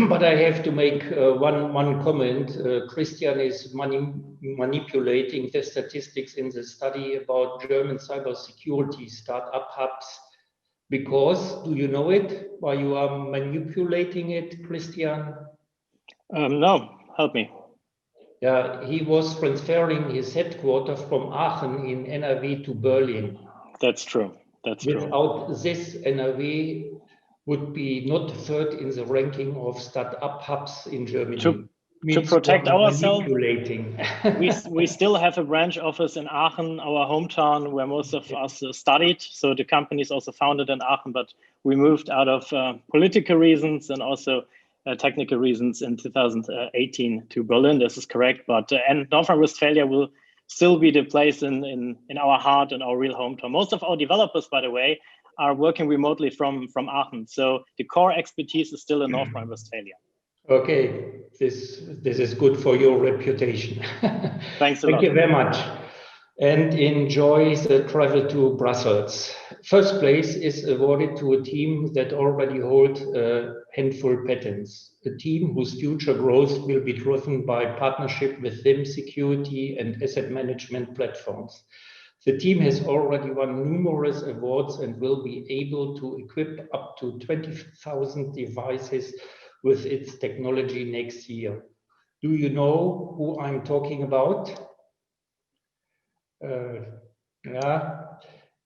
But I have to make one comment. Christian is manipulating the statistics in the study about German cybersecurity startup hubs. Because, do you know it? Why you are manipulating it, Christian? No, help me. Yeah, he was transferring his headquarters from Aachen in NRW to Berlin. That's true. That's true. Without this, NRW would be not third in the ranking of startup hubs in Germany. To protect ourselves, we still have a branch office in Aachen, our hometown, where most of us studied. So the company is also founded in Aachen, but we moved out of political reasons and also technical reasons in 2018 to Berlin. This is correct. But and North Rhine-Westphalia will still be the place in our heart and our real hometown. Most of our developers, by the way, are working remotely from Aachen. So the core expertise is still in North Rhine-Westphalia. Okay, this is good for your reputation. Thanks a lot. Thank you very much. And enjoy the travel to Brussels. First place is awarded to a team that already holds a handful patents. A team whose future growth will be driven by partnership with SIM security and asset management platforms. The team has already won numerous awards and will be able to equip up to 20,000 devices with its technology next year. Do you know who I'm talking about? Yeah,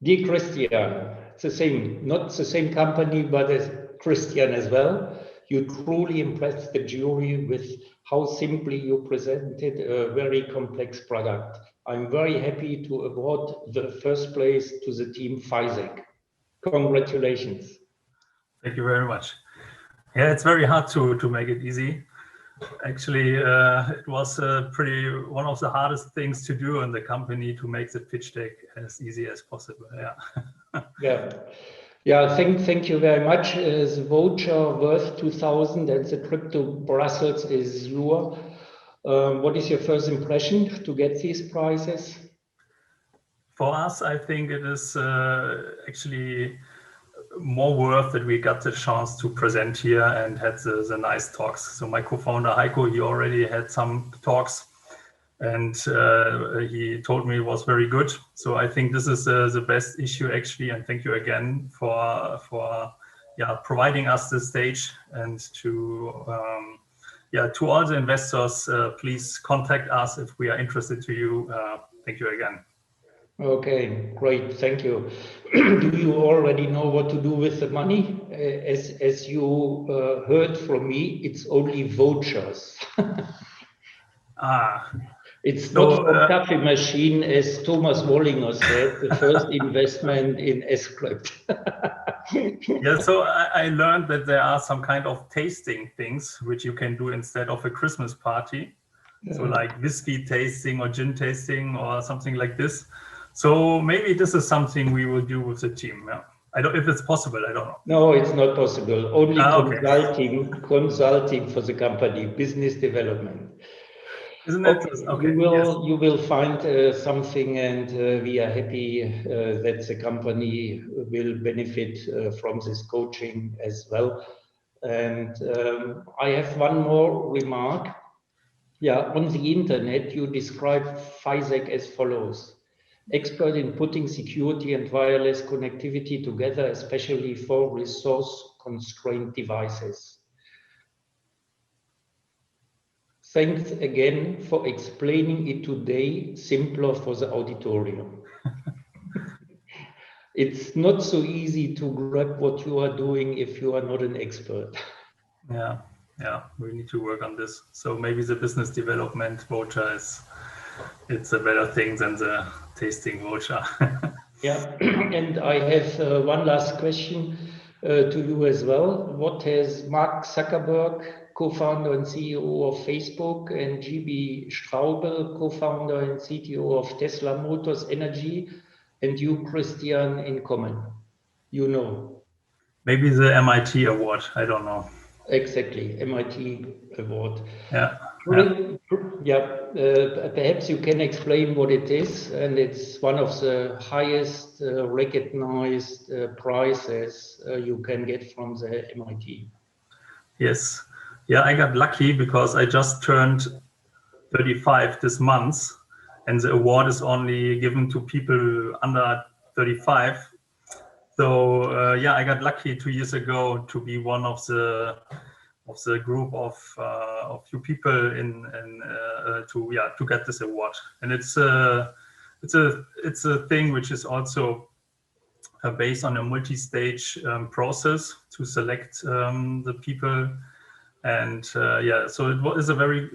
dear Christian, it's the same, not the same company, but as Christian as well. You truly impressed the jury with how simply you presented a very complex product. I'm very happy to award the first place to the team FISEC. Congratulations. Thank you very much. Yeah, it's very hard to make it easy. Actually, it was one of the hardest things to do in the company to make the pitch deck as easy as possible. Yeah. Yeah, thank you very much. The voucher worth 2,000 and the trip to Brussels is your. What is your first impression to get these prizes? For us, I think it is actually more worth that we got the chance to present here and had the nice talks. So my co-founder Heiko, he already had some talks and he told me it was very good. So I think this is the best issue actually, and thank you again for providing us the stage. And to all the investors, please contact us if we are interested to you. Thank you again. Okay, great, thank you. Do you already know what to do with the money? As you heard from me, it's only vouchers. It's not from coffee machine, as Thomas Wollinger said, the first investment in Escrypt. Yeah, so I learned that there are some kind of tasting things which you can do instead of a Christmas party. Yeah. So like whiskey tasting or gin tasting or something like this. So maybe this is something we will do with the team. Yeah. I don't, if it's possible, I don't know. No, it's not possible. Only okay. consulting for the company, business development. Isn't it? Okay. You will find something, and we are happy that the company will benefit from this coaching as well. And I have one more remark. Yeah, on the internet, you describe FISAC as follows: expert in putting security and wireless connectivity together, especially for resource-constrained devices. Thanks again for explaining it today, simpler for the auditorium. It's not so easy to grab what you are doing if you are not an expert. Yeah, we need to work on this. So maybe the business development voucher it's a better thing than the tasting voucher. Yeah, and I have one last question to you as well. What has Mark Zuckerberg, co-founder and CEO of Facebook, and GB Straube, co-founder and CTO of Tesla Motors Energy, and you, Christian, in common? You know. Maybe the MIT award, I don't know. Exactly, MIT award. Yeah. Perhaps you can explain what it is, and it's one of the highest recognized prizes you can get from the MIT. Yes. Yeah, I got lucky because I just turned 35 this month, and the award is only given to people under 35. So yeah, I got lucky 2 years ago to be one of the group of few people to get this award, and it's a thing which is also based on a multi-stage process to select the people. And yeah, so it is a very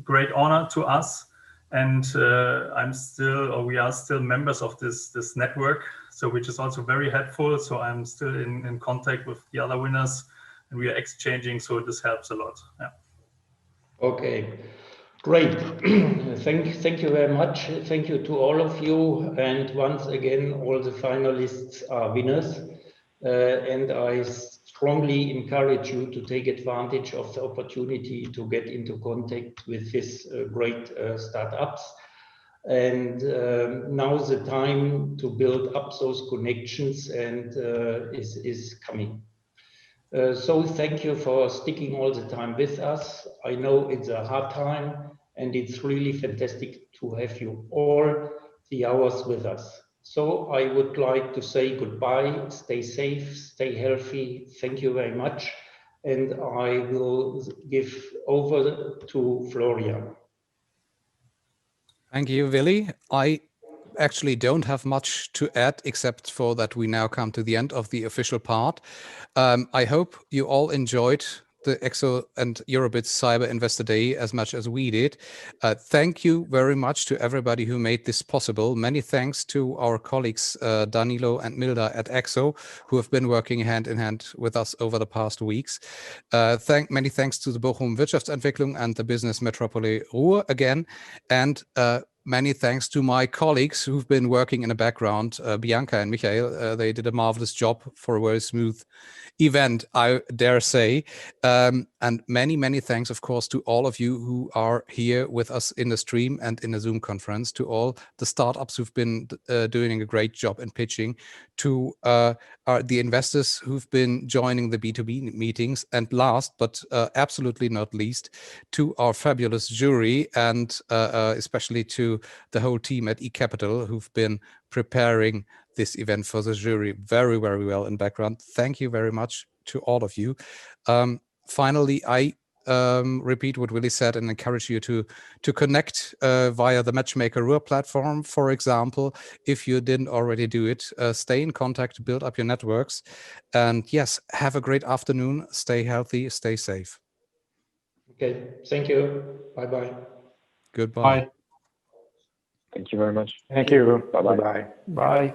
great honor to us, and we are still members of this network, so which is also very helpful. So I'm still in contact with the other winners, and we are exchanging, so this helps a lot. Yeah. Okay, great. Thank you very much. Thank you to all of you, and once again, all the finalists are winners, and I strongly encourage you to take advantage of the opportunity to get into contact with these great startups. And now's the time to build up those connections, and is coming. So thank you for sticking all the time with us. I know it's a hard time, and it's really fantastic to have you all the hours with us. So I would like to say goodbye, stay safe, stay healthy. Thank you very much. And I will give over to Florian. Thank you, Willi. I actually don't have much to add, except for that we now come to the end of the official part. I hope you all enjoyed the EXO and Eurobits Cyber Investor Day as much as we did. Thank you very much to everybody who made this possible. Many thanks to our colleagues Danilo and Milda at EXO, who have been working hand in hand with us over the past weeks. Many thanks to the Bochum Wirtschaftsentwicklung and the Business Metropole Ruhr again, and many thanks to my colleagues who've been working in the background, Bianca and Michael. They did a marvelous job for a very smooth event, I dare say. And many thanks, of course, to all of you who are here with us in the stream and in the Zoom conference, to all the startups who've been doing a great job in pitching, to the investors who've been joining the B2B meetings, and last but absolutely not least, to our fabulous jury, and especially to the whole team at eCapital who've been preparing this event for the jury very well in background. Thank you very much to all of you. Finally, I repeat what Willi said and encourage you to connect via the Matchmaker Ruhr platform, for example. If you didn't already do it, stay in contact, build up your networks, and yes, have a great afternoon. Stay healthy, stay safe. Okay, thank you. Bye-bye. Goodbye. Bye. Thank you very much. Thank you. Bye-bye. Bye-bye. Bye.